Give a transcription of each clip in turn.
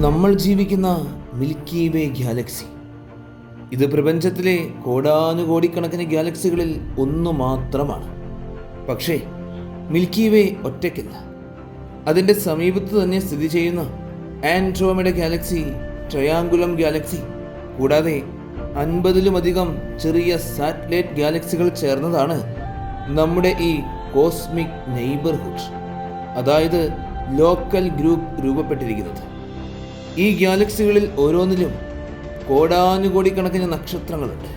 നമ്മൾ ജീവിക്കുന്ന മിൽക്കി വേ ഗാലക്സി ഇത് പ്രപഞ്ചത്തിലെ കോടാനുകോടിക്കണക്കിന് ഗാലക്സികളിൽ ഒന്നു മാത്രമാണ്. പക്ഷേ മിൽക്കി വേ ഒറ്റയ്ക്കല്ല. അതിൻ്റെ സമീപത്ത് തന്നെ സ്ഥിതി ചെയ്യുന്ന ആൻഡ്രോമെഡ ഗാലക്സി, ട്രയാങ്കുലം ഗാലക്സി, കൂടാതെ 50-ലധികം ചെറിയ സാറ്റലൈറ്റ് ഗാലക്സികൾ ചേർന്നതാണ് നമ്മുടെ ഈ കോസ്മിക് നെയ്ബർഹുഡ്, അതായത് ലോക്കൽ ഗ്രൂപ്പ് രൂപപ്പെട്ടിരിക്കുന്നത്. ഈ ഗാലക്സികളിൽ ഓരോന്നിലും കോടാനുകോടിക്കണക്കിന് നക്ഷത്രങ്ങളുണ്ട്.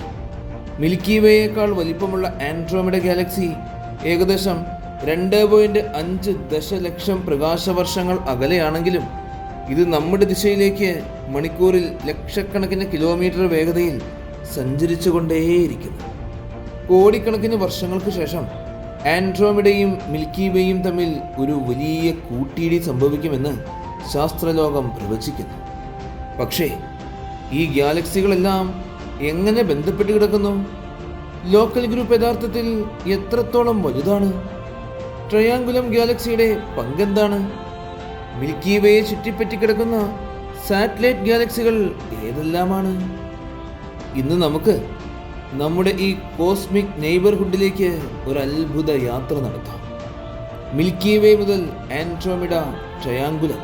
മിൽക്കി വേയേക്കാൾ വലിപ്പമുള്ള ആൻഡ്രോമെഡ ഗാലക്സി ഏകദേശം 2.5 ദശലക്ഷം പ്രകാശവർഷങ്ങൾ അകലെയാണെങ്കിലും ഇത് നമ്മുടെ ദിശയിലേക്ക് മണിക്കൂറിൽ ലക്ഷക്കണക്കിന് കിലോമീറ്റർ വേഗതയിൽ സഞ്ചരിച്ചു കൊണ്ടേയിരിക്കുന്നു. കോടിക്കണക്കിന് വർഷങ്ങൾക്ക് ശേഷം ആൻഡ്രോമെഡയും മിൽക്കി വേയും തമ്മിൽ ഒരു വലിയ കൂട്ടിയിടി സംഭവിക്കുമെന്ന് ശാസ്ത്രലോകം പ്രവചിക്കുന്നു. പക്ഷേ ഈ ഗാലക്സികളെല്ലാം എങ്ങനെ ബന്ധപ്പെട്ട് കിടക്കുന്നു? ലോക്കൽ ഗ്രൂപ്പ് യഥാർത്ഥത്തിൽ എത്രത്തോളം വലുതാണ്? ട്രയാങ്കുലം ഗാലക്സിയുടെ പങ്കെന്താണ്? മിൽക്കി വേയെ ചുറ്റിപ്പറ്റി കിടക്കുന്ന സാറ്റലൈറ്റ് ഗാലക്സികൾ ഏതെല്ലാമാണ്? ഇന്ന് നമുക്ക് നമ്മുടെ ഈ കോസ്മിക് നെയ്ബർഹുഡിലേക്ക് ഒരു അത്ഭുത യാത്ര നടത്താം. മിൽക്കി വേ മുതൽ ആൻഡ്രോമെഡ, ട്രയാങ്കുലം,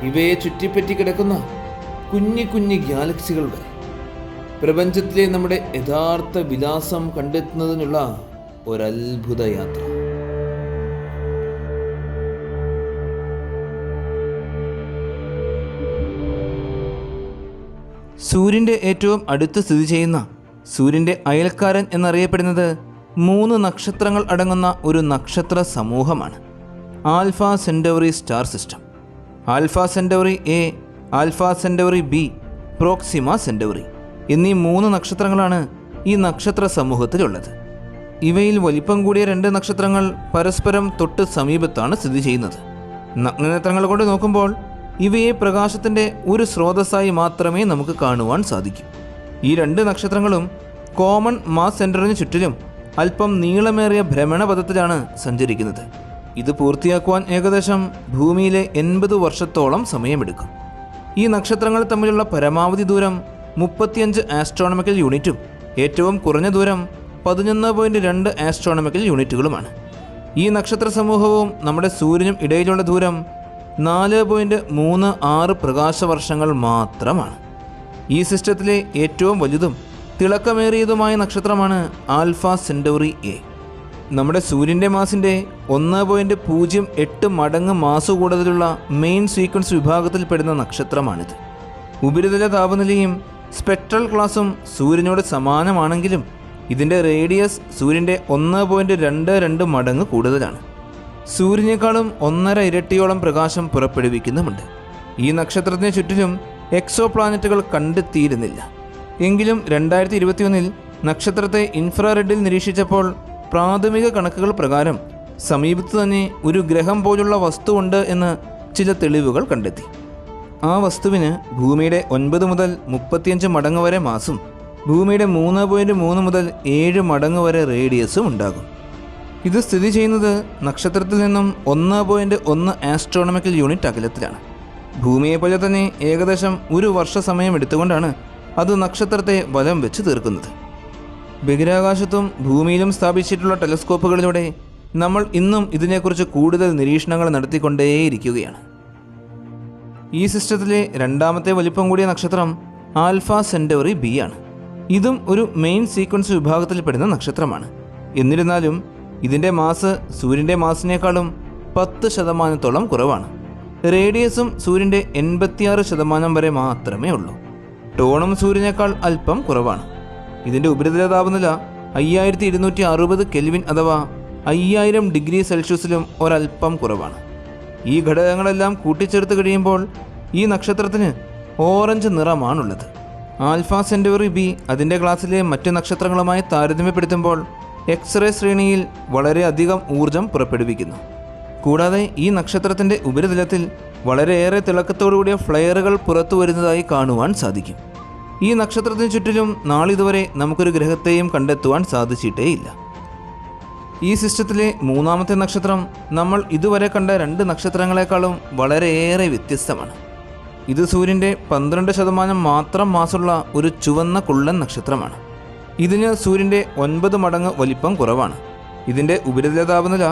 ഇവയെ ചുറ്റിപ്പറ്റി കിടക്കുന്ന കുഞ്ഞി കുഞ്ഞി ഗാലക്സികൾ വരെ പ്രപഞ്ചത്തിലെ നമ്മുടെ യഥാർത്ഥ വിലാസം കണ്ടെത്തുന്നതിനുള്ള ഒരത്ഭുത യാത്ര. സൂര്യൻ്റെ ഏറ്റവും അടുത്ത് സ്ഥിതി ചെയ്യുന്ന സൂര്യൻ്റെ അയൽക്കാരൻ എന്നറിയപ്പെടുന്നത് 3 നക്ഷത്രങ്ങൾ അടങ്ങുന്ന ഒരു നക്ഷത്ര സമൂഹമാണ് alpha Centauri star system. Alpha Centauri A, alpha Centauri B, Proxima Centauri എന്നീ 3 നക്ഷത്രങ്ങളാണ് ഈ നക്ഷത്ര സമൂഹത്തിലുള്ളത്. ഇവയിൽ വലിപ്പം കൂടിയ 2 നക്ഷത്രങ്ങൾ പരസ്പരം തൊട്ട് സമീപത്താണ് സ്ഥിതി ചെയ്യുന്നത്. നഗ്നനേത്രങ്ങൾ കൊണ്ട് നോക്കുമ്പോൾ ഇവയെ പ്രകാശത്തിൻ്റെ ഒരു സ്രോതസ്സായി മാത്രമേ നമുക്ക് കാണുവാൻ സാധിക്കൂ. ഈ 2 നക്ഷത്രങ്ങളും കോമൺ മാസ് സെൻറ്ററിന് ചുറ്റിലും അല്പം നീളമേറിയ ഭ്രമണപഥത്തിലാണ് സഞ്ചരിക്കുന്നത്. ഇത് പൂർത്തിയാക്കുവാൻ ഏകദേശം ഭൂമിയിലെ 80 വർഷത്തോളം സമയമെടുക്കും. ഈ നക്ഷത്രങ്ങൾ തമ്മിലുള്ള പരമാവധി ദൂരം 35 ആസ്ട്രോണമിക്കൽ യൂണിറ്റും ഏറ്റവും കുറഞ്ഞ ദൂരം 11.2 ആസ്ട്രോണമിക്കൽ യൂണിറ്റുകളുമാണ്. ഈ നക്ഷത്ര സമൂഹവും നമ്മുടെ സൂര്യനും ഇടയിലുള്ള ദൂരം 4.36 പ്രകാശവർഷങ്ങൾ മാത്രമാണ്. ഈ സിസ്റ്റത്തിലെ ഏറ്റവും വലുതും തിളക്കമേറിയതുമായ നക്ഷത്രമാണ് ആൽഫ സെൻറ്റൗറി എ. നമ്മുടെ സൂര്യൻ്റെ മാസിൻ്റെ 1.08 മടങ്ങ് മാസ് കൂടുതലുള്ള മെയിൻ സീക്വൻസ് വിഭാഗത്തിൽപ്പെടുന്ന നക്ഷത്രമാണിത്. ഉപരിതല താപനിലയും സ്പെക്ട്രൽ ക്ലാസും സൂര്യനോട് സമാനമാണെങ്കിലും ഇതിൻ്റെ റേഡിയസ് സൂര്യൻ്റെ 1.22 മടങ്ങ് കൂടുതലാണ്. സൂര്യനേക്കാളും 1.5 ഇരട്ടിയോളം പ്രകാശം പുറപ്പെടുവിക്കുന്നുമുണ്ട്. ഈ നക്ഷത്രത്തിന് ചുറ്റിലും എക്സോ പ്ലാനറ്റുകൾ കണ്ടെത്തിയിരുന്നില്ല. എങ്കിലും 2021 നക്ഷത്രത്തെ ഇൻഫ്രാറെഡിൽ നിരീക്ഷിച്ചപ്പോൾ പ്രാഥമിക കണക്കുകൾ പ്രകാരം സമീപത്ത് തന്നെ ഒരു ഗ്രഹം പോലുള്ള വസ്തു ഉണ്ട് എന്ന് ചില തെളിവുകൾ കണ്ടെത്തി. ആ വസ്തുവിന് ഭൂമിയുടെ 9 മുതൽ 35 മടങ്ങ് വരെ മാസും ഭൂമിയുടെ 3.3 മുതൽ 7 മടങ്ങ് വരെ റേഡിയസും ഉണ്ടാകും. ഇത് സ്ഥിതി ചെയ്യുന്നത് നക്ഷത്രത്തിൽ നിന്നും 1.1 ആസ്ട്രോണമിക്കൽ യൂണിറ്റ് അകലത്തിലാണ്. ഭൂമിയെപ്പോലെ തന്നെ ഏകദേശം 1 വർഷ സമയം എടുത്തുകൊണ്ടാണ് അത് നക്ഷത്രത്തെ വലം വെച്ച് തീർക്കുന്നത്. ബഹിരാകാശത്തും ഭൂമിയിലും സ്ഥാപിച്ചിട്ടുള്ള ടെലസ്കോപ്പുകളിലൂടെ നമ്മൾ ഇന്നും ഇതിനെക്കുറിച്ച് കൂടുതൽ നിരീക്ഷണങ്ങൾ നടത്തിക്കൊണ്ടേയിരിക്കുകയാണ്. ഈ സിസ്റ്റത്തിലെ 2ാമത്തെ വലിപ്പം കൂടിയ നക്ഷത്രം ആൽഫ സെൻറ്റൗറി ബി ആണ്. ഇതും ഒരു മെയിൻ സീക്വൻസ് വിഭാഗത്തിൽപ്പെടുന്ന നക്ഷത്രമാണ്. എന്നിരുന്നാലും ഇതിൻ്റെ മാസ് സൂര്യൻ്റെ മാസിനേക്കാളും 10% കുറവാണ്. റേഡിയസും സൂര്യൻ്റെ 86% വരെ മാത്രമേ ഉള്ളൂ. ടോണും സൂര്യനേക്കാൾ അല്പം കുറവാണ്. ഇതിൻ്റെ ഉപരിതല താപനില 5260 കെൽവിൻ അഥവാ 5000 ഡിഗ്രി സെൽഷ്യസിലും ഒരൽപ്പം കുറവാണ്. ഈ ഘടകങ്ങളെല്ലാം കൂട്ടിച്ചേർത്ത് കഴിയുമ്പോൾ ഈ നക്ഷത്രത്തിന് ഓറഞ്ച് നിറമാണുള്ളത്. ആൽഫ സെൻറ്റൗറി ബി അതിൻ്റെ ക്ലാസ്സിലെ മറ്റ് നക്ഷത്രങ്ങളുമായി താരതമ്യപ്പെടുത്തുമ്പോൾ എക്സ്റേ ശ്രേണിയിൽ വളരെയധികം ഊർജം പുറപ്പെടുവിക്കുന്നു. കൂടാതെ ഈ നക്ഷത്രത്തിൻ്റെ ഉപരിതലത്തിൽ വളരെയേറെ തിളക്കത്തോടുകൂടിയ ഫ്ലെയറുകൾ പുറത്തു വരുന്നതായി കാണുവാൻ സാധിക്കും. ഈ നക്ഷത്രത്തിന് ചുറ്റിലും നാളിതുവരെ നമുക്കൊരു ഗ്രഹത്തെയും കണ്ടെത്തുവാൻ സാധിച്ചിട്ടേയില്ല. ഈ സിസ്റ്റത്തിലെ 3ാമത്തെ നക്ഷത്രം നമ്മൾ ഇതുവരെ കണ്ട 2 നക്ഷത്രങ്ങളെക്കാളും വളരെയേറെ വ്യത്യസ്തമാണ്. ഇത് സൂര്യൻ്റെ 12% മാത്രം മാസമുള്ള ഒരു ചുവന്ന കുള്ളൻ നക്ഷത്രമാണ്. ഇതിന് സൂര്യൻ്റെ 9 മടങ്ങ് വലിപ്പം കുറവാണ്. ഇതിൻ്റെ ഉപരിതല താപനില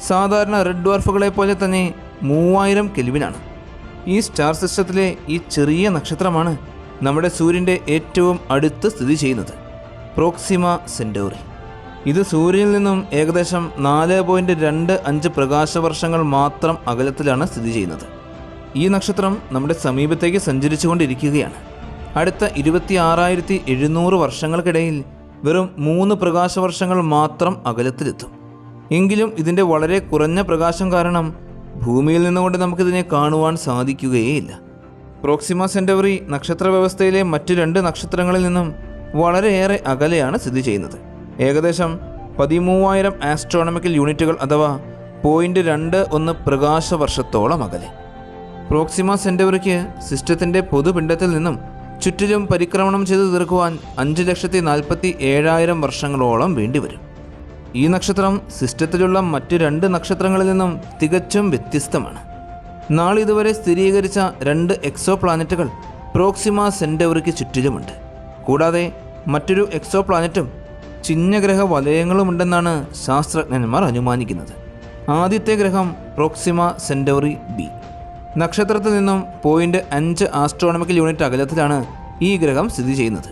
സാധാരണ റെഡ് ഡ്വാർഫുകളെ പോലെ തന്നെ 3000 കെൽവിനാണ്. ഈ സ്റ്റാർ സിസ്റ്റത്തിലെ ഈ ചെറിയ നക്ഷത്രമാണ് നമ്മുടെ സൂര്യൻ്റെ ഏറ്റവും അടുത്ത് സ്ഥിതി ചെയ്യുന്നത്, പ്രോക്സിമ സെൻറ്റൗറി. ഇത് സൂര്യനിൽ നിന്നും ഏകദേശം 4.25 പ്രകാശവർഷങ്ങൾ മാത്രം അകലത്തിലാണ് സ്ഥിതി ചെയ്യുന്നത്. ഈ നക്ഷത്രം നമ്മുടെ സമീപത്തേക്ക് സഞ്ചരിച്ചുകൊണ്ടിരിക്കുകയാണ്. അടുത്ത 26,700 വർഷങ്ങൾക്കിടയിൽ വെറും 3 പ്രകാശവർഷങ്ങൾ മാത്രം അകലത്തിലെത്തും. എങ്കിലും ഇതിൻ്റെ വളരെ കുറഞ്ഞ പ്രകാശം കാരണം ഭൂമിയിൽ നിന്നുകൊണ്ട് നമുക്കിതിനെ കാണുവാൻ സാധിക്കുകയേയില്ല. പ്രോക്സിമ സെൻറ്റൗറി നക്ഷത്ര വ്യവസ്ഥയിലെ മറ്റ് 2 നക്ഷത്രങ്ങളിൽ നിന്നും വളരെയേറെ അകലെയാണ് സ്ഥിതി ചെയ്യുന്നത്. ഏകദേശം 13,000 ആസ്ട്രോണമിക്കൽ യൂണിറ്റുകൾ അഥവാ 0.21 പ്രകാശവർഷത്തോളം അകലെ. പ്രോക്സിമ സെൻറ്റൗറിക്ക് സിസ്റ്റത്തിൻ്റെ പൊതുപിണ്ഡത്തിൽ നിന്നും ചുറ്റിലും പരിക്രമണം ചെയ്തു തീർക്കുവാൻ 5,47,000 വർഷങ്ങളോളം വേണ്ടിവരും. ഈ നക്ഷത്രം സിസ്റ്റത്തിലുള്ള മറ്റ് 2 നക്ഷത്രങ്ങളിൽ നിന്നും തികച്ചും വ്യത്യസ്തമാണ്. നാളിതുവരെ സ്ഥിരീകരിച്ച 2 എക്സോ പ്ലാനറ്റുകൾ പ്രോക്സിമ സെൻറ്റൗറിക്ക് ചുറ്റിലുമുണ്ട്. കൂടാതെ മറ്റൊരു എക്സോ പ്ലാനറ്റും ചിഹ്നഗ്രഹ വലയങ്ങളുമുണ്ടെന്നാണ് ശാസ്ത്രജ്ഞന്മാർ അനുമാനിക്കുന്നത്. ആദ്യത്തെ ഗ്രഹം പ്രോക്സിമ സെൻറ്റൗറി ബി. നക്ഷത്രത്തിൽ നിന്നും 0.5 ആസ്ട്രോണമിക്കൽ യൂണിറ്റ് അകലത്തിലാണ് ഈ ഗ്രഹം സ്ഥിതി ചെയ്യുന്നത്.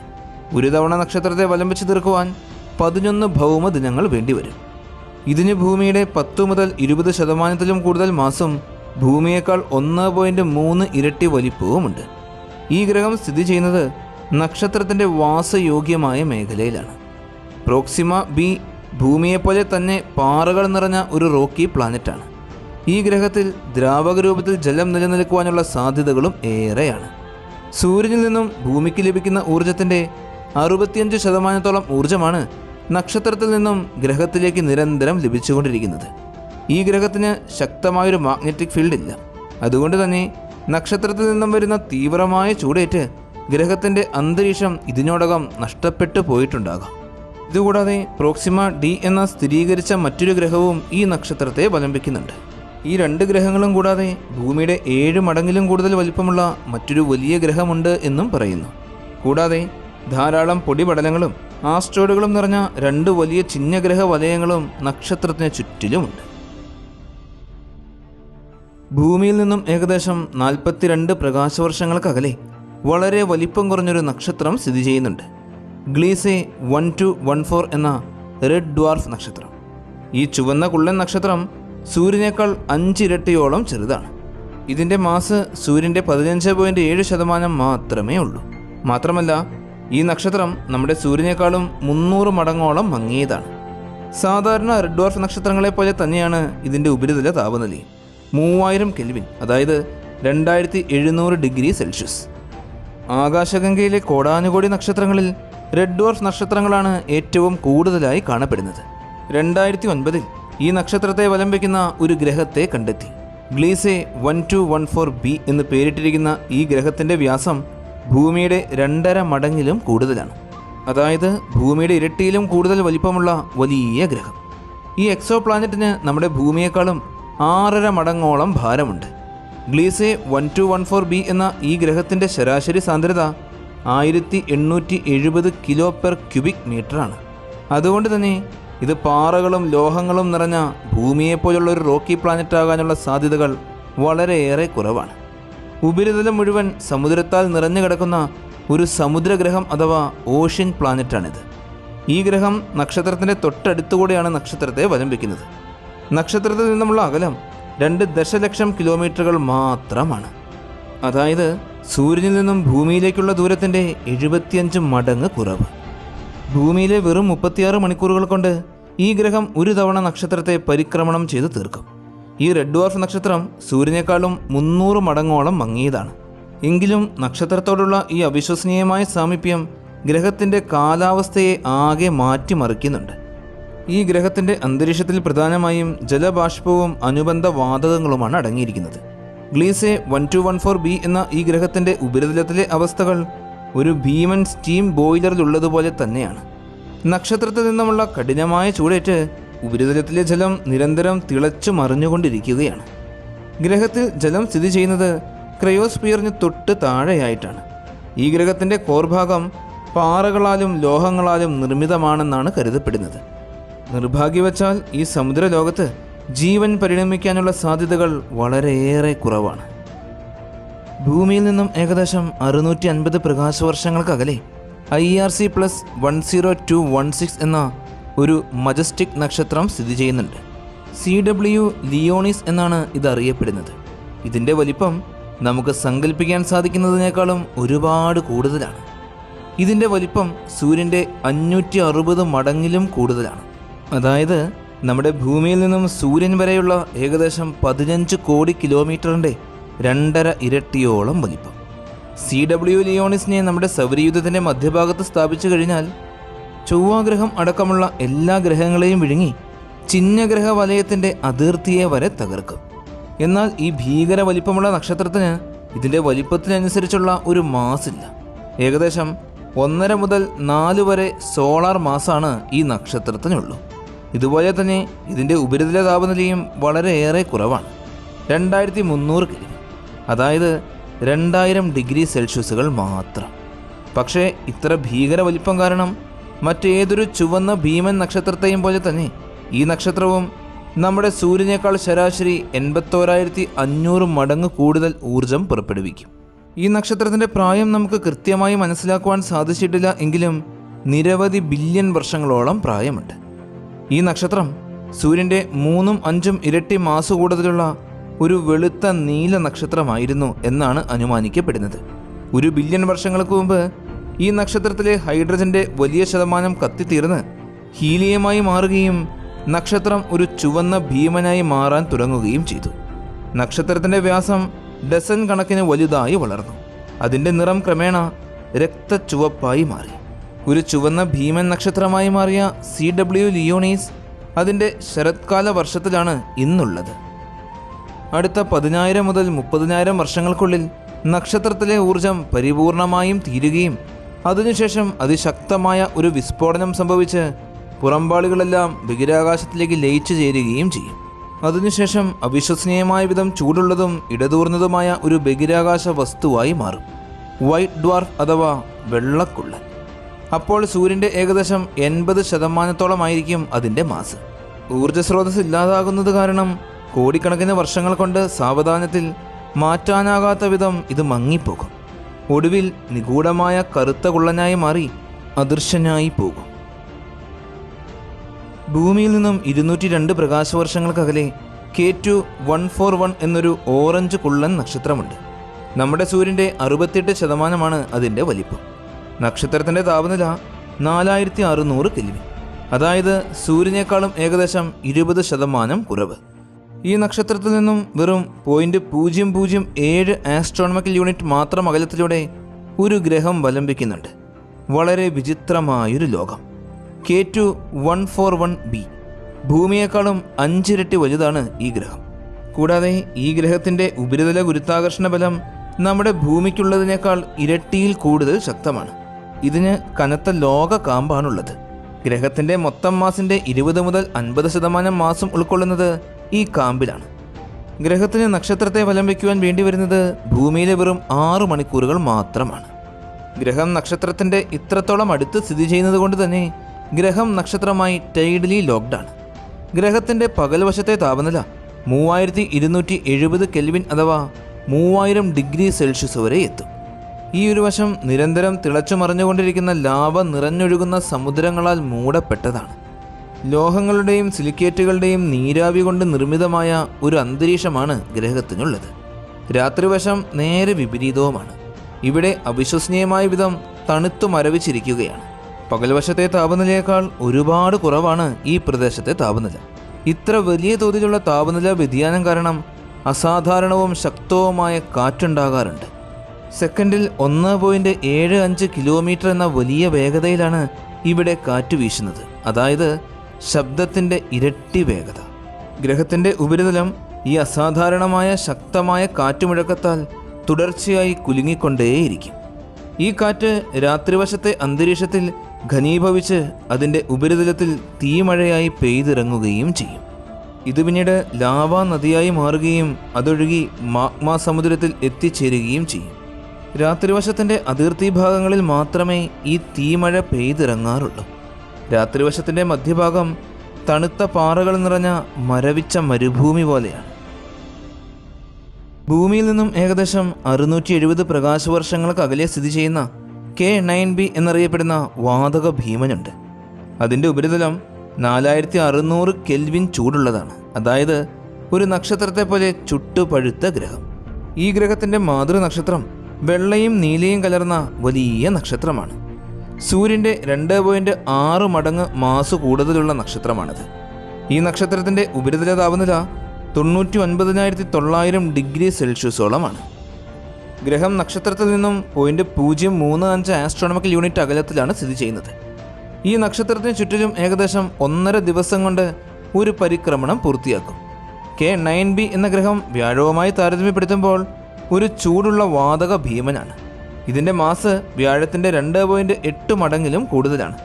ഒരു തവണ നക്ഷത്രത്തെ വലം വെച്ച് തീർക്കുവാൻ 11 ഭൗമ ദിനങ്ങൾ വേണ്ടിവരും. ഇതിന് ഭൂമിയുടെ 10 മുതൽ 20% കൂടുതൽ മാസം, ഭൂമിയേക്കാൾ 1.3 ഇരട്ടി വലിപ്പവുമുണ്ട്. ഈ ഗ്രഹം സ്ഥിതി ചെയ്യുന്നത് നക്ഷത്രത്തിൻ്റെ വാസയോഗ്യമായ മേഖലയിലാണ്. പ്രോക്സിമ ബി ഭൂമിയെപ്പോലെ തന്നെ പാറകൾ നിറഞ്ഞ ഒരു റോക്കി പ്ലാനറ്റാണ്. ഈ ഗ്രഹത്തിൽ ദ്രാവക രൂപത്തിൽ ജലം നിലനിൽക്കുവാനുള്ള സാധ്യതകളും ഏറെയാണ്. സൂര്യനിൽ നിന്നും ഭൂമിക്ക് ലഭിക്കുന്ന ഊർജത്തിൻ്റെ 65% ഊർജമാണ് നക്ഷത്രത്തിൽ നിന്നും ഗ്രഹത്തിലേക്ക് നിരന്തരം ലഭിച്ചുകൊണ്ടിരിക്കുന്നത്. ഈ ഗ്രഹത്തിന് ശക്തമായൊരു മാഗ്നറ്റിക് ഫീൽഡ് ഇല്ല. അതുകൊണ്ട് തന്നെ നക്ഷത്രത്തിൽ നിന്നും വരുന്ന തീവ്രമായ ചൂടേറ്റ് ഗ്രഹത്തിൻ്റെ അന്തരീക്ഷം ഇതിനോടകം നഷ്ടപ്പെട്ടു പോയിട്ടുണ്ടാകാം. ഇതുകൂടാതെ പ്രോക്സിമ ഡി എന്ന സ്ഥിരീകരിച്ച മറ്റൊരു ഗ്രഹവും ഈ നക്ഷത്രത്തെ വലംവെക്കുന്നുണ്ട്. ഈ 2 ഗ്രഹങ്ങളും കൂടാതെ ഭൂമിയുടെ 7 മടങ്ങിലും കൂടുതൽ വലിപ്പമുള്ള മറ്റൊരു വലിയ ഗ്രഹമുണ്ട് എന്നും പറയുന്നു. കൂടാതെ ധാരാളം പൊടിപടലങ്ങളും ആസ്ട്രോയിഡുകളും നിറഞ്ഞ 2 വലിയ ചിഹ്നഗ്രഹ വലയങ്ങളും നക്ഷത്രത്തിന് ചുറ്റിലുമുണ്ട്. ഭൂമിയിൽ നിന്നും ഏകദേശം 42 പ്രകാശവർഷങ്ങൾക്കകലെ വളരെ വലിപ്പം കുറഞ്ഞൊരു നക്ഷത്രം സ്ഥിതി ചെയ്യുന്നുണ്ട്, ഗ്ലീസെ 1214 എന്ന റെഡ് ഡ്വാർഫ് നക്ഷത്രം. ഈ ചുവന്ന കുള്ളൻ നക്ഷത്രം സൂര്യനേക്കാൾ 5 ഇരട്ടിയോളം ചെറുതാണ്. ഇതിൻ്റെ മാസ് സൂര്യൻ്റെ 15.7% മാത്രമേ ഉള്ളൂ. മാത്രമല്ല ഈ നക്ഷത്രം നമ്മുടെ സൂര്യനേക്കാളും 300 മടങ്ങോളം മങ്ങിയതാണ്. സാധാരണ റെഡ് ഡ്വാർഫ് നക്ഷത്രങ്ങളെ പോലെ തന്നെയാണ് ഇതിൻ്റെ ഉപരിതല താപനിലയും 3000 കെൽവിൻ, അതായത് 2700 ഡിഗ്രി സെൽഷ്യസ്. ആകാശഗംഗയിലെ കോടാനുകോടി നക്ഷത്രങ്ങളിൽ റെഡ് ഡ്വാർഫ് നക്ഷത്രങ്ങളാണ് ഏറ്റവും കൂടുതലായി കാണപ്പെടുന്നത്. 2009 ഈ നക്ഷത്രത്തെ വലം വയ്ക്കുന്ന ഒരു ഗ്രഹത്തെ കണ്ടെത്തി. ഗ്ലീസെ 1214 ബി എന്ന് പേരിട്ടിരിക്കുന്ന ഈ ഗ്രഹത്തിൻ്റെ വ്യാസം ഭൂമിയുടെ 2.5 മടങ്ങിലും കൂടുതലാണ്. അതായത് ഭൂമിയുടെ ഇരട്ടിയിലും കൂടുതൽ വലിപ്പമുള്ള വലിയ ഗ്രഹം. ഈ എക്സോ പ്ലാനറ്റിന് നമ്മുടെ ഭൂമിയേക്കാളും 6.5 മടങ്ങോളം ഭാരമുണ്ട്. ഗ്ലീസെ 1214 ബി എന്ന ഈ ഗ്രഹത്തിൻ്റെ ശരാശരി സാന്ദ്രത 1870 കിലോ പെർ ക്യൂബിക് മീറ്ററാണ്. അതുകൊണ്ട് തന്നെ ഇത് പാറകളും ലോഹങ്ങളും നിറഞ്ഞ ഭൂമിയെപ്പോലുള്ള ഒരു റോക്കി പ്ലാനറ്റ് ആകാനുള്ള സാധ്യതകൾ വളരെയേറെ കുറവാണ്. ഉപരിതലം മുഴുവൻ സമുദ്രത്താൽ നിറഞ്ഞു കിടക്കുന്ന ഒരു സമുദ്രഗ്രഹം അഥവാ ഓഷ്യൻ പ്ലാനറ്റാണിത്. ഈ ഗ്രഹം നക്ഷത്രത്തിൻ്റെ തൊട്ടടുത്തുകൂടെയാണ് നക്ഷത്രത്തെ വലം വയ്ക്കുന്നത്. നക്ഷത്രത്തിൽ നിന്നുമുള്ള അകലം 2 ദശലക്ഷം കിലോമീറ്ററുകൾ മാത്രമാണ്. അതായത് സൂര്യനിൽ നിന്നും ഭൂമിയിലേക്കുള്ള ദൂരത്തിൻ്റെ 75 മടങ്ങ് കുറവ്. ഭൂമിയിലെ വെറും 36 മണിക്കൂറുകൾ കൊണ്ട് ഈ ഗ്രഹം ഒരു തവണ നക്ഷത്രത്തെ പരിക്രമണം ചെയ്ത് തീർക്കും. ഈ റെഡ് ഡ്വാർഫ് നക്ഷത്രം സൂര്യനേക്കാളും 300 മടങ്ങോളം മങ്ങിയതാണ്. എങ്കിലും നക്ഷത്രത്തോടുള്ള ഈ അവിശ്വസനീയമായ സാമീപ്യം ഗ്രഹത്തിൻ്റെ കാലാവസ്ഥയെ ആകെ മാറ്റിമറിക്കുന്നുണ്ട്. ഈ ഗ്രഹത്തിൻ്റെ അന്തരീക്ഷത്തിൽ പ്രധാനമായും ജലബാഷ്പവും അനുബന്ധ വാതകങ്ങളുമാണ് അടങ്ങിയിരിക്കുന്നത്. ഗ്ലീസെ 1214 ബി എന്ന ഈ ഗ്രഹത്തിൻ്റെ ഉപരിതലത്തിലെ അവസ്ഥകൾ ഒരു ഭീമൻ സ്റ്റീം ബോയിലറിലുള്ളതുപോലെ തന്നെയാണ്. നക്ഷത്രത്തിൽ നിന്നുമുള്ള കഠിനമായ ചൂടേറ്റ് ഉപരിതലത്തിലെ ജലം നിരന്തരം തിളച്ചു മറിഞ്ഞുകൊണ്ടിരിക്കുകയാണ്. ഗ്രഹത്തിൽ ജലം സ്ഥിതി ചെയ്യുന്നത് ക്രയോസ്ഫിയറിന് തൊട്ട് താഴെയായിട്ടാണ്. ഈ ഗ്രഹത്തിൻ്റെ കോർഭാഗം പാറകളാലും ലോഹങ്ങളാലും നിർമ്മിതമാണെന്നാണ് കരുതപ്പെടുന്നത്. നിർഭാഗ്യവശാൽ ഈ സമുദ്രലോകത്ത് ജീവൻ പരിണമിക്കാനുള്ള സാധ്യതകൾ വളരെയേറെ കുറവാണ്. ഭൂമിയിൽ നിന്നും ഏകദേശം 650 പ്രകാശവർഷങ്ങൾക്കകലെ IRC+10216 എന്ന ഒരു മജസ്റ്റിക് നക്ഷത്രം സ്ഥിതി ചെയ്യുന്നുണ്ട്. CW ലിയോണിസ് എന്നാണ് ഇത് അറിയപ്പെടുന്നത്. ഇതിൻ്റെ വലിപ്പം നമുക്ക് സങ്കല്പിക്കാൻ സാധിക്കുന്നതിനേക്കാളും ഒരുപാട് കൂടുതലാണ്. ഇതിൻ്റെ വലിപ്പം സൂര്യൻ്റെ 560 മടങ്ങിലും കൂടുതലാണ്. അതായത് നമ്മുടെ ഭൂമിയിൽ നിന്നും സൂര്യൻ വരെയുള്ള ഏകദേശം 15 കോടി കിലോമീറ്ററിൻ്റെ 2.5 ഇരട്ടിയോളം വലിപ്പം. CW ലിയോണിസിനെ നമ്മുടെ സൗരയൂഥത്തിൻ്റെ മധ്യഭാഗത്ത് സ്ഥാപിച്ചു കഴിഞ്ഞാൽ ചൊവ്വാഗ്രഹം അടക്കമുള്ള എല്ലാ ഗ്രഹങ്ങളെയും വിഴുങ്ങി ചിഹ്നഗ്രഹ വലയത്തിൻ്റെ അതിർത്തിയെ വരെ തകർക്കും. എന്നാൽ ഈ ഭീകര വലിപ്പമുള്ള നക്ഷത്രത്തിന് ഇതിൻ്റെ വലിപ്പത്തിനനുസരിച്ചുള്ള ഒരു മാസില്ല. ഏകദേശം 1.5 മുതൽ 4 വരെ സോളാർ മാസാണ് ഈ നക്ഷത്രത്തിനുള്ളൂ. ഇതുപോലെ തന്നെ ഇതിൻ്റെ ഉപരിതല താപനിലയും വളരെയേറെ കുറവാണ്, 2300 കെൽവിൻ, അതായത് 2000 ഡിഗ്രി സെൽഷ്യസുകൾ മാത്രം. പക്ഷേ ഇത്ര ഭീകര വലിപ്പം കാരണം മറ്റേതൊരു ചുവന്ന ഭീമൻ നക്ഷത്രത്തെയും പോലെ തന്നെ ഈ നക്ഷത്രവും നമ്മുടെ സൂര്യനേക്കാൾ ശരാശരി 81,500 മടങ്ങ് കൂടുതൽ ഊർജം പുറപ്പെടുവിക്കും. ഈ നക്ഷത്രത്തിൻ്റെ പ്രായം നമുക്ക് കൃത്യമായി മനസ്സിലാക്കുവാൻ സാധിച്ചിട്ടില്ല എങ്കിലും നിരവധി ബില്യൺ വർഷങ്ങളോളം പ്രായമുണ്ട്. ഈ നക്ഷത്രം സൂര്യൻ്റെ 3-5 ഇരട്ടി മാസ് കൂടുതലുള്ള ഒരു വെളുത്ത നീല നക്ഷത്രമായിരുന്നു എന്നാണ് അനുമാനിക്കപ്പെടുന്നത്. 1 ബില്യൺ വർഷങ്ങൾക്ക് മുമ്പ് ഈ നക്ഷത്രത്തിലെ ഹൈഡ്രജൻ്റെ വലിയ ശതമാനം കത്തിത്തീർന്ന് ഹീലിയമായി മാറുകയും നക്ഷത്രം ഒരു ചുവന്ന ഭീമനായി മാറാൻ തുടങ്ങുകയും ചെയ്തു. നക്ഷത്രത്തിൻ്റെ വ്യാസം ഡസൻ കണക്കിന് വലുതായി വളർന്നു. അതിൻ്റെ നിറം ക്രമേണ രക്തചുവപ്പായി മാറി. ഒരു ചുവന്ന ഭീമൻ നക്ഷത്രമായി മാറിയ CW ലിയോണീസ് അതിൻ്റെ ശരത്കാല വർഷത്തിലാണ് ഇന്നുള്ളത്. അടുത്ത 10,000 മുതൽ 30,000 വർഷങ്ങൾക്കുള്ളിൽ നക്ഷത്രത്തിലെ ഊർജം പരിപൂർണമായും തീരുകയും അതിനുശേഷം അതിശക്തമായ ഒരു വിസ്ഫോടനം സംഭവിച്ച് പുറംപാളികളെല്ലാം ബഹിരാകാശത്തിലേക്ക് ലയിച്ചു ചേരുകയും ചെയ്യും. അതിനുശേഷം അവിശ്വസനീയമായ വിധം ചൂടുള്ളതും ഇടതൂർന്നതുമായ ഒരു ബഹിരാകാശ വസ്തുവായി മാറും, വൈറ്റ് ഡ്വാർഫ് അഥവാ വെള്ളക്കുള്ളൻ. അപ്പോൾ സൂര്യൻ്റെ ഏകദേശം 80% അതിൻ്റെ മാസ്. ഊർജ്ജസ്രോതസ് ഇല്ലാതാകുന്നത് കാരണം കോടിക്കണക്കിന് വർഷങ്ങൾ കൊണ്ട് സാവധാനത്തിൽ മാറ്റാനാകാത്ത വിധം ഇത് മങ്ങിപ്പോകും. ഒടുവിൽ നിഗൂഢമായ കറുത്ത കുള്ളനായി മാറി അദൃശ്യനായി പോകും. ഭൂമിയിൽ നിന്നും 202 പ്രകാശവർഷങ്ങൾക്കകലെ K2-141 എന്നൊരു ഓറഞ്ച് കുള്ളൻ നക്ഷത്രമുണ്ട്. നമ്മുടെ സൂര്യൻ്റെ 68% അതിൻ്റെ വലിപ്പം. നക്ഷത്രത്തിൻ്റെ താപനില 4600 കെൽവിൻ, അതായത് സൂര്യനേക്കാളും ഏകദേശം 20% കുറവ്. ഈ നക്ഷത്രത്തിൽ നിന്നും വെറും 0.007 ആസ്ട്രോണമിക്കൽ യൂണിറ്റ് മാത്രം അകലത്തിലൂടെ ഒരു ഗ്രഹം വലംബിക്കുന്നുണ്ട്. വളരെ വിചിത്രമായൊരു ലോകം. K2-141b. ഭൂമിയേക്കാളും 5 ഇരട്ടി വലുതാണ് ഈ ഗ്രഹം. കൂടാതെ ഈ ഗ്രഹത്തിൻ്റെ ഉപരിതല ഗുരുത്വാകർഷണ ബലം നമ്മുടെ ഭൂമിക്കുള്ളതിനേക്കാൾ ഇരട്ടിയിൽ കൂടുതൽ ശക്തമാണ്. ഇതിന് കനത്ത ലോക കാമ്പാണുള്ളത്. ഗ്രഹത്തിൻ്റെ മൊത്തം മാസിൻ്റെ 20 മുതൽ 50% മാസം ഉൾക്കൊള്ളുന്നത് ഈ കാമ്പിലാണ്. ഗ്രഹത്തിന് നക്ഷത്രത്തെ വലം വയ്ക്കുവാൻ വേണ്ടി വരുന്നത് ഭൂമിയിലെ വെറും 6 മണിക്കൂറുകൾ മാത്രമാണ്. ഗ്രഹം നക്ഷത്രത്തിൻ്റെ ഇത്രത്തോളം അടുത്ത് സ്ഥിതി ചെയ്യുന്നത് കൊണ്ട് തന്നെ ഗ്രഹം നക്ഷത്രമായി ടൈഡലി ലോക്ക്ഡാണ്. ഗ്രഹത്തിൻ്റെ പകൽവശത്തെ താപനില 3270 കെൽവിൻ അഥവാ 3000 ഡിഗ്രി സെൽഷ്യസ് വരെ എത്തും. ഈ ഒരു വശം നിരന്തരം തിളച്ചു മറിഞ്ഞുകൊണ്ടിരിക്കുന്ന ലാവ നിറഞ്ഞൊഴുകുന്ന സമുദ്രങ്ങളാൽ മൂടപ്പെട്ടതാണ്. ലോഹങ്ങളുടെയും സിലിക്കേറ്റുകളുടെയും നീരാവി കൊണ്ട് നിർമ്മിതമായ ഒരു അന്തരീക്ഷമാണ് ഗ്രഹത്തിനുള്ളത്. രാത്രിവശം നേരെ വിപരീതവുമാണ്. ഇവിടെ അവിശ്വസനീയമായ വിധം തണുത്തു മരവിച്ചിരിക്കുകയാണ്. പകൽവശത്തെ താപനിലയേക്കാൾ ഒരുപാട് കുറവാണ് ഈ പ്രദേശത്തെ താപനില. ഇത്ര വലിയ തോതിലുള്ള താപനില വ്യതിയാനം കാരണം അസാധാരണവും ശക്തവുമായ കാറ്റുണ്ടാകാറുണ്ട്. സെക്കൻഡിൽ 1.75 കിലോമീറ്റർ എന്ന വലിയ വേഗതയിലാണ് ഇവിടെ കാറ്റ് വീശുന്നത്, അതായത് ശബ്ദത്തിൻ്റെ ഇരട്ടി വേഗത. ഗ്രഹത്തിൻ്റെ ഉപരിതലം ഈ അസാധാരണമായ ശക്തമായ കാറ്റുമുഴക്കത്താൽ തുടർച്ചയായി കുലുങ്ങിക്കൊണ്ടേയിരിക്കും. ഈ കാറ്റ് രാത്രിവശത്തെ അന്തരീക്ഷത്തിൽ ഘനീഭവിച്ച് അതിൻ്റെ ഉപരിതലത്തിൽ തീമഴയായി പെയ്തിറങ്ങുകയും ചെയ്യും. ഇത് പിന്നീട് ലാവാ നദിയായി മാറുകയും അതൊഴുകി മാഗ്മ സമുദ്രത്തിൽ എത്തിച്ചേരുകയും ചെയ്യും. രാത്രിവശത്തിൻ്റെ അതിർത്തി ഭാഗങ്ങളിൽ മാത്രമേ ഈ തീമഴ പെയ്തിറങ്ങാറുള്ളൂ. രാത്രിവശത്തിൻ്റെ മധ്യഭാഗം തണുത്ത പാറകൾ നിറഞ്ഞ മരവിച്ച മരുഭൂമി പോലെയാണ്. ഭൂമിയിൽ നിന്നും ഏകദേശം 670 പ്രകാശവർഷങ്ങൾക്ക് അകലെ സ്ഥിതി ചെയ്യുന്ന K9b എന്നറിയപ്പെടുന്ന വാതക ഭീമനുണ്ട്. അതിൻ്റെ ഉപരിതലം 4600 കെൽവിൻ ചൂടുള്ളതാണ്. അതായത് ഒരു നക്ഷത്രത്തെ പോലെ ചുട്ടുപഴുത്ത ഗ്രഹം. ഈ ഗ്രഹത്തിൻ്റെ മാതൃനക്ഷത്രം വെള്ളയും നീലയും കലർന്ന വലിയ നക്ഷത്രമാണ്. സൂര്യൻ്റെ 2.6 മടങ്ങ് മാസ് കൂടുതലുള്ള നക്ഷത്രമാണിത്. ഈ നക്ഷത്രത്തിൻ്റെ ഉപരിതല താപനില 99,900 ഡിഗ്രി സെൽഷ്യസോളമാണ്. ഗ്രഹം നക്ഷത്രത്തിൽ നിന്നും 0.035 ആസ്ട്രോണമിക്കൽ യൂണിറ്റ് അകലത്തിലാണ് സ്ഥിതി ചെയ്യുന്നത്. ഈ നക്ഷത്രത്തിന് ചുറ്റിലും ഏകദേശം 1.5 ദിവസം കൊണ്ട് ഒരു പരിക്രമണം പൂർത്തിയാക്കും. K9b എന്ന ഗ്രഹം വ്യാഴവുമായി താരതമ്യപ്പെടുത്തുമ്പോൾ ഒരു ചൂടുള്ള വാതക ഭീമനാണ്. ഇതിൻ്റെ മാസ് വ്യാഴത്തിൻ്റെ 2.8 മടങ്ങിലും കൂടുതലാണ്.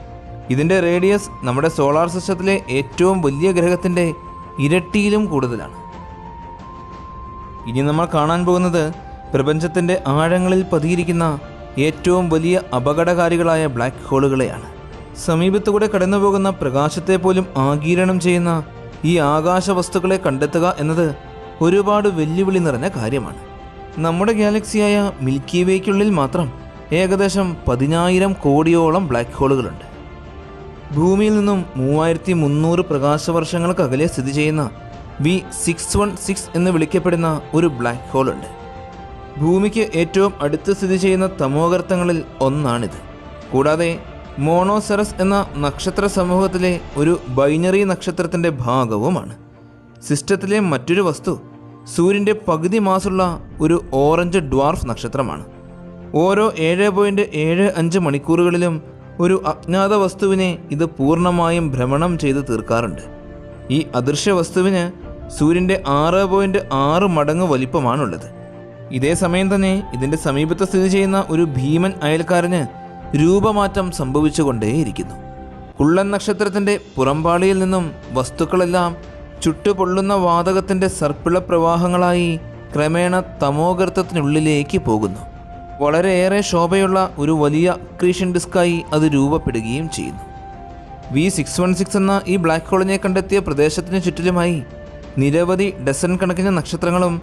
ഇതിൻ്റെ റേഡിയസ് നമ്മുടെ സോളാർ സിസ്റ്റത്തിലെ ഏറ്റവും വലിയ ഗ്രഹത്തിൻ്റെ ഇരട്ടിയിലും കൂടുതലാണ്. ഇനി നമ്മൾ കാണാൻ പോകുന്നത് പ്രപഞ്ചത്തിൻ്റെ ആഴങ്ങളിൽ പതിയിരിക്കുന്ന ഏറ്റവും വലിയ അപകടകാരികളായ ബ്ലാക്ക് ഹോളുകളെയാണ്. സമീപത്തുകൂടെ കടന്നുപോകുന്ന പ്രകാശത്തെ പോലും ആഗിരണം ചെയ്യുന്ന ഈ ആകാശ വസ്തുക്കളെ കണ്ടെത്തുക എന്നത് ഒരുപാട് വെല്ലുവിളി നിറഞ്ഞ കാര്യമാണ്. നമ്മുടെ ഗാലക്സിയായ മിൽക്കി വേക്കുള്ളിൽ മാത്രം ഏകദേശം 10,000 കോടിയോളം ബ്ലാക്ക് ഹോളുകളുണ്ട്. ഭൂമിയിൽ നിന്നും 3300 പ്രകാശവർഷങ്ങൾക്ക് അകലെ സ്ഥിതി ചെയ്യുന്ന V616 എന്ന് വിളിക്കപ്പെടുന്ന ഒരു ബ്ലാക്ക് ഹോൾ ഉണ്ട്. ഭൂമിക്ക് ഏറ്റവും അടുത്ത് സ്ഥിതി ചെയ്യുന്ന തമോഗർത്തങ്ങളിൽ ഒന്നാണിത്. കൂടാതെ മോണോസെറസ് എന്ന നക്ഷത്ര സമൂഹത്തിലെ ഒരു ബൈനറി നക്ഷത്രത്തിൻ്റെ ഭാഗവുമാണ്. സിസ്റ്റത്തിലെ മറ്റൊരു വസ്തു സൂര്യൻ്റെ പകുതി മാസുള്ള ഒരു ഓറഞ്ച് ഡ്വാർഫ് നക്ഷത്രമാണ്. ഓരോ 7.75 മണിക്കൂറുകളിലും ഒരു അജ്ഞാത വസ്തുവിനെ ഇത് പൂർണ്ണമായും ഭ്രമണം ചെയ്ത് തീർക്കാറുണ്ട്. ഈ അദൃശ്യ വസ്തുവിന് സൂര്യൻ്റെ 6.6 മടങ്ങ് വലിപ്പമാണുള്ളത്. ഇതേ സമയം തന്നെ ഇതിൻ്റെ സമീപത്ത് സ്ഥിതി ചെയ്യുന്ന ഒരു ഭീമൻ അയൽക്കാരന് രൂപമാറ്റം സംഭവിച്ചുകൊണ്ടേയിരിക്കുന്നു. കുള്ളൻ നക്ഷത്രത്തിൻ്റെ പുറംപാളിയിൽ നിന്നും വസ്തുക്കളെല്ലാം ചുട്ടുപൊള്ളുന്ന വാതകത്തിൻ്റെ സർപ്പിള പ്രവാഹങ്ങളായി ക്രമേണ തമോഗർത്തത്തിനുള്ളിലേക്ക് പോകുന്നു. വളരെയേറെ ശോഭയുള്ള ഒരു വലിയ അക്രീഷൻ ഡിസ്കായി അത് രൂപപ്പെടുകയും ചെയ്യുന്നു. V616 എന്ന ഈ ബ്ലാക്ക് ഹോളിനെ കണ്ടെത്തിയ പ്രദേശത്തിന് ചുറ്റിലുമായി നിരവധി ഡസൻ കണക്കിന് നക്ഷത്രങ്ങളും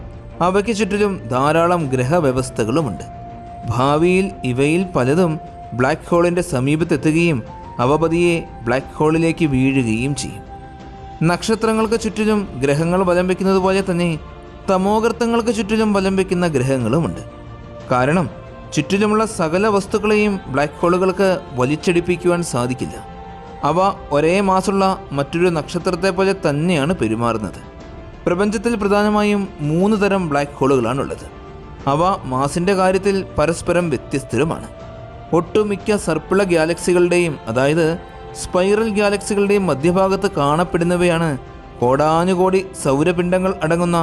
അവയ്ക്ക് ചുറ്റിലും ധാരാളം ഗ്രഹവ്യവസ്ഥകളുമുണ്ട്. ഭാവിയിൽ ഇവയിൽ പലതും ബ്ലാക്ക് ഹോളിൻ്റെ സമീപത്തെത്തുകയും അവ പതിയെ ബ്ലാക്ക് ഹോളിലേക്ക് വീഴുകയും ചെയ്യും. നക്ഷത്രങ്ങൾക്ക് ചുറ്റിലും ഗ്രഹങ്ങൾ വലം വയ്ക്കുന്നത് പോലെ തന്നെ തമോഗർത്തങ്ങൾക്ക് ചുറ്റിലും വലം വയ്ക്കുന്ന ഗ്രഹങ്ങളുമുണ്ട്. കാരണം ചുറ്റിലുമുള്ള സകല വസ്തുക്കളെയും ബ്ലാക്ക് ഹോളുകൾക്ക് വലിച്ചടിപ്പിക്കുവാൻ സാധിക്കില്ല. അവ ഒരേ മാസുള്ള മറ്റൊരു നക്ഷത്രത്തെ പോലെ തന്നെയാണ് പെരുമാറുന്നത്. പ്രപഞ്ചത്തിൽ പ്രധാനമായും 3 തരം ബ്ലാക്ക് ഹോളുകളാണുള്ളത്. അവ മാസിൻ്റെ കാര്യത്തിൽ പരസ്പരം വ്യത്യസ്തരുമാണ്. ഒട്ടുമിക്ക സർപ്പിള ഗാലക്സികളുടെയും അതായത് സ്പൈറൽ ഗാലക്സികളുടെയും മധ്യഭാഗത്ത് കാണപ്പെടുന്നവയാണ് കോടാനുകോടി സൗരപിണ്ഡങ്ങൾ അടങ്ങുന്ന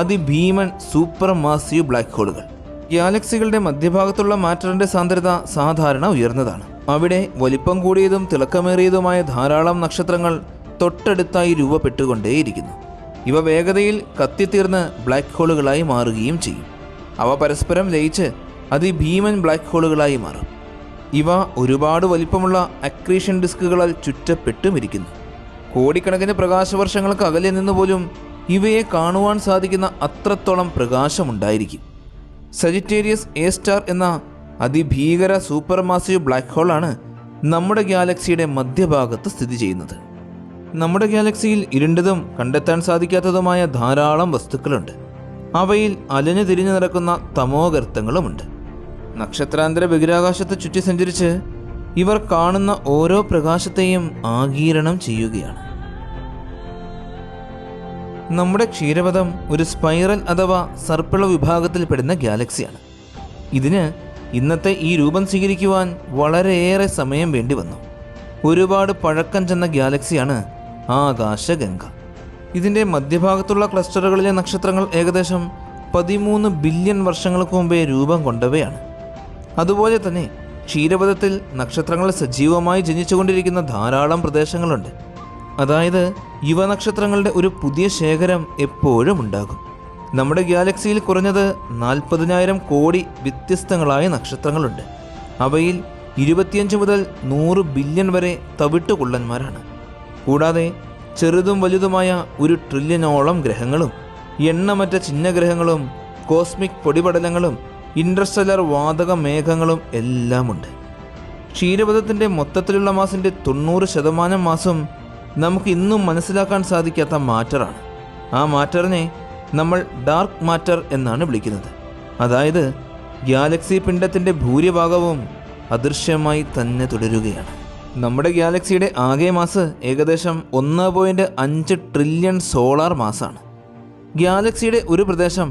അതിഭീമൻ സൂപ്പർ മാസീവ് ബ്ലാക്ക് ഹോളുകൾ. ഗാലക്സികളുടെ മധ്യഭാഗത്തുള്ള മാറ്ററിൻ്റെ സാന്ദ്രത സാധാരണ ഉയർന്നതാണ്. അവിടെ വലിപ്പം കൂടിയതും തിളക്കമേറിയതുമായ ധാരാളം നക്ഷത്രങ്ങൾ തൊട്ടടുത്തായി രൂപപ്പെട്ടുകൊണ്ടേയിരിക്കുന്നു. ഇവ വേഗതയിൽ കത്തിത്തീർന്ന് ബ്ലാക്ക് ഹോളുകളായി മാറുകയും ചെയ്യും. അവ പരസ്പരം ലയിച്ച് അതിഭീമൻ ബ്ലാക്ക് ഹോളുകളായി മാറും. ഇവ ഒരുപാട് വലിപ്പമുള്ള അക്രീഷൻ ഡിസ്കുകളാൽ ചുറ്റപ്പെട്ടുമിരിക്കുന്നു. കോടിക്കണക്കിന് പ്രകാശവർഷങ്ങൾക്ക് അകലെ നിന്നുപോലും ഇവയെ കാണുവാൻ സാധിക്കുന്ന അത്രത്തോളം പ്രകാശമുണ്ടായിരിക്കും. സജിറ്റേരിയസ് എ സ്റ്റാർ എന്ന അതിഭീകര സൂപ്പർ മാസീവ് ബ്ലാക്ക് ഹോളാണ് നമ്മുടെ ഗാലക്സിയുടെ മധ്യഭാഗത്ത് സ്ഥിതി ചെയ്യുന്നത്. നമ്മുടെ ഗാലക്സിയിൽ ഇരുണ്ടതും കണ്ടെത്താൻ സാധിക്കാത്തതുമായ ധാരാളം വസ്തുക്കളുണ്ട്. അവയിൽ അലഞ്ഞു തിരിഞ്ഞു നടക്കുന്ന തമോഗർത്തങ്ങളുമുണ്ട്. നക്ഷത്രാന്തര ബഹിരാകാശത്ത് ചുറ്റി സഞ്ചരിച്ച് ഇവർ കാണുന്ന ഓരോ പ്രകാശത്തെയും ആഗിരണം ചെയ്യുകയാണ്. നമ്മുടെ ക്ഷീരപഥം ഒരു സ്പൈറൽ അഥവാ സർപ്പിള വിഭാഗത്തിൽപ്പെടുന്ന ഗാലക്സിയാണ്. ഇതിന് ഇന്നത്തെ ഈ രൂപം സ്വീകരിക്കുവാൻ വളരെയേറെ സമയം വേണ്ടി വന്നു. ഒരുപാട് പഴക്കം ചെന്ന ഗാലക്സിയാണ് ആകാശഗംഗ. ഇതിൻ്റെ മധ്യഭാഗത്തുള്ള ക്ലസ്റ്ററുകളിലെ നക്ഷത്രങ്ങൾ ഏകദേശം 13 ബില്യൺ വർഷങ്ങൾക്ക് മുമ്പേ രൂപം കൊണ്ടവയാണ്. അതുപോലെ തന്നെ ക്ഷീരപഥത്തിൽ നക്ഷത്രങ്ങൾ സജീവമായി ജനിച്ചുകൊണ്ടിരിക്കുന്ന ധാരാളം പ്രദേശങ്ങളുണ്ട്. അതായത് യുവനക്ഷത്രങ്ങളുടെ ഒരു പുതിയ ശേഖരം എപ്പോഴും ഉണ്ടാകും. നമ്മുടെ ഗാലക്സിയിൽ കുറഞ്ഞത് 40,000 കോടി വ്യത്യസ്തങ്ങളായ നക്ഷത്രങ്ങളുണ്ട്. അവയിൽ 25 മുതൽ 100 ബില്യൺ വരെ തവിട്ടുകുള്ളന്മാരാണ്. കൂടാതെ ചെറുതും വലുതുമായ 1 ട്രില്യനോളം ഗ്രഹങ്ങളും എണ്ണമറ്റ ചിഹ്നഗ്രഹങ്ങളും കോസ്മിക് പൊടിപടലങ്ങളും ഇൻട്രസ്റ്റെല്ലർ വാതക മേഘങ്ങളും എല്ലാമുണ്ട്. ക്ഷീരപഥത്തിൻ്റെ മൊത്തത്തിലുള്ള മാസിൻ്റെ 90% മാസും നമുക്ക് ഇന്നും മനസ്സിലാക്കാൻ സാധിക്കാത്ത മാറ്ററാണ്. ആ മാറ്ററിനെ നമ്മൾ ഡാർക്ക് മാറ്റർ എന്നാണ് വിളിക്കുന്നത്. അതായത് ഗാലക്സി പിണ്ഡത്തിൻ്റെ ഭൂരിഭാഗവും അദൃശ്യമായി തന്നെ തുടരുകയാണ്. നമ്മുടെ ഗാലക്സിയുടെ ആകെ മാസ് ഏകദേശം 1.5 ട്രില്യൺ സോളാർ മാസാണ്. ഗാലക്സിയുടെ ഒരു പ്രദേശം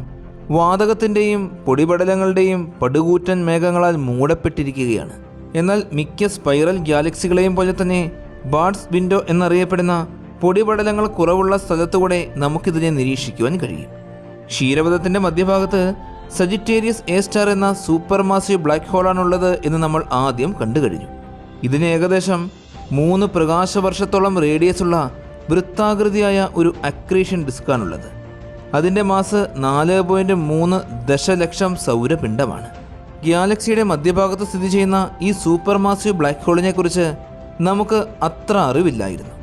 വാതകത്തിൻ്റെയും പൊടിപടലങ്ങളുടെയും പടുകൂറ്റൻ മേഘങ്ങളാൽ മൂടപ്പെട്ടിരിക്കുകയാണ്. എന്നാൽ മിക്ക സ്പൈറൽ ഗാലക്സികളെയും പോലെ തന്നെ ബാർട്സ് വിൻഡോ എന്നറിയപ്പെടുന്ന പൊടിപടലങ്ങൾ കുറവുള്ള സ്ഥലത്തുകൂടെ നമുക്കിതിനെ നിരീക്ഷിക്കുവാൻ കഴിയും. ക്ഷീരപഥത്തിൻ്റെ മധ്യഭാഗത്ത് സജിറ്റേരിയസ് എ സ്റ്റാർ എന്ന സൂപ്പർ മാസീവ് ബ്ലാക്ക് ഹോളാണുള്ളത് എന്ന് നമ്മൾ ആദ്യം കണ്ടു കഴിഞ്ഞു. ഇതിന് ഏകദേശം 3 പ്രകാശവർഷത്തോളം റേഡിയസുള്ള വൃത്താകൃതിയായ ഒരു അക്രീഷൻ ഡിസ്കാണുള്ളത്. അതിൻ്റെ മാസ് 4.3 ദശലക്ഷം സൗരപിണ്ഡമാണ്. ഗാലക്സിയുടെ മധ്യഭാഗത്ത് സ്ഥിതി ചെയ്യുന്ന ഈ സൂപ്പർ മാസീവ് ബ്ലാക്ക് ഹോളിനെ കുറിച്ച് നമുക്ക് അത്ര അറിവില്ലായിരുന്നു.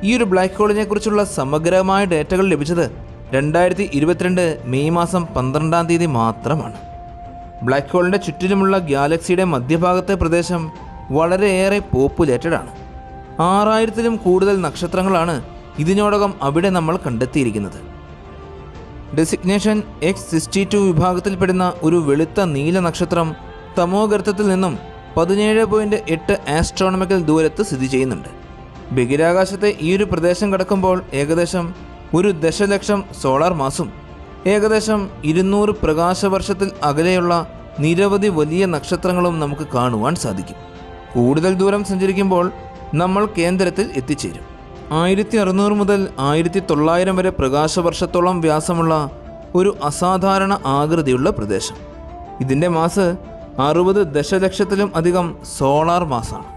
ഈ ഒരു ബ്ലാക്ക് ഹോളിനെ കുറിച്ചുള്ള സമഗ്രമായ ഡേറ്റകൾ ലഭിച്ചത് 2022 മെയ് മാസം 12-ാം തീയതി മാത്രമാണ്. ബ്ലാക്ക് ഹോളിൻ്റെ ചുറ്റിലുമുള്ള ഗാലക്സിയുടെ മധ്യഭാഗത്തെ പ്രദേശം വളരെയേറെ പോപ്പുലേറ്റഡ് ആണ്. 6000-ലും കൂടുതൽ നക്ഷത്രങ്ങളാണ് ഇതിനോടകം അവിടെ നമ്മൾ കണ്ടെത്തിയിരിക്കുന്നത്. ഡെസിഗ്നേഷൻ X62 വിഭാഗത്തിൽപ്പെടുന്ന ഒരു വെളുത്ത നീല നക്ഷത്രം തമോഗർത്തത്തിൽ നിന്നും 17.8 ആസ്ട്രോണമിക്കൽ ദൂരത്ത് സ്ഥിതി ചെയ്യുന്നുണ്ട്. ബഹിരാകാശത്തെ ഈ ഒരു പ്രദേശം കടക്കുമ്പോൾ ഏകദേശം 1 ദശലക്ഷം സോളാർ മാസും ഏകദേശം 200 പ്രകാശവർഷത്തിൽ അകലെയുള്ള നിരവധി വലിയ നക്ഷത്രങ്ങളും നമുക്ക് കാണുവാൻ സാധിക്കും. കൂടുതൽ ദൂരം സഞ്ചരിക്കുമ്പോൾ നമ്മൾ കേന്ദ്രത്തിൽ എത്തിച്ചേരും. 1600 മുതൽ 1900 വരെ പ്രകാശവർഷത്തോളം വ്യാസമുള്ള ഒരു അസാധാരണ ആകൃതിയുള്ള പ്രദേശം. ഇതിൻ്റെ മാസ് 60 ദശലക്ഷത്തിലും അധികം സോളാർ മാസാണ്.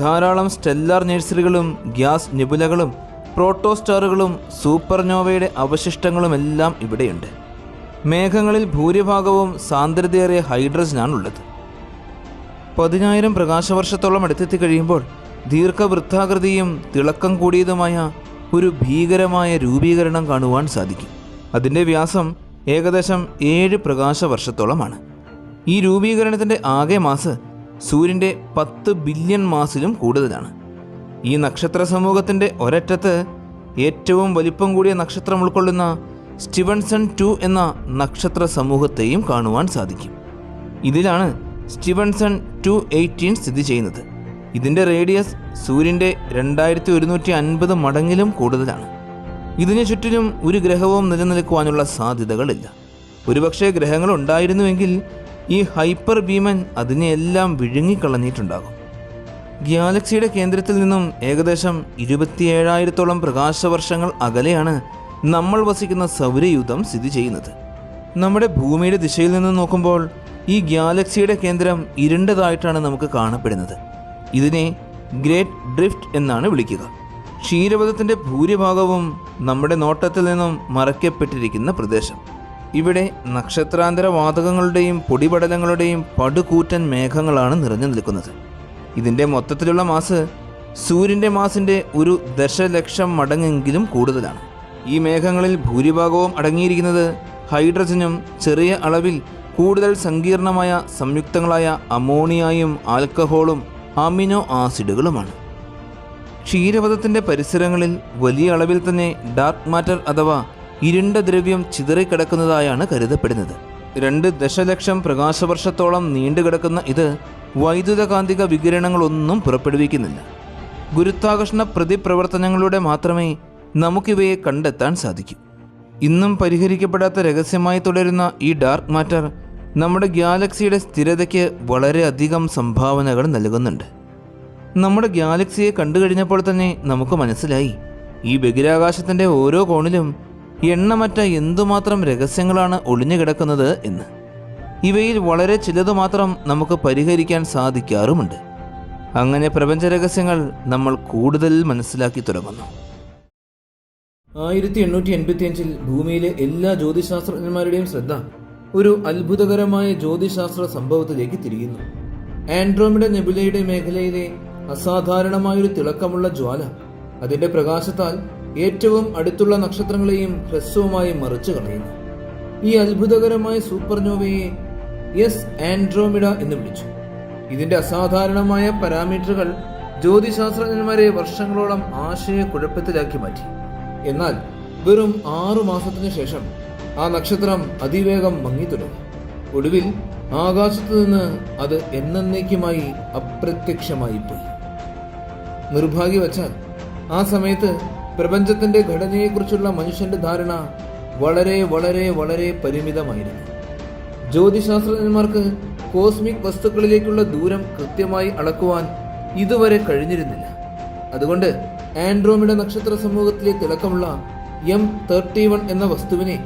ധാരാളം സ്റ്റെല്ലാർ നേഴ്സറികളും ഗ്യാസ് നെബുലകളും പ്രോട്ടോസ്റ്റാറുകളും സൂപ്പർനോവയുടെ അവശിഷ്ടങ്ങളുമെല്ലാം ഇവിടെയുണ്ട്. മേഘങ്ങളിൽ ഭൂരിഭാഗവും സാന്ദ്രതയേറിയ ഹൈഡ്രജനാണുള്ളത്. 10,000 പ്രകാശവർഷത്തോളം അടുത്തെത്തി കഴിയുമ്പോൾ ദീർഘവൃത്താകൃതിയും തിളക്കം കൂടിയതുമായ ഒരു ഭീകരമായ രൂപീകരണം കാണുവാൻ സാധിക്കും. അതിൻ്റെ വ്യാസം ഏകദേശം 7 പ്രകാശവർഷത്തോളമാണ്. ഈ രൂപീകരണത്തിൻ്റെ ആകെ മാസ് സൂര്യൻ്റെ 10 ബില്യൺ മാസിലും കൂടുതലാണ്. ഈ നക്ഷത്ര സമൂഹത്തിൻ്റെ ഒരറ്റത്ത് ഏറ്റവും വലിപ്പം കൂടിയ നക്ഷത്രം ഉൾക്കൊള്ളുന്ന സ്റ്റിവൻസൺ 2 എന്ന നക്ഷത്ര സമൂഹത്തെയും കാണുവാൻ സാധിക്കും. ഇതിലാണ് സ്റ്റിവൻസൺ 218 സ്ഥിതി ചെയ്യുന്നത്. ഇതിൻ്റെ റേഡിയസ് സൂര്യൻ്റെ 2150 മടങ്ങിലും കൂടുതലാണ്. ഇതിനു ചുറ്റിലും ഒരു ഗ്രഹവും നിലനിൽക്കുവാനുള്ള സാധ്യതകളില്ല. ഒരുപക്ഷെ ഗ്രഹങ്ങൾ ഉണ്ടായിരുന്നുവെങ്കിൽ ഈ ഹൈപ്പർ ഭീമൻ അതിനെയെല്ലാം വിഴുങ്ങിക്കളഞ്ഞിട്ടുണ്ടാകും. ഗാലക്സിയുടെ കേന്ദ്രത്തിൽ നിന്നും ഏകദേശം 27,000-ഓളം പ്രകാശവർഷങ്ങൾ അകലെയാണ് നമ്മൾ വസിക്കുന്ന സൗരയൂഥം സ്ഥിതി ചെയ്യുന്നത്. നമ്മുടെ ഭൂമിയുടെ ദിശയിൽ നിന്ന് നോക്കുമ്പോൾ ഈ ഗാലക്സിയുടെ കേന്ദ്രം ഇരുണ്ടതായിട്ടാണ് നമുക്ക് കാണപ്പെടുന്നത്. ഇതിനെ ഗ്രേറ്റ് ഡ്രിഫ്റ്റ് എന്നാണ് വിളിക്കുക. ക്ഷീരപഥത്തിൻ്റെ ഭൂരിഭാഗവും നമ്മുടെ നോട്ടത്തിൽ നിന്നും മറയ്ക്കപ്പെട്ടിരിക്കുന്ന പ്രദേശം. ഇവിടെ നക്ഷത്രാന്തര വാതകങ്ങളുടെയും പൊടിപടലങ്ങളുടെയും പടുകൂറ്റൻ മേഘങ്ങളാണ് നിറഞ്ഞു നിൽക്കുന്നത്. ഇതിൻ്റെ മൊത്തത്തിലുള്ള മാസ് സൂര്യൻ്റെ മാസിൻ്റെ 1 ദശലക്ഷം മടങ്ങെങ്കിലും കൂടുതലാണ്. ഈ മേഘങ്ങളിൽ ഭൂരിഭാഗവും അടങ്ങിയിരിക്കുന്നത് ഹൈഡ്രജനും ചെറിയ അളവിൽ കൂടുതൽ സങ്കീർണമായ സംയുക്തങ്ങളായ അമോണിയയും ആൽക്കഹോളും അമിനോ ആസിഡുകളുമാണ്. ക്ഷീരപഥത്തിൻ്റെ പരിസരങ്ങളിൽ വലിയ അളവിൽ തന്നെ ഡാർക്ക് മാറ്റർ അഥവാ ഇരുണ്ട ദ്രവ്യം ചിതറിക്കിടക്കുന്നതായാണ് കരുതപ്പെടുന്നത്. 2 ദശലക്ഷം പ്രകാശവർഷത്തോളം നീണ്ടുകിടക്കുന്ന ഇത് വൈദ്യുതകാന്തിക വികിരണങ്ങളൊന്നും പുറപ്പെടുവിക്കുന്നില്ല. ഗുരുത്വാകർഷണ പ്രതിപ്രവർത്തനങ്ങളിലൂടെ മാത്രമേ നമുക്കിവയെ കണ്ടെത്താൻ സാധിക്കൂ. ഇന്നും പരിഹരിക്കപ്പെടാത്ത രഹസ്യമായി തുടരുന്ന ഈ ഡാർക്ക് മാറ്റർ നമ്മുടെ ഗാലക്സിയുടെ സ്ഥിരതയ്ക്ക് വളരെയധികം സംഭാവനകൾ നൽകുന്നുണ്ട്. നമ്മുടെ ഗാലക്സിയെ കണ്ടു കഴിഞ്ഞപ്പോൾ തന്നെ നമുക്ക് മനസ്സിലായി ഈ ബഹിരാകാശത്തിൻ്റെ ഓരോ കോണിലും എണ്ണമറ്റ എന്തുമാത്രം രഹസ്യങ്ങളാണ് ഒളിഞ്ഞു കിടക്കുന്നത് എന്ന്. ഇവയിൽ വളരെ ചിലത് മാത്രം നമുക്ക് പരിഹരിക്കാൻ സാധിക്കാറുമുണ്ട്. അങ്ങനെ പ്രപഞ്ച രഹസ്യങ്ങൾ നമ്മൾ കൂടുതൽ മനസ്സിലാക്കി തുടങ്ങുന്നു. 1885 ഭൂമിയിലെ എല്ലാ ജ്യോതിശാസ്ത്രജ്ഞന്മാരുടെയും ശ്രദ്ധ ഒരു അത്ഭുതകരമായ ജ്യോതിശാസ്ത്ര സംഭവത്തിലേക്ക് തിരിയുന്നു. ആൻഡ്രോമിഡ നെബുലയുടെ മേഖലയിലെ അസാധാരണമായൊരു തിളക്കമുള്ള ജ്വാല അതിന്റെ പ്രകാശത്താൽ ഏറ്റവും അടുത്തുള്ള നക്ഷത്രങ്ങളെയും ഹ്രസ്വമായി മറിച്ചു കളയുന്നു. ഈ അത്ഭുതകരമായ സൂപ്പർനോവയെ എസ് ആൻഡ്രോമിഡ എന്ന് വിളിച്ചു. ഇതിന്റെ അസാധാരണമായ പാരാമീറ്ററുകൾ ജ്യോതിശാസ്ത്രജ്ഞന്മാരെ വർഷങ്ങളോളം ആശയക്കുഴപ്പത്തിലാക്കി മാറ്റി. എന്നാൽ വെറും 6 മാസത്തിനു ശേഷം ആ നക്ഷത്രം അതിവേഗം മങ്ങി തുടങ്ങി. ഒടുവിൽ ആകാശത്തു നിന്ന് അത് എന്നേക്കുമായി അപ്രത്യക്ഷമായി പോയി. നിർഭാഗ്യവശാൽ ആ സമയത്ത് പ്രപഞ്ചത്തിന്റെ ഘടനയെക്കുറിച്ചുള്ള മനുഷ്യന്റെ ധാരണ വളരെ വളരെ വളരെ പരിമിതമായിരുന്നു. ജ്യോതിശാസ്ത്രജ്ഞന്മാർക്ക് കോസ്മിക് വസ്തുക്കളിലേക്കുള്ള ദൂരം കൃത്യമായി അളക്കുവാൻ ഇതുവരെ കഴിഞ്ഞിരുന്നില്ല. അതുകൊണ്ട് ആൻഡ്രോമിഡ നക്ഷത്ര സമൂഹത്തിലെ തിളക്കമുള്ള M31 എന്ന വസ്തുവിനെ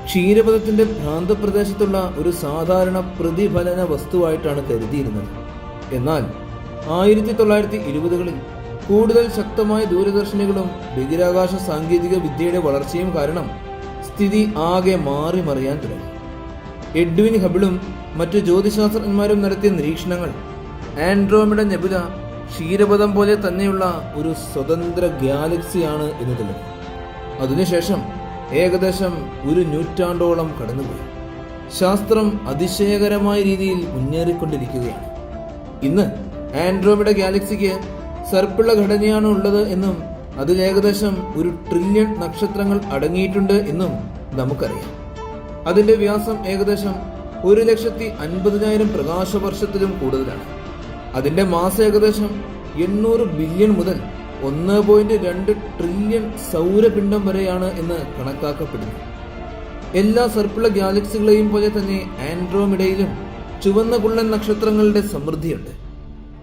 ക്ഷീരപഥത്തിന്റെ ഭ്രാന്തപ്രദേശത്തുള്ള ഒരു സാധാരണ പ്രതിഫലന വസ്തുവായിട്ടാണ് കരുതിയിരുന്നത്. എന്നാൽ 1920കളിൽ കൂടുതൽ ശക്തമായ ദൂരദർശിനികളും ബഹിരാകാശ സാങ്കേതിക വിദ്യയുടെ വളർച്ചയും കാരണം സ്ഥിതി ആകെ മാറി മറിയാൻ തുടങ്ങി. എഡ്വിൻ ഹബിളും മറ്റു ജ്യോതിശാസ്ത്രജ്ഞന്മാരും നടത്തിയ നിരീക്ഷണങ്ങൾ ആൻഡ്രോമിഡ നെബുല ക്ഷീരപഥം പോലെ തന്നെയുള്ള ഒരു സ്വതന്ത്ര ഗാലക്സിയാണ് എന്ന് തെളിഞ്ഞു. അതിനുശേഷം ഏകദേശം 1 നൂറ്റാണ്ടോളം കടന്നുപോയി. ശാസ്ത്രം അതിശയകരമായ രീതിയിൽ മുന്നേറിക്കൊണ്ടിരിക്കുകയാണ്. ഇന്ന് ആൻഡ്രോമിഡ ഗാലക്സിക്ക് സർപ്പിള ഘടനയാണ് ഉള്ളത് എന്നും അതിൽ ഏകദേശം 1 ട്രില്യൺ നക്ഷത്രങ്ങൾ അടങ്ങിയിട്ടുണ്ട് എന്നും നമുക്കറിയാം. അതിന്റെ വ്യാസം ഏകദേശം 1,50,000 പ്രകാശവർഷത്തിലും കൂടുതലാണ്. അതിന്റെ മാസം ഏകദേശം 800 ബില്യൺ മുതൽ 1.2 ട്രില്യൺ സൗരപിണ്ഡം വരെയാണ് എന്ന് കണക്കാക്കപ്പെടുന്നു. എല്ലാ സർപ്പിള ഗാലക്സികളെയും പോലെ തന്നെ ആൻഡ്രോമിഡയിലും ചുവന്ന കുള്ളൻ നക്ഷത്രങ്ങളുടെ സമൃദ്ധിയുണ്ട്.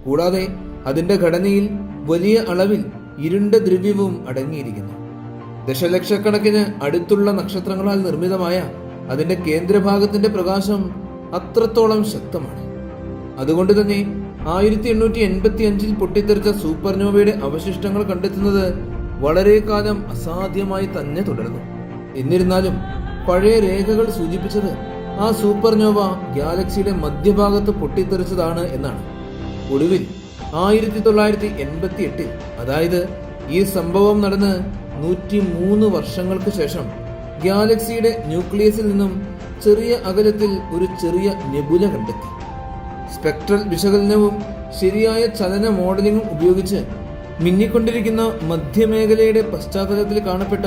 കൂടാതെ അതിന്റെ ഘടനയിൽ വലിയ അളവിൽ ഇരുണ്ട ദ്രവ്യവും അടങ്ങിയിരിക്കുന്നു. ദശലക്ഷക്കണക്കിന് അടുത്തുള്ള നക്ഷത്രങ്ങളാൽ നിർമ്മിതമായ അതിന്റെ കേന്ദ്രഭാഗത്തിന്റെ പ്രകാശം അത്രത്തോളം ശക്തമാണ്. അതുകൊണ്ട് തന്നെ 1885 പൊട്ടിത്തെറിച്ച സൂപ്പർനോവയുടെ അവശിഷ്ടങ്ങൾ കണ്ടെത്തുന്നത് വളരെ കാലം അസാധ്യമായി തന്നെ തുടർന്നു. എന്നിരുന്നാലും പഴയ രേഖകൾ സൂചിപ്പിച്ചത് ആ സൂപ്പർനോവ ഗാലക്സിയുടെ മധ്യഭാഗത്ത് പൊട്ടിത്തെറിച്ചതാണ് എന്നാണ്. ഒടുവിൽ 1988 അതായത് ഈ സംഭവം നടന്ന് 103 വർഷങ്ങൾക്ക് ശേഷം ഗാലക്സിയുടെ ന്യൂക്ലിയസിൽ നിന്നും ചെറിയ അകലത്തിൽ ഒരു ചെറിയ നെബുല കണ്ടെത്തി. സ്പെക്ട്രൽ വിശകലനവും ശരിയായ ചലന മോഡലിംഗും ഉപയോഗിച്ച് മിന്നിക്കൊണ്ടിരിക്കുന്ന മധ്യമേഖലയുടെ പശ്ചാത്തലത്തിൽ കാണപ്പെട്ട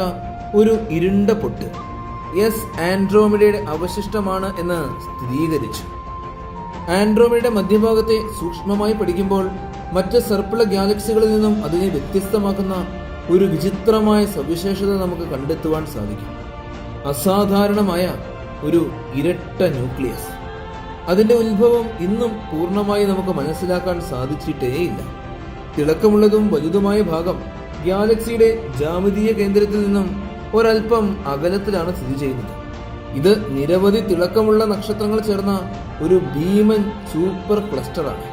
ഒരു ഇരുണ്ട പൊട്ട് എസ് ആൻഡ്രോമിഡയുടെ അവശിഷ്ടമാണ് എന്ന് സ്ഥിരീകരിച്ചു. ആൻഡ്രോമിഡയുടെ മധ്യഭാഗത്തെ സൂക്ഷ്മമായി പഠിക്കുമ്പോൾ മറ്റ് സർപ്പിള ഗാലക്സികളിൽ നിന്നും അതിനെ വ്യത്യസ്തമാക്കുന്ന ഒരു വിചിത്രമായ സവിശേഷത നമുക്ക് കണ്ടെത്തുവാൻ സാധിക്കും. അസാധാരണമായ ഒരു ഇരട്ട ന്യൂക്ലിയസ്. അതിന്റെ ഉത്ഭവം ഇന്നും പൂർണ്ണമായി നമുക്ക് മനസ്സിലാക്കാൻ സാധിച്ചിട്ടേയില്ല. തിളക്കമുള്ളതും വലുതുമായ ഭാഗം ഗാലക്സിയുടെ ജ്യാമിതീയ കേന്ദ്രത്തിൽ നിന്നും ഒരൽപ്പം അകലത്തിലാണ് സ്ഥിതി ചെയ്യുന്നത്. ഇത് നിരവധി തിളക്കമുള്ള നക്ഷത്രങ്ങൾ ചേർന്ന ഒരു ഭീമൻ സൂപ്പർ ക്ലസ്റ്ററാണ്.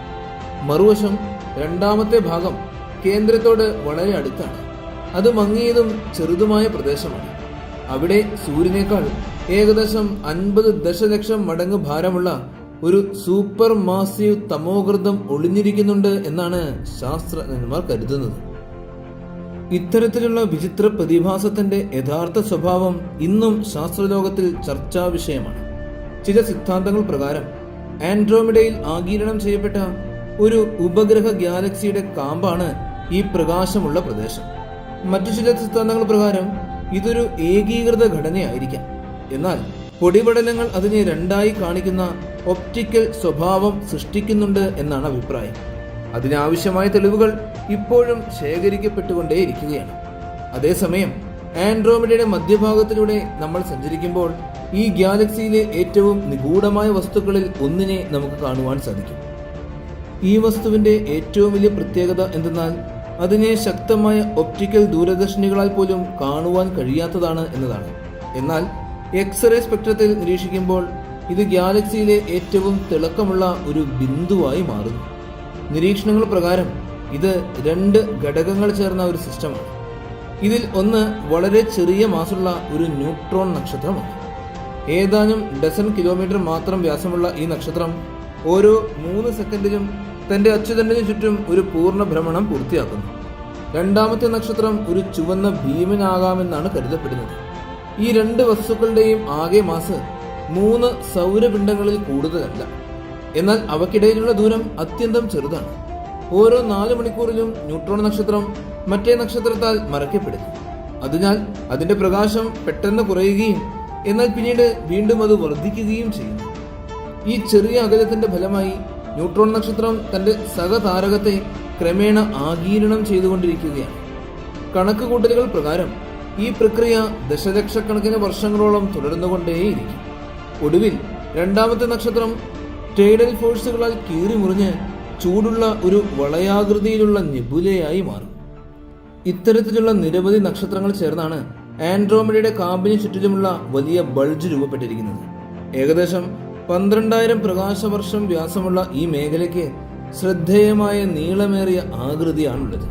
മറുവശം രണ്ടാമത്തെ ഭാഗം കേന്ദ്രത്തോട് വളരെ അടുത്താണ്. അത് മങ്ങിയതും ചെറുതുമായ പ്രദേശമാണ്. അവിടെ സൂര്യനേക്കാൾ ഏകദേശം 50 ദശലക്ഷം മടങ്ങ് ഭാരമുള്ള ഒരു സൂപ്പർ മാസീവ് തമോഗർത്തം ഒളിഞ്ഞിരിക്കുന്നുണ്ട് എന്നാണ് ശാസ്ത്രജ്ഞന്മാർ കരുതുന്നത്. ഇത്തരത്തിലുള്ള വിചിത്ര പ്രതിഭാസത്തിന്റെ യഥാർത്ഥ സ്വഭാവം ഇന്നും ശാസ്ത്രലോകത്തിൽ ചർച്ചാ വിഷയമാണ്. ചില സിദ്ധാന്തങ്ങൾ പ്രകാരം ആൻഡ്രോമിഡയിൽ ആഗിരണം ചെയ്യപ്പെട്ട ഒരു ഉപഗ്രഹ ഗാലക്സിയുടെ കാമ്പാണ് ഈ പ്രകാശമുള്ള പ്രദേശം. മറ്റു ചില സിദ്ധാന്തങ്ങൾ പ്രകാരം ഇതൊരു ഏകീകൃത ഘടനയായിരിക്കാം. എന്നാൽ പൊടിപടലങ്ങൾ അതിനെ രണ്ടായി കാണിക്കുന്ന ഒപ്റ്റിക്കൽ സ്വഭാവം സൃഷ്ടിക്കുന്നുണ്ട് എന്നാണ് അഭിപ്രായം. അതിനാവശ്യമായ തെളിവുകൾ ഇപ്പോഴും ശേഖരിക്കപ്പെട്ടുകൊണ്ടേയിരിക്കുകയാണ്. അതേസമയം ആൻഡ്രോമിഡയുടെ മധ്യഭാഗത്തിലൂടെ നമ്മൾ സഞ്ചരിക്കുമ്പോൾ ഈ ഗാലക്സിയിലെ ഏറ്റവും നിഗൂഢമായ വസ്തുക്കളിൽ ഒന്നിനെ നമുക്ക് കാണുവാൻ സാധിക്കും. ഈ വസ്തുവിന്റെ ഏറ്റവും വലിയ പ്രത്യേകത എന്തെന്നാൽ അതിനെ ശക്തമായ ഒപ്റ്റിക്കൽ ദൂരദർശിനികളാൽ പോലും കാണുവാൻ കഴിയാത്തതാണ് എന്നതാണ്. എന്നാൽ എക്സ്റേ സ്പെക്ട്രത്തിൽ നിരീക്ഷിക്കുമ്പോൾ ഇത് ഗാലക്സിയിലെ ഏറ്റവും തിളക്കമുള്ള ഒരു ബിന്ദുവായി മാറുന്നു. നിരീക്ഷണങ്ങൾ പ്രകാരം ഇത് 2 ഘടകങ്ങൾ ചേർന്ന ഒരു സിസ്റ്റമാണ്. ഇതിൽ ഒന്ന് വളരെ ചെറിയ മാസുള്ള ഒരു ന്യൂട്രോൺ നക്ഷത്രമാണ്. ഏതാനും ഡസൻ കിലോമീറ്റർ മാത്രം വ്യാസമുള്ള ഈ നക്ഷത്രം ഓരോ 3 സെക്കൻഡിലും തന്റെ അച്ചുതണ്ടിന് ചുറ്റും ഒരു പൂർണ്ണ ഭ്രമണം പൂർത്തിയാക്കുന്നു. രണ്ടാമത്തെ നക്ഷത്രം ഒരു ചുവന്ന ഭീമനാകാമെന്നാണ് കരുതപ്പെടുന്നത്. ഈ 2 വസ്തുക്കളുടെയും ആകെ മാസ് 3 സൗരപിണ്ഡങ്ങളിൽ കൂടുതലല്ല. എന്നാൽ അവയ്ക്കിടയിലുള്ള ദൂരം അത്യന്തം ചെറുതാണ്. ഓരോ 4 മണിക്കൂറിലും ന്യൂട്രോൺ നക്ഷത്രം മറ്റേ നക്ഷത്രത്താൽ മറയ്ക്കപ്പെടുന്നു. അതിനാൽ അതിന്റെ പ്രകാശം പെട്ടെന്ന് കുറയുകയും എന്നാൽ പിന്നീട് വീണ്ടും അത് വർദ്ധിക്കുകയും ചെയ്യുന്നു. ഈ ചെറിയ അകലത്തിന്റെ ഫലമായി ന്യൂട്രോൺ നക്ഷത്രം തന്റെ സഹതാരകത്തെ ക്രമേണ ആഗിരണം ചെയ്തുകൊണ്ടിരിക്കുകയാണ്. കണക്കുകൂട്ടലുകൾ പ്രകാരം ഈ പ്രക്രിയ ദശലക്ഷക്കണക്കിന് വർഷങ്ങളോളം തുടർന്നുകൊണ്ടേയിരിക്കും. ഒടുവിൽ രണ്ടാമത്തെ നക്ഷത്രം ടൈഡൽ ഫോഴ്സുകളാൽ കീറിമുറിഞ്ഞ് ചൂടുള്ള ഒരു വളയാകൃതിയിലുള്ള നെബുലയായി മാറും. ഇത്തരത്തിലുള്ള നിരവധി നക്ഷത്രങ്ങൾ ചേർന്നാണ് ആൻഡ്രോമഡയുടെ കാമ്പിന് ചുറ്റിലുമുള്ള വലിയ ബൾജ് രൂപപ്പെട്ടിരിക്കുന്നത്. ഏകദേശം 12,000 പ്രകാശവർഷം വ്യാസമുള്ള ഈ മേഖലയ്ക്ക് ശ്രദ്ധേയമായ നീളമേറിയ ആകൃതിയാണുള്ളത്.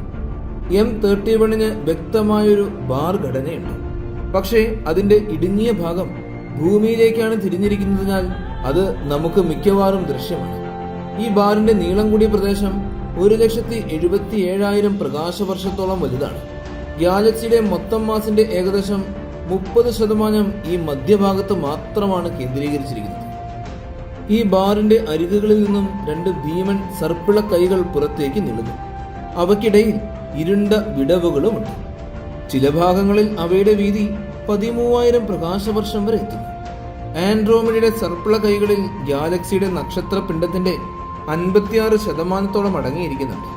M31 വ്യക്തമായൊരു ബാർ ഘടനയുണ്ട്. പക്ഷേ അതിന്റെ ഇടുങ്ങിയ ഭാഗം ഭൂമിയിലേക്കാണ് തിരിഞ്ഞിരിക്കുന്നതിനാൽ അത് നമുക്ക് മിക്കവാറും ദൃശ്യമാണ്. ഈ ബാറിന്റെ നീളം കൂടിയ പ്രദേശം 1,77,000 പ്രകാശവർഷത്തോളം വലുതാണ്. ഗാലക്സിയുടെ മൊത്തം മാസിന്റെ ഏകദേശം 30% ഈ മധ്യഭാഗത്ത് മാത്രമാണ് കേന്ദ്രീകരിച്ചിരിക്കുന്നത്. ഈ ബാറിന്റെ അരികുകളിൽ നിന്നും 2 ഭീമൻ സർപ്പിള കൈകൾ പുറത്തേക്ക് നീളുന്നു. അവയ്ക്കിടയിൽ ഇരുണ്ട വിടവുകളുമുണ്ട്. ചില ഭാഗങ്ങളിൽ അവയുടെ വീതി 13,000 പ്രകാശവർഷം വരെ എത്തുന്നു. ആൻഡ്രോമഡയുടെ സർപ്പിള കൈകളിൽ ഗാലക്സിയുടെ നക്ഷത്രപിണ്ഡത്തിന്റെ 56% അടങ്ങിയിരിക്കുന്നുണ്ട്.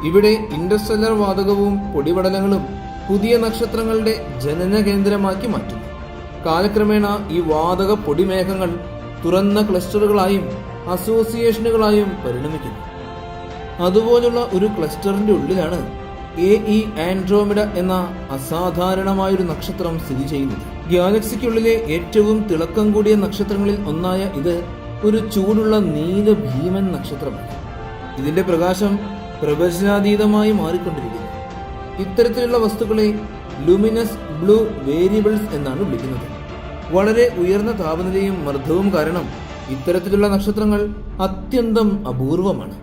ഇവിടെ ഇൻഡർസ്റ്റെല്ലർ വാതകവും പൊടിപടലങ്ങളും പുതിയ നക്ഷത്രങ്ങളുടെ ജനന കേന്ദ്രമാക്കി മാറ്റുന്നു. കാലക്രമേണ ഈ വാതക പൊടിമേഘങ്ങൾ തുറന്ന ക്ലസ്റ്ററുകളായും അസോസിയേഷനുകളായും പരിണമിക്കുന്നു. അതുപോലുള്ള ഒരു ക്ലസ്റ്ററിന്റെ ഉള്ളിലാണ് AE ആൻഡ്രോമിഡ എന്ന അസാധാരണമായൊരു നക്ഷത്രം സ്ഥിതി ചെയ്യുന്നത്. ഗാലക്സിക്കുള്ളിലെ ഏറ്റവും തിളക്കം കൂടിയ നക്ഷത്രങ്ങളിൽ ഒന്നായ ഇത് ഒരു ചൂടുള്ള നീല ഭീമൻ നക്ഷത്രമാണ്. ഇതിന്റെ പ്രകാശം പ്രവചനാതീതമായി മാറിക്കൊണ്ടിരിക്കുന്നു. ഇത്തരത്തിലുള്ള വസ്തുക്കളെ ലുമിനസ് ബ്ലൂ വേരിയബിൾസ് എന്നാണ് വിളിക്കുന്നത്. വളരെ ഉയർന്ന താപനിലയും മർദ്ദവും കാരണം ഇത്തരത്തിലുള്ള നക്ഷത്രങ്ങൾ അത്യന്തം അപൂർവമാണ്.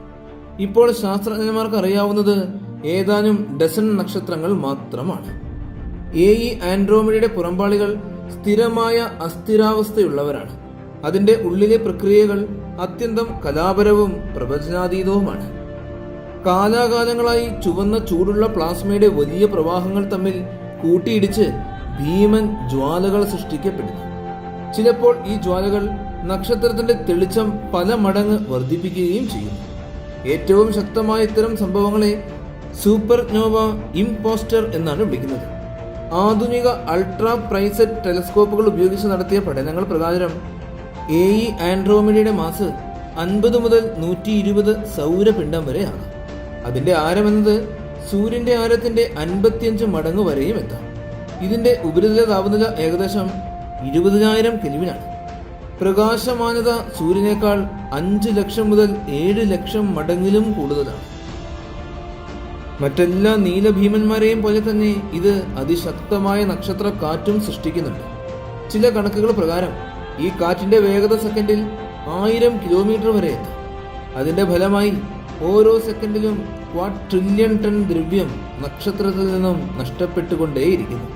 ഇപ്പോൾ ശാസ്ത്രജ്ഞന്മാർക്ക് അറിയാവുന്നത് ഏതാനും ഡസൻ നക്ഷത്രങ്ങൾ മാത്രമാണ്. AE ആൻഡ്രോമഡയുടെ പുറംപാളികൾ സ്ഥിരമായ അസ്ഥിരാവസ്ഥയുള്ളവരാണ്. അതിന്റെ ഉള്ളിലെ പ്രക്രിയകൾ അത്യന്തം കലാപരവും പ്രവചനാതീതവുമാണ്. കാലാകാലങ്ങളായി ചുവന്ന ചൂടുള്ള പ്ലാസ്മയുടെ വലിയ പ്രവാഹങ്ങൾ തമ്മിൽ കൂട്ടിയിടിച്ച് ഭീമൻ ജ്വാലകൾ സൃഷ്ടിക്കപ്പെടുന്നു. ചിലപ്പോൾ ഈ ജ്വാലകൾ നക്ഷത്രത്തിന്റെ തെളിച്ചം പല മടങ്ങ് വർദ്ധിപ്പിക്കുകയും ചെയ്യുന്നു. ഏറ്റവും ശക്തമായ ഇത്തരം സംഭവങ്ങളെ സൂപ്പർനോവ ഇംപോസ്റ്റർ എന്നാണ് വിളിക്കുന്നത്. ആധുനിക അൾട്രാ പ്രൈസറ്റ് ടെലസ്കോപ്പുകൾ ഉപയോഗിച്ച് നടത്തിയ പഠനങ്ങൾ പ്രകാരം AE ആൻഡ്രോമഡയുടെ മാസ് 50 മുതൽ 120 സൗരപിണ്ഡം വരെയാണ്. അതിന്റെ ആരം എന്നത് സൂര്യന്റെ ആരത്തിന്റെ 55 മടങ്ങ് വരെയും എത്താം. ഇതിന്റെ ഉപരിതല താപനില ഏകദേശം 20,000 കെൽവിനാണ്. പ്രകാശമാനത സൂര്യനേക്കാൾ 5 ലക്ഷം മുതൽ 7 ലക്ഷം മടങ്ങിലും കൂടുതലാണ്. മറ്റെല്ലാ നീലഭീമന്മാരെയും പോലെ തന്നെ ഇത് അതിശക്തമായ നക്ഷത്ര കാറ്റും സൃഷ്ടിക്കുന്നുണ്ട്. ചില കണക്കുകൾ പ്രകാരം ഈ കാറ്റിന്റെ വേഗത സെക്കൻഡിൽ 1000 കിലോമീറ്റർ വരെ എത്താം. അതിന്റെ ഫലമായി ഓരോ സെക്കൻഡിലും ക്വാഡ്രില്യൺ ടൺ ദ്രവ്യം നക്ഷത്രത്തിൽ നിന്നും നഷ്ടപ്പെട്ടുകൊണ്ടേയിരിക്കുന്നു.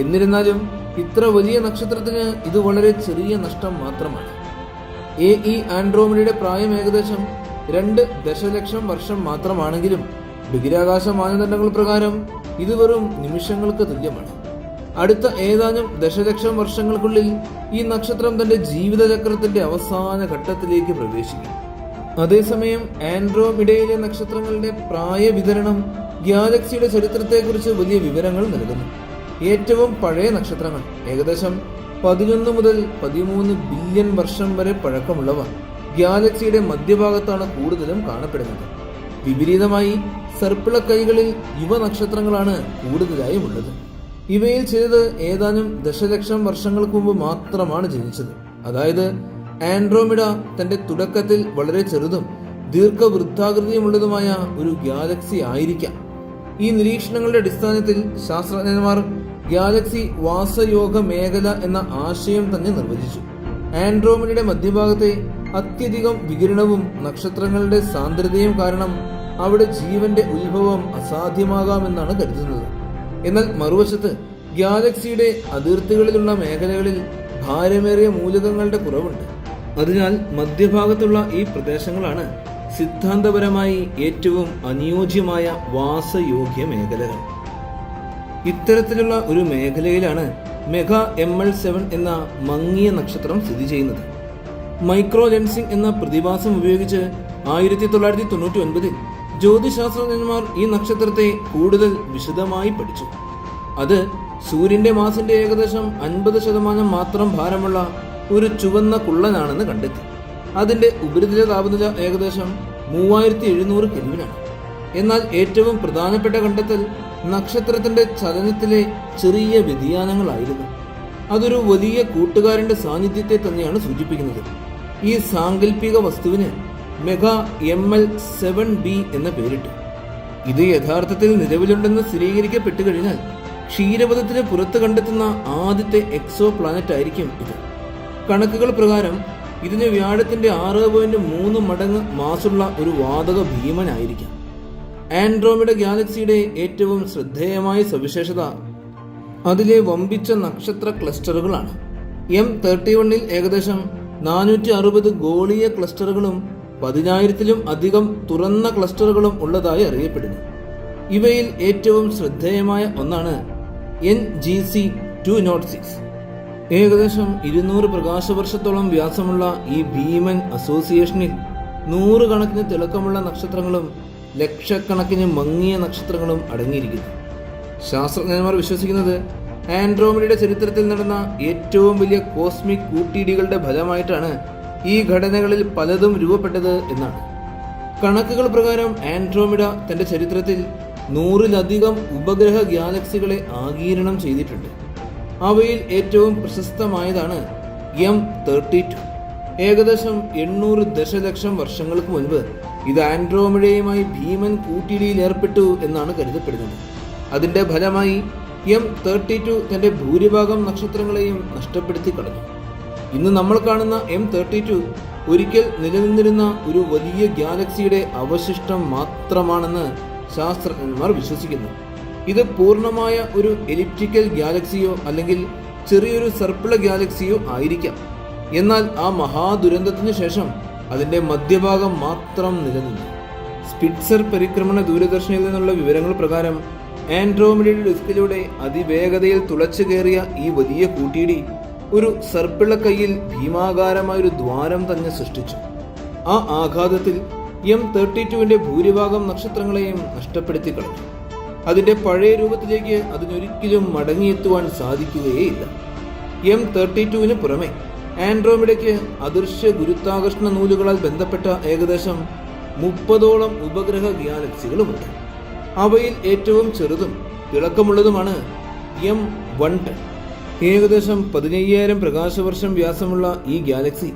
എന്നിരുന്നാലും ഇത്ര വലിയ നക്ഷത്രത്തിന് ഇത് വളരെ ചെറിയ നഷ്ടം മാത്രമാണ്. AE ആൻഡ്രോമഡയുടെ പ്രായം ഏകദേശം 2 ദശലക്ഷം വർഷം മാത്രമാണെങ്കിലും ബഹിരാകാശ മാനദണ്ഡങ്ങൾ പ്രകാരം ഇത് വെറും നിമിഷങ്ങൾക്ക് തുല്യമാണ്. അടുത്ത ഏതാനും ദശലക്ഷം വർഷങ്ങൾക്കുള്ളിൽ ഈ നക്ഷത്രം തന്റെ ജീവിതചക്രത്തിന്റെ അവസാന ഘട്ടത്തിലേക്ക് പ്രവേശിക്കും. അതേസമയം ആൻഡ്രോമിഡയിലെ നക്ഷത്രങ്ങളുടെ പ്രായ വിതരണം ഗാലക്സിയുടെ ചരിത്രത്തെക്കുറിച്ച് വലിയ വിവരങ്ങൾ നൽകുന്നു. ഏറ്റവും പഴയ നക്ഷത്രങ്ങൾ ഏകദേശം 11 മുതൽ 13 ബില്യൺ വർഷം വരെ പഴക്കമുള്ളവ ഗാലക്സിയുടെ മധ്യഭാഗത്താണ് കൂടുതലും കാണപ്പെടുന്നത്. വിപരീതമായി സർപ്പിള കൈകളിൽ യുവ നക്ഷത്രങ്ങളാണ് കൂടുതലായും ഉള്ളത്. ഇവയിൽ ചിലത് ഏതാനും ദശലക്ഷം വർഷങ്ങൾക്ക് മുമ്പ് മാത്രമാണ് ജനിച്ചത്. അതായത് ആൻഡ്രോമിഡ തന്റെ തുടക്കത്തിൽ വളരെ ചെറുതും ദീർഘവൃത്താകൃതിയുമുള്ളതുമായ ഒരു ഗാലക്സി ആയിരിക്കാം. ഈ നിരീക്ഷണങ്ങളുടെ അടിസ്ഥാനത്തിൽ ശാസ്ത്രജ്ഞന്മാർ ഗാലക്സി വാസയോഗ മേഖല എന്ന ആശയം തന്നെ നിർവചിച്ചു. ആൻഡ്രോമേഡയുടെ മധ്യഭാഗത്തെ അത്യധികം വികിരണവും നക്ഷത്രങ്ങളുടെ സാന്ദ്രതയും കാരണം അവിടെ ജീവന്റെ ഉത്ഭവം അസാധ്യമാകാമെന്നാണ് കരുതുന്നത്. എന്നാൽ മറുവശത്ത് ഗാലക്സിയുടെ അതിർത്തികളിലുള്ള മേഖലകളിൽ ഭാരമേറിയ മൂലകങ്ങളുടെ കുറവുണ്ട്. അതിനാൽ മധ്യഭാഗത്തുള്ള ഈ പ്രദേശങ്ങളാണ് സിദ്ധാന്തപരമായി ഏറ്റവും അനുയോജ്യമായ വാസയോഗ്യ മേഖലകൾ. ഇത്തരത്തിലുള്ള ഒരു മേഖലയിലാണ് മെഗാ ML7 എന്ന മങ്ങിയ നക്ഷത്രം സ്ഥിതി ചെയ്യുന്നത്. മൈക്രോ ലെൻസിംഗ് എന്ന പ്രതിഭാസം ഉപയോഗിച്ച് 1999 ജ്യോതിശാസ്ത്രജ്ഞന്മാർ ഈ നക്ഷത്രത്തെ കൂടുതൽ വിശദമായി പഠിച്ചു. അത് സൂര്യന്റെ മാസിന്റെ ഏകദേശം 50% മാത്രം ഭാരമുള്ള ഒരു ചുവന്ന കുള്ളനാണെന്ന് കണ്ടെത്തി. അതിന്റെ ഉപരിതല താപനില ഏകദേശം 3700 കെൽവിനാണ്. എന്നാൽ ഏറ്റവും പ്രധാനപ്പെട്ട കണ്ടെത്തൽ നക്ഷത്രത്തിന്റെ ചലനത്തിലെ ചെറിയ വ്യതിയാനങ്ങളായിരുന്നു. അതൊരു വലിയ കൂട്ടുകാരന്റെ സാന്നിധ്യത്തെ തന്നെയാണ് സൂചിപ്പിക്കുന്നത്. ഈ സാങ്കല്പിക വസ്തുവിന് മെഗാ ML7b എന്ന പേരിട്ടു. ഇത് യഥാർത്ഥത്തിൽ നിലവിലുണ്ടെന്ന് സ്ഥിരീകരിക്കപ്പെട്ടു കഴിഞ്ഞാൽ ക്ഷീരപഥത്തിന് പുറത്ത് കണ്ടെത്തുന്ന ആദ്യത്തെ എക്സോ പ്ലാനറ്റ് ആയിരിക്കും ഇത്. കണക്കുകൾ പ്രകാരം ഇതിന് വ്യാഴത്തിന്റെ 6.3 മടങ്ങ് മാസുള്ള ഒരു വാതക ഭീമനായിരിക്കാം. ആൻഡ്രോമേഡ ഗാലക്സിയുടെ ഏറ്റവും ശ്രദ്ധേയമായ സവിശേഷത അതിലെ വമ്പിച്ച നക്ഷത്ര ക്ലസ്റ്ററുകളാണ്. M31 ഏകദേശം 460 ഗോളീയ ക്ലസ്റ്ററുകളും 10,000-ലും അധികം തുറന്ന ക്ലസ്റ്ററുകളും ഉള്ളതായി അറിയപ്പെടുന്നു. ഇവയിൽ ഏറ്റവും ശ്രദ്ധേയമായ ഒന്നാണ് NGC 206. ഏകദേശം 200 പ്രകാശവർഷത്തോളം വ്യാസമുള്ള ഈ ഭീമൻ അസോസിയേഷനിൽ 100 കണക്കിന് തിളക്കമുള്ള നക്ഷത്രങ്ങളും ലക്ഷക്കണക്കിന് മങ്ങിയ നക്ഷത്രങ്ങളും അടങ്ങിയിരിക്കുന്നു. ശാസ്ത്രജ്ഞന്മാർ വിശ്വസിക്കുന്നത് ആൻഡ്രോമേഡയുടെ ചരിത്രത്തിൽ നടന്ന ഏറ്റവും വലിയ കോസ്മിക് കൂട്ടിയിടികളുടെ ഫലമായിട്ടാണ് ഈ ഘടനകളിൽ പലതും രൂപപ്പെട്ടത് എന്നാണ്. കണക്കുകൾ പ്രകാരം ആൻഡ്രോമേഡ തന്റെ ചരിത്രത്തിൽ 100-ലധികം ഉപഗ്രഹ ഗാലക്സികളെ ആഗിരണം ചെയ്തിട്ടുണ്ട്. അവയിൽ ഏറ്റവും പ്രശസ്തമായതാണ് M32. ഏകദേശം 800 ദശലക്ഷം വർഷങ്ങൾക്ക് മുൻപ് ഇത് ആൻഡ്രോമേഡയുമായി ഭീമൻ കൂട്ടിയിടിയിൽ ഏർപ്പെട്ടു എന്നാണ് കരുതപ്പെടുന്നത്. അതിന്റെ ഫലമായി M32 തന്റെ ഭൂരിഭാഗം നക്ഷത്രങ്ങളെയും നഷ്ടപ്പെടുത്തി കളഞ്ഞു. ഇന്ന് നമ്മൾ കാണുന്ന M32 ഒരിക്കൽ നിലനിന്നിരുന്ന ഒരു വലിയ ഗാലക്സിയുടെ അവശിഷ്ടം മാത്രമാണെന്ന് ശാസ്ത്രജ്ഞന്മാർ വിശ്വസിക്കുന്നു. ഇത് പൂർണ്ണമായ ഒരു എലിപ്റ്റിക്കൽ ഗാലക്സിയോ അല്ലെങ്കിൽ ചെറിയൊരു സർപ്പിള ഗാലക്സിയോ ആയിരിക്കാം. എന്നാൽ ആ മഹാദുരന്തത്തിനു ശേഷം അതിന്റെ മധ്യഭാഗം മാത്രം നിലനിന്നു. സ്പിറ്റ്സർ പരിക്രമണ ദൂരദർശനിൽ നിന്നുള്ള വിവരങ്ങൾ പ്രകാരം ആൻഡ്രോമേഡയുടെ ഡിസ്കിലൂടെ അതിവേഗതയിൽ തുളച്ചു കയറിയ ഈ വലിയ കൂട്ടിയിടി ഒരു സർപ്പിള കൈയിൽ ഭീമാകാരമായൊരു ദ്വാരം തന്നെ സൃഷ്ടിച്ചു. ആ ആഘാതത്തിൽ M32 ഭൂരിഭാഗം നക്ഷത്രങ്ങളെയും നഷ്ടപ്പെടുത്തി കളഞ്ഞു. അതിന്റെ പഴയ രൂപത്തിലേക്ക് അതിനൊരിക്കലും മടങ്ങിയെത്തുവാൻ സാധിക്കുകയേയില്ല. M32 പുറമെ ആൻഡ്രോമേഡയ്ക്ക് അദൃശ്യ ഗുരുത്വാകർഷണ നൂലുകളാൽ ബന്ധപ്പെട്ട ഏകദേശം 30ഓളം ഉപഗ്രഹ ഗാലക്സികളുമുണ്ട്. അവയിൽ ഏറ്റവും ചെറുതും തിളക്കമുള്ളതുമാണ് M110. ഏകദേശം 15,000 പ്രകാശവർഷം വ്യാസമുള്ള ഈ ഗാലക്സി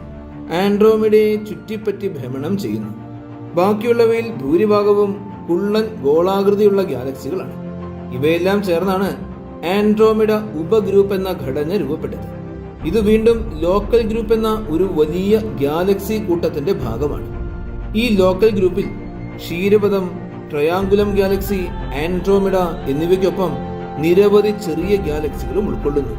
ആൻഡ്രോമേഡയെ ചുറ്റിപ്പറ്റി ഭ്രമണം ചെയ്യുന്നു. ബാക്കിയുള്ളവയിൽ ഭൂരിഭാഗവും കുള്ളൻ ഗോളാകൃതിയുള്ള ഗാലക്സികളാണ്. ഇവയെല്ലാം ചേർന്നാണ് ആൻഡ്രോമേഡ ഉപഗ്രൂപ്പ് എന്ന ഘടന രൂപപ്പെട്ടത്. ഇത് വീണ്ടും ലോക്കൽ ഗ്രൂപ്പ് എന്ന ഒരു വലിയ ഗാലക്സി കൂട്ടത്തിന്റെ ഭാഗമാണ്. ഈ ലോക്കൽ ഗ്രൂപ്പിൽ ക്ഷീരപഥം, ട്രയാങ്കുലം ഗാലക്സി, ആൻഡ്രോമേഡ എന്നിവയ്ക്കൊപ്പം നിരവധി ചെറിയ ഗാലക്സികളും ഉൾക്കൊള്ളുന്നു.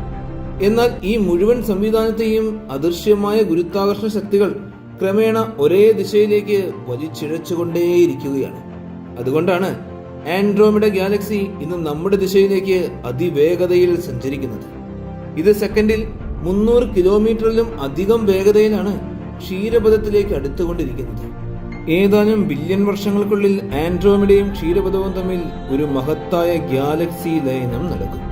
എന്നാൽ ഈ മുഴുവൻ സംവിധാനത്തെയും അദൃശ്യമായ ഗുരുത്വാകർഷണ ശക്തികൾ ക്രമേണ ഒരേ ദിശയിലേക്ക് വലിച്ചിഴച്ചുകൊണ്ടേയിരിക്കുകയാണ്. അതുകൊണ്ടാണ് ആൻഡ്രോമേഡ ഗാലക്സി ഇന്ന് നമ്മുടെ ദിശയിലേക്ക് അതിവേഗതയിൽ സഞ്ചരിക്കുന്നത്. ഇത് സെക്കൻഡിൽ 300 കിലോമീറ്ററിലും അധികം വേഗതയിലാണ് ക്ഷീരപഥത്തിലേക്ക് അടുത്തുകൊണ്ടിരിക്കുന്നത്. ഏതാനും ബില്യൺ വർഷങ്ങൾക്കുള്ളിൽ ആൻഡ്രോമേഡയും ക്ഷീരപഥവും തമ്മിൽ ഒരു മഹത്തായ ഗാലക്സി ലയനം നടക്കും.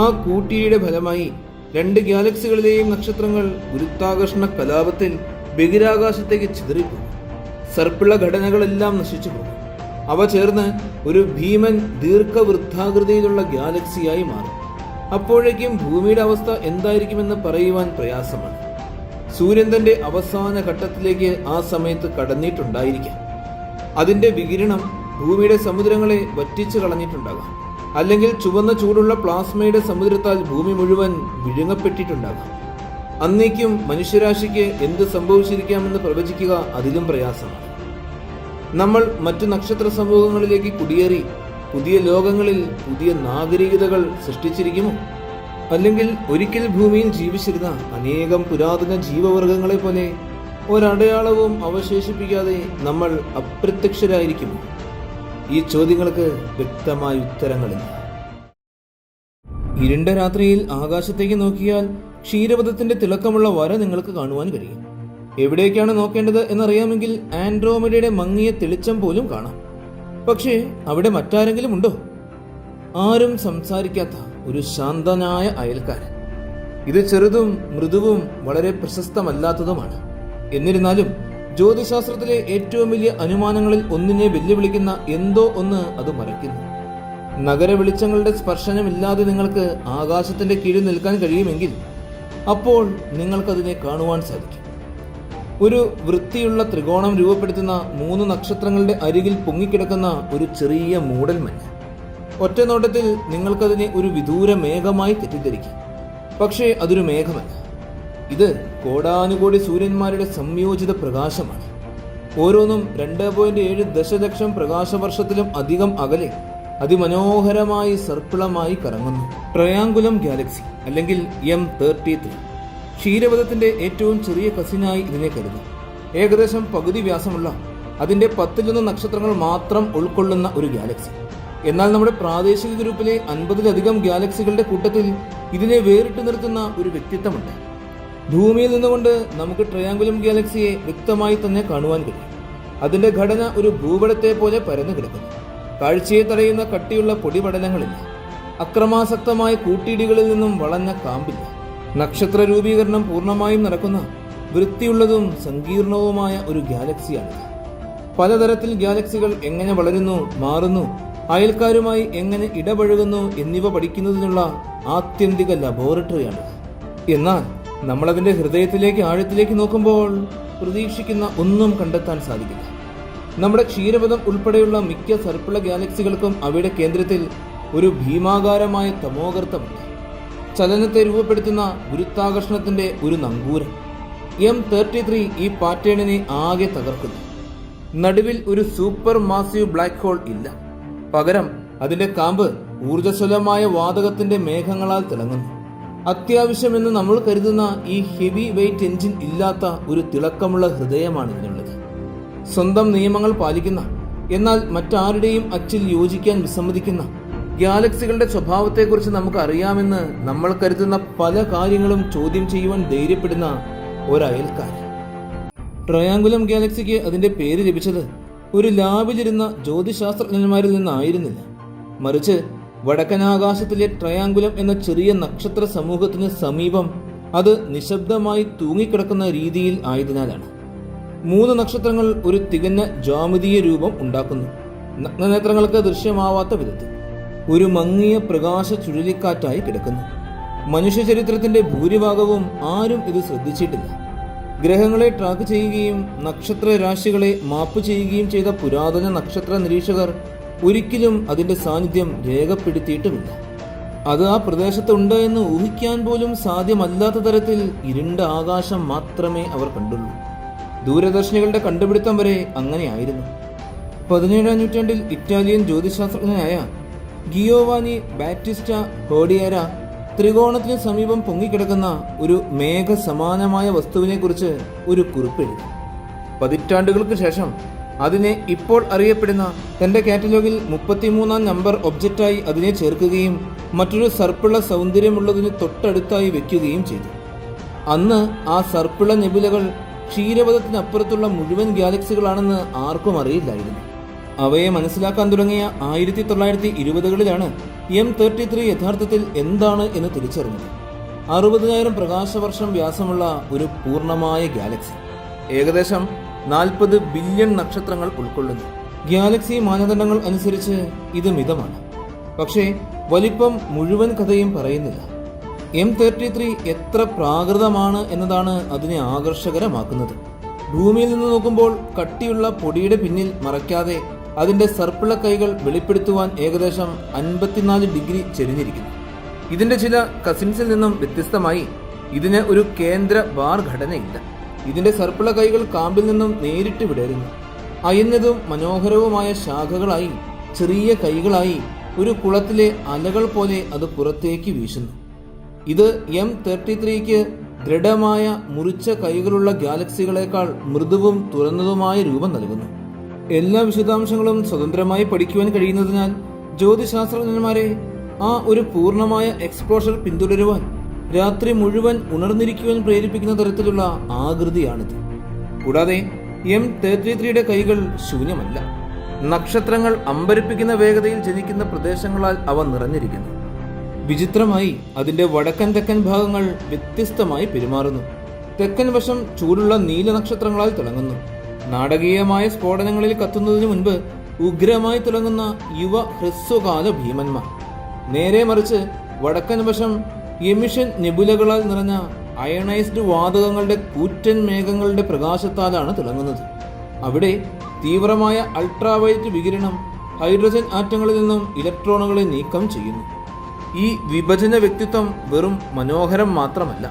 ആ കൂട്ടിയിടിയുടെ ഫലമായി 2 ഗാലക്സികളിലെയും നക്ഷത്രങ്ങൾ ഗുരുത്വാകർഷണ കലാപത്തിൽ ബഹിരാകാശത്തേക്ക് ചിതറിപ്പോകും. സർപ്പിള ഘടനകളെല്ലാം നശിച്ചു പോകും. അവ ചേർന്ന് ഒരു ഭീമൻ ദീർഘവൃത്താകൃതിയിലുള്ള ഗാലക്സിയായി മാറും. അപ്പോഴേക്കും ഭൂമിയുടെ അവസ്ഥ എന്തായിരിക്കുമെന്ന് പറയുവാൻ പ്രയാസമാണ്. സൂര്യൻ തന്റെ അവസാന ഘട്ടത്തിലേക്ക് ആ സമയത്ത് കടന്നിട്ടുണ്ടായിരിക്കാം. അതിന്റെ വികിരണം ഭൂമിയുടെ സമുദ്രങ്ങളെ വറ്റിച്ചു കളഞ്ഞിട്ടുണ്ടാകാം. അല്ലെങ്കിൽ ചുവന്ന ചൂടുള്ള പ്ലാസ്മയുടെ സമുദ്രത്താൽ ഭൂമി മുഴുവൻ വിഴുങ്ങപ്പെട്ടിട്ടുണ്ടാകാം. അന്നേക്കും മനുഷ്യരാശിക്ക് എന്ത് സംഭവിച്ചിരിക്കാമെന്ന് പ്രവചിക്കുക അതിലും പ്രയാസമാണ്. നമ്മൾ മറ്റു നക്ഷത്ര സമൂഹങ്ങളിലേക്ക് കുടിയേറി പുതിയ ലോകങ്ങളിൽ പുതിയ നാഗരികതകൾ സൃഷ്ടിച്ചിരിക്കുമോ? അല്ലെങ്കിൽ ഒരിക്കൽ ഭൂമിയിൽ ജീവിച്ചിരുന്ന അനേകം പുരാതന ജീവവർഗങ്ങളെ പോലെ ഒരടയാളവും അവശേഷിപ്പിക്കാതെ നമ്മൾ അപ്രത്യക്ഷരായിരിക്കുമോ? ഈ ചോദ്യങ്ങൾക്ക് വ്യക്തമായ ഉത്തരങ്ങളില്ല. ഇരുണ്ട രാത്രിയിൽ ആകാശത്തേക്ക് നോക്കിയാൽ ക്ഷീരപഥത്തിന്റെ തിളക്കമുള്ള വര നിങ്ങൾക്ക് കാണുവാൻ കഴിയും. എവിടേക്കാണ് നോക്കേണ്ടത് എന്നറിയാമെങ്കിൽ ആൻഡ്രോമേഡയുടെ മങ്ങിയ തെളിച്ചം പോലും കാണാം. പക്ഷേ അവിടെ മറ്റാരെങ്കിലും ഉണ്ടോ? ആരും സംസാരിക്കാത്ത ഒരു ശാന്തനായ അയൽക്കാരൻ. ഇത് ചെറുതും മൃദുവും വളരെ പ്രശസ്തമല്ലാത്തതുമാണ്. എന്നിരുന്നാലും ജ്യോതിശാസ്ത്രത്തിലെ ഏറ്റവും വലിയ അനുമാനങ്ങളിൽ ഒന്നിനെ വെല്ലുവിളിക്കുന്ന എന്തോ ഒന്ന് അത് മറയ്ക്കുന്നു. നഗര വെളിച്ചങ്ങളുടെ സ്പർശനമില്ലാതെ നിങ്ങൾക്ക് ആകാശത്തിന്റെ കീഴിൽ നിൽക്കാൻ കഴിയുമെങ്കിൽ അപ്പോൾ നിങ്ങൾക്കതിനെ കാണുവാൻ സാധിക്കും. ഒരു വൃത്തിയുള്ള ത്രികോണം രൂപപ്പെടുത്തുന്ന 3 നക്ഷത്രങ്ങളുടെ അരികിൽ പൊങ്ങിക്കിടക്കുന്ന ഒരു ചെറിയ മൂടൽമഞ്ഞ്. ഒറ്റ നോട്ടത്തിൽ നിങ്ങൾക്കതിനെ ഒരു വിദൂര മേഘമായി തെറ്റിദ്ധരിക്കാം. പക്ഷേ അതൊരു മേഘമല്ല. ഇത് കോടാനുകോടി സൂര്യന്മാരുടെ സംയോജിത പ്രകാശമാണ്. ഓരോന്നും 2.7 ദശലക്ഷം പ്രകാശവർഷത്തിലും അധികം അകലെ അതിമനോഹരമായി സർപ്പിളമായി കറങ്ങുന്നു. ട്രയാങ്കുലം ഗാലക്സി അല്ലെങ്കിൽ M33 ക്ഷീരപഥത്തിന്റെ ഏറ്റവും ചെറിയ കസിനായി ഇതിനെ കരുതാം. ഏകദേശം പകുതി വ്യാസമുള്ള അതിന്റെ 10-1 നക്ഷത്രങ്ങൾ മാത്രം ഉൾക്കൊള്ളുന്ന ഒരു ഗാലക്സി. എന്നാൽ നമ്മുടെ പ്രാദേശിക ഗ്രൂപ്പിലെ 50-ലധികം ഗാലക്സികളുടെ കൂട്ടത്തിൽ ഇതിനെ വേറിട്ട് നിർത്തുന്ന ഒരു വ്യക്തിത്വമുണ്ട്. ഭൂമിയിൽ നിന്നുകൊണ്ട് നമുക്ക് ട്രയാങ്കുലം ഗാലക്സിയെ വ്യക്തമായി തന്നെ കാണുവാൻ കഴിയും. അതിന്റെ ഘടന ഒരു ഭൂപടത്തെ പോലെ പരന്നു കിടക്കുന്നു. കാഴ്ചയെ തടയുന്ന കട്ടിയുള്ള പൊടിപടലങ്ങളില്ല. അക്രമാസക്തമായ കൂട്ടിയിടികളിൽ നിന്നും വളഞ്ഞ കാമ്പില്ല. നക്ഷത്ര രൂപീകരണം പൂർണ്ണമായും നടക്കുന്ന വൃത്തിയുള്ളതും സങ്കീർണവുമായ ഒരു ഗാലക്സിയാണിത്. പലതരത്തിൽ ഗാലക്സികൾ എങ്ങനെ വളരുന്നു, മാറുന്നു, അയൽക്കാരുമായി എങ്ങനെ ഇടപഴകുന്നു എന്നിവ പഠിക്കുന്നതിനുള്ള ആത്യന്തിക ലബോറട്ടറിയാണിത്. എന്നാൽ നമ്മളതിന്റെ ഹൃദയത്തിലേക്ക് ആഴത്തിലേക്ക് നോക്കുമ്പോൾ പ്രതീക്ഷിക്കുന്ന ഒന്നും കണ്ടെത്താൻ സാധിക്കില്ല. നമ്മുടെ ക്ഷീരപഥം ഉൾപ്പെടെയുള്ള മിക്ക സർപ്പിള ഗാലക്സികൾക്കും അവയുടെ കേന്ദ്രത്തിൽ ഒരു ഭീമാകാരമായ തമോഗർത്തമുണ്ട്. ചലനത്തെ രൂപപ്പെടുത്തുന്ന ഗുരുത്വാകർഷണത്തിന്റെ ഒരു നങ്കൂരം. M33 ഈ പാറ്റേണിനെ ആകെ തകർക്കുന്നു. നടുവിൽ ഒരു സൂപ്പർ മാസീവ് ബ്ലാക്ക് ഹോൾ ഇല്ല. പകരം അതിന്റെ കാമ്പ് ഊർജ്ജസ്വലമായ വാതകത്തിന്റെ മേഘങ്ങളാൽ തിളങ്ങുന്നു. അത്യാവശ്യമെന്ന് നമ്മൾ കരുതുന്ന ഈ ഹെവി വെയ്റ്റ് എഞ്ചിൻ ഇല്ലാത്ത ഒരു തിളക്കമുള്ള ഹൃദയമാണ് ഇതിനുള്ളത്. സ്വന്തം നിയമങ്ങൾ പാലിക്കുന്ന, എന്നാൽ മറ്റാരുടെയും അച്ചിൽ യോജിക്കാൻ വിസമ്മതിക്കുന്ന ഗാലക്സികളുടെ സ്വഭാവത്തെക്കുറിച്ച് നമുക്ക് അറിയാമെന്ന് നമ്മൾ കരുതുന്ന പല കാര്യങ്ങളും ചോദ്യം ചെയ്യുവാൻ ധൈര്യപ്പെടുന്ന ഒരയൽക്കാരൻ. ട്രയാങ്കുലം ഗാലക്സിക്ക് അതിന്റെ പേര് ലഭിച്ചത് ഒരു ലാബിലിരുന്ന ജ്യോതിശാസ്ത്രജ്ഞന്മാരിൽ നിന്നായിരുന്നില്ല. മറിച്ച് വടക്കനാകാശത്തിലെ ട്രയാങ്കുലം എന്ന ചെറിയ നക്ഷത്ര സമൂഹത്തിന് സമീപം അത് നിശബ്ദമായി തൂങ്ങിക്കിടക്കുന്ന രീതിയിൽ ആയതിനാലാണ്. 3 നക്ഷത്രങ്ങൾ ഒരു തികഞ്ഞ ജ്യാമിതീയ രൂപം ഉണ്ടാക്കുന്നു. നഗ്നനേത്രങ്ങൾക്ക് ദൃശ്യമാവാത്ത വിധത്തിൽ ഒരു മങ്ങിയ പ്രകാശ ചുഴലിക്കാറ്റായി കിടക്കുന്നു. മനുഷ്യ ചരിത്രത്തിന്റെ ഭൂരിഭാഗവും ആരും ഇത് ശ്രദ്ധിച്ചിട്ടില്ല. ഗ്രഹങ്ങളെ ട്രാക്ക് ചെയ്യുകയും നക്ഷത്ര രാശികളെ മാപ്പ് ചെയ്യുകയും ചെയ്ത പുരാതന നക്ഷത്ര നിരീക്ഷകർ ഒരിക്കലും അതിന്റെ സാന്നിധ്യം രേഖപ്പെടുത്തിയിട്ടുമില്ല. അത് ആ പ്രദേശത്തുണ്ട് എന്ന് ഊഹിക്കാൻ പോലും സാധ്യമല്ലാത്ത തരത്തിൽ ഇരുണ്ട ആകാശം മാത്രമേ അവർ കണ്ടുള്ളൂ. ദൂരദർശിനികളുടെ കണ്ടുപിടുത്തം വരെ അങ്ങനെയായിരുന്നു. 17-ാം നൂറ്റാണ്ടിൽ ഇറ്റാലിയൻ ജ്യോതിശാസ്ത്രജ്ഞനായ ഗിയോവാനി ബാറ്റിസ്റ്റ ഹോഡിയേര ത്രികോണത്തിന് സമീപം പൊങ്ങിക്കിടക്കുന്ന ഒരു മേഘ സമാനമായ വസ്തുവിനെ കുറിച്ച് ഒരു കുറിപ്പെഴുതി. പതിറ്റാണ്ടുകൾക്ക് ശേഷം അതിനെ ഇപ്പോൾ അറിയപ്പെടുന്ന തന്റെ കാറ്റലോഗിൽ 33-ാം നമ്പർ ഒബ്ജക്റ്റായി അതിനെ ചേർക്കുകയും മറ്റൊരു സർപ്പിള സൗന്ദര്യമുള്ളതിന് തൊട്ടടുത്തായി വെക്കുകയും ചെയ്തു. അന്ന് ആ സർപ്പിള നെബുലകൾ ക്ഷീരപഥത്തിനപ്പുറത്തുള്ള മുഴുവൻ ഗാലക്സികളാണെന്ന് ആർക്കും അറിയില്ലായിരുന്നു. അവയെ മനസ്സിലാക്കാൻ തുടങ്ങിയ 1920കളിലാണ് M33 യഥാർത്ഥത്തിൽ എന്താണ് എന്ന് തിരിച്ചറിഞ്ഞത്. 60,000 പ്രകാശവർഷം വ്യാസമുള്ള ഒരു പൂർണ്ണമായ ഗാലക്സി. ഏകദേശം 40 ബില്യൺ നക്ഷത്രങ്ങൾ ഉൾക്കൊള്ളുന്നു. ഗാലക്സി മാനദണ്ഡങ്ങൾ അനുസരിച്ച് ഇത് മിതമാണ്. പക്ഷേ വലിപ്പം മുഴുവൻ കഥയും പറയുന്നില്ല. M33 എത്ര പ്രാകൃതമാണ് എന്നതാണ് അതിനെ ആകർഷകരമാക്കുന്നത്. ഭൂമിയിൽ നിന്ന് നോക്കുമ്പോൾ കട്ടിയുള്ള പൊടിയുടെ പിന്നിൽ മറയ്ക്കാതെ അതിന്റെ സർപ്പിള കൈകൾ വെളിപ്പെടുത്തുവാൻ ഏകദേശം 54 ഡിഗ്രി ചെരിഞ്ഞിരിക്കുന്നു. ഇതിന്റെ ചില കസിൻസിൽ നിന്നും വ്യത്യസ്തമായി ഇതിന് ഒരു കേന്ദ്ര ബാർ ഘടനയില്ല. ഇതിന്റെ സർപ്പിള കൈകൾ കാമ്പിൽ നിന്നും നേരിട്ട് വിടരുന്നു. അയഞ്ഞതും മനോഹരവുമായ ശാഖകളായി ചെറിയ കൈകളായി ഒരു കുളത്തിലെ അലകൾ പോലെ അത് പുറത്തേക്ക് വീശുന്നു. ഇത് M33ക്ക് ദൃഢമായ മുറിച്ച കൈകളുള്ള ഗാലക്സികളെക്കാൾ മൃദുവും തുറന്നതുമായ രൂപം നൽകുന്നു. എല്ലാ വിശദാംശങ്ങളും സ്വതന്ത്രമായി പഠിക്കുവാൻ കഴിയുന്നതിനാൽ ജ്യോതിശാസ്ത്രജ്ഞന്മാരെ ആ ഒരു പൂർണ്ണമായ എക്സ്പ്ലോഷർ പിന്തുടരുവാൻ രാത്രി മുഴുവൻ ഉണർന്നിരിക്കുവാൻ പ്രേരിപ്പിക്കുന്ന തരത്തിലുള്ള ആകൃതിയാണിത്. കൂടാതെ M33യുടെ കൈകൾ ശൂന്യമല്ല. നക്ഷത്രങ്ങൾ അമ്പരിപ്പിക്കുന്ന വേഗതയിൽ ജനിക്കുന്ന പ്രദേശങ്ങളാൽ അവ നിറഞ്ഞിരിക്കുന്നു. വിചിത്രമായി അതിന്റെ വടക്കൻ തെക്കൻ ഭാഗങ്ങൾ വ്യത്യസ്തമായി പെരുമാറുന്നു. തെക്കൻ വശം ചൂടുള്ള നീല നക്ഷത്രങ്ങളാൽ തിളങ്ങുന്നു. നാടകീയമായ സ്ഫോടനങ്ങളിൽ കത്തുന്നതിനു മുൻപ് ഉഗ്രമായി തിളങ്ങുന്ന യുവ ഹ്രസ്വകാല ഭീമന്മാർ. നേരെ മറിച്ച് വടക്കൻ വശം എമിഷൻ നെബുലകളാൽ നിറഞ്ഞ അയണൈസ്ഡ് വാതകങ്ങളുടെ കൂറ്റൻ മേഘങ്ങളുടെ പ്രകാശത്താലാണ് തിളങ്ങുന്നത്. അവിടെ തീവ്രമായ അൾട്രാവയലറ്റ് വികിരണം ഹൈഡ്രജൻ ആറ്റങ്ങളിൽ നിന്നും ഇലക്ട്രോണുകളെ നീക്കം ചെയ്യുന്നു. ഈ വിഭജന വ്യക്തിത്വം വെറും മനോഹരം മാത്രമല്ല,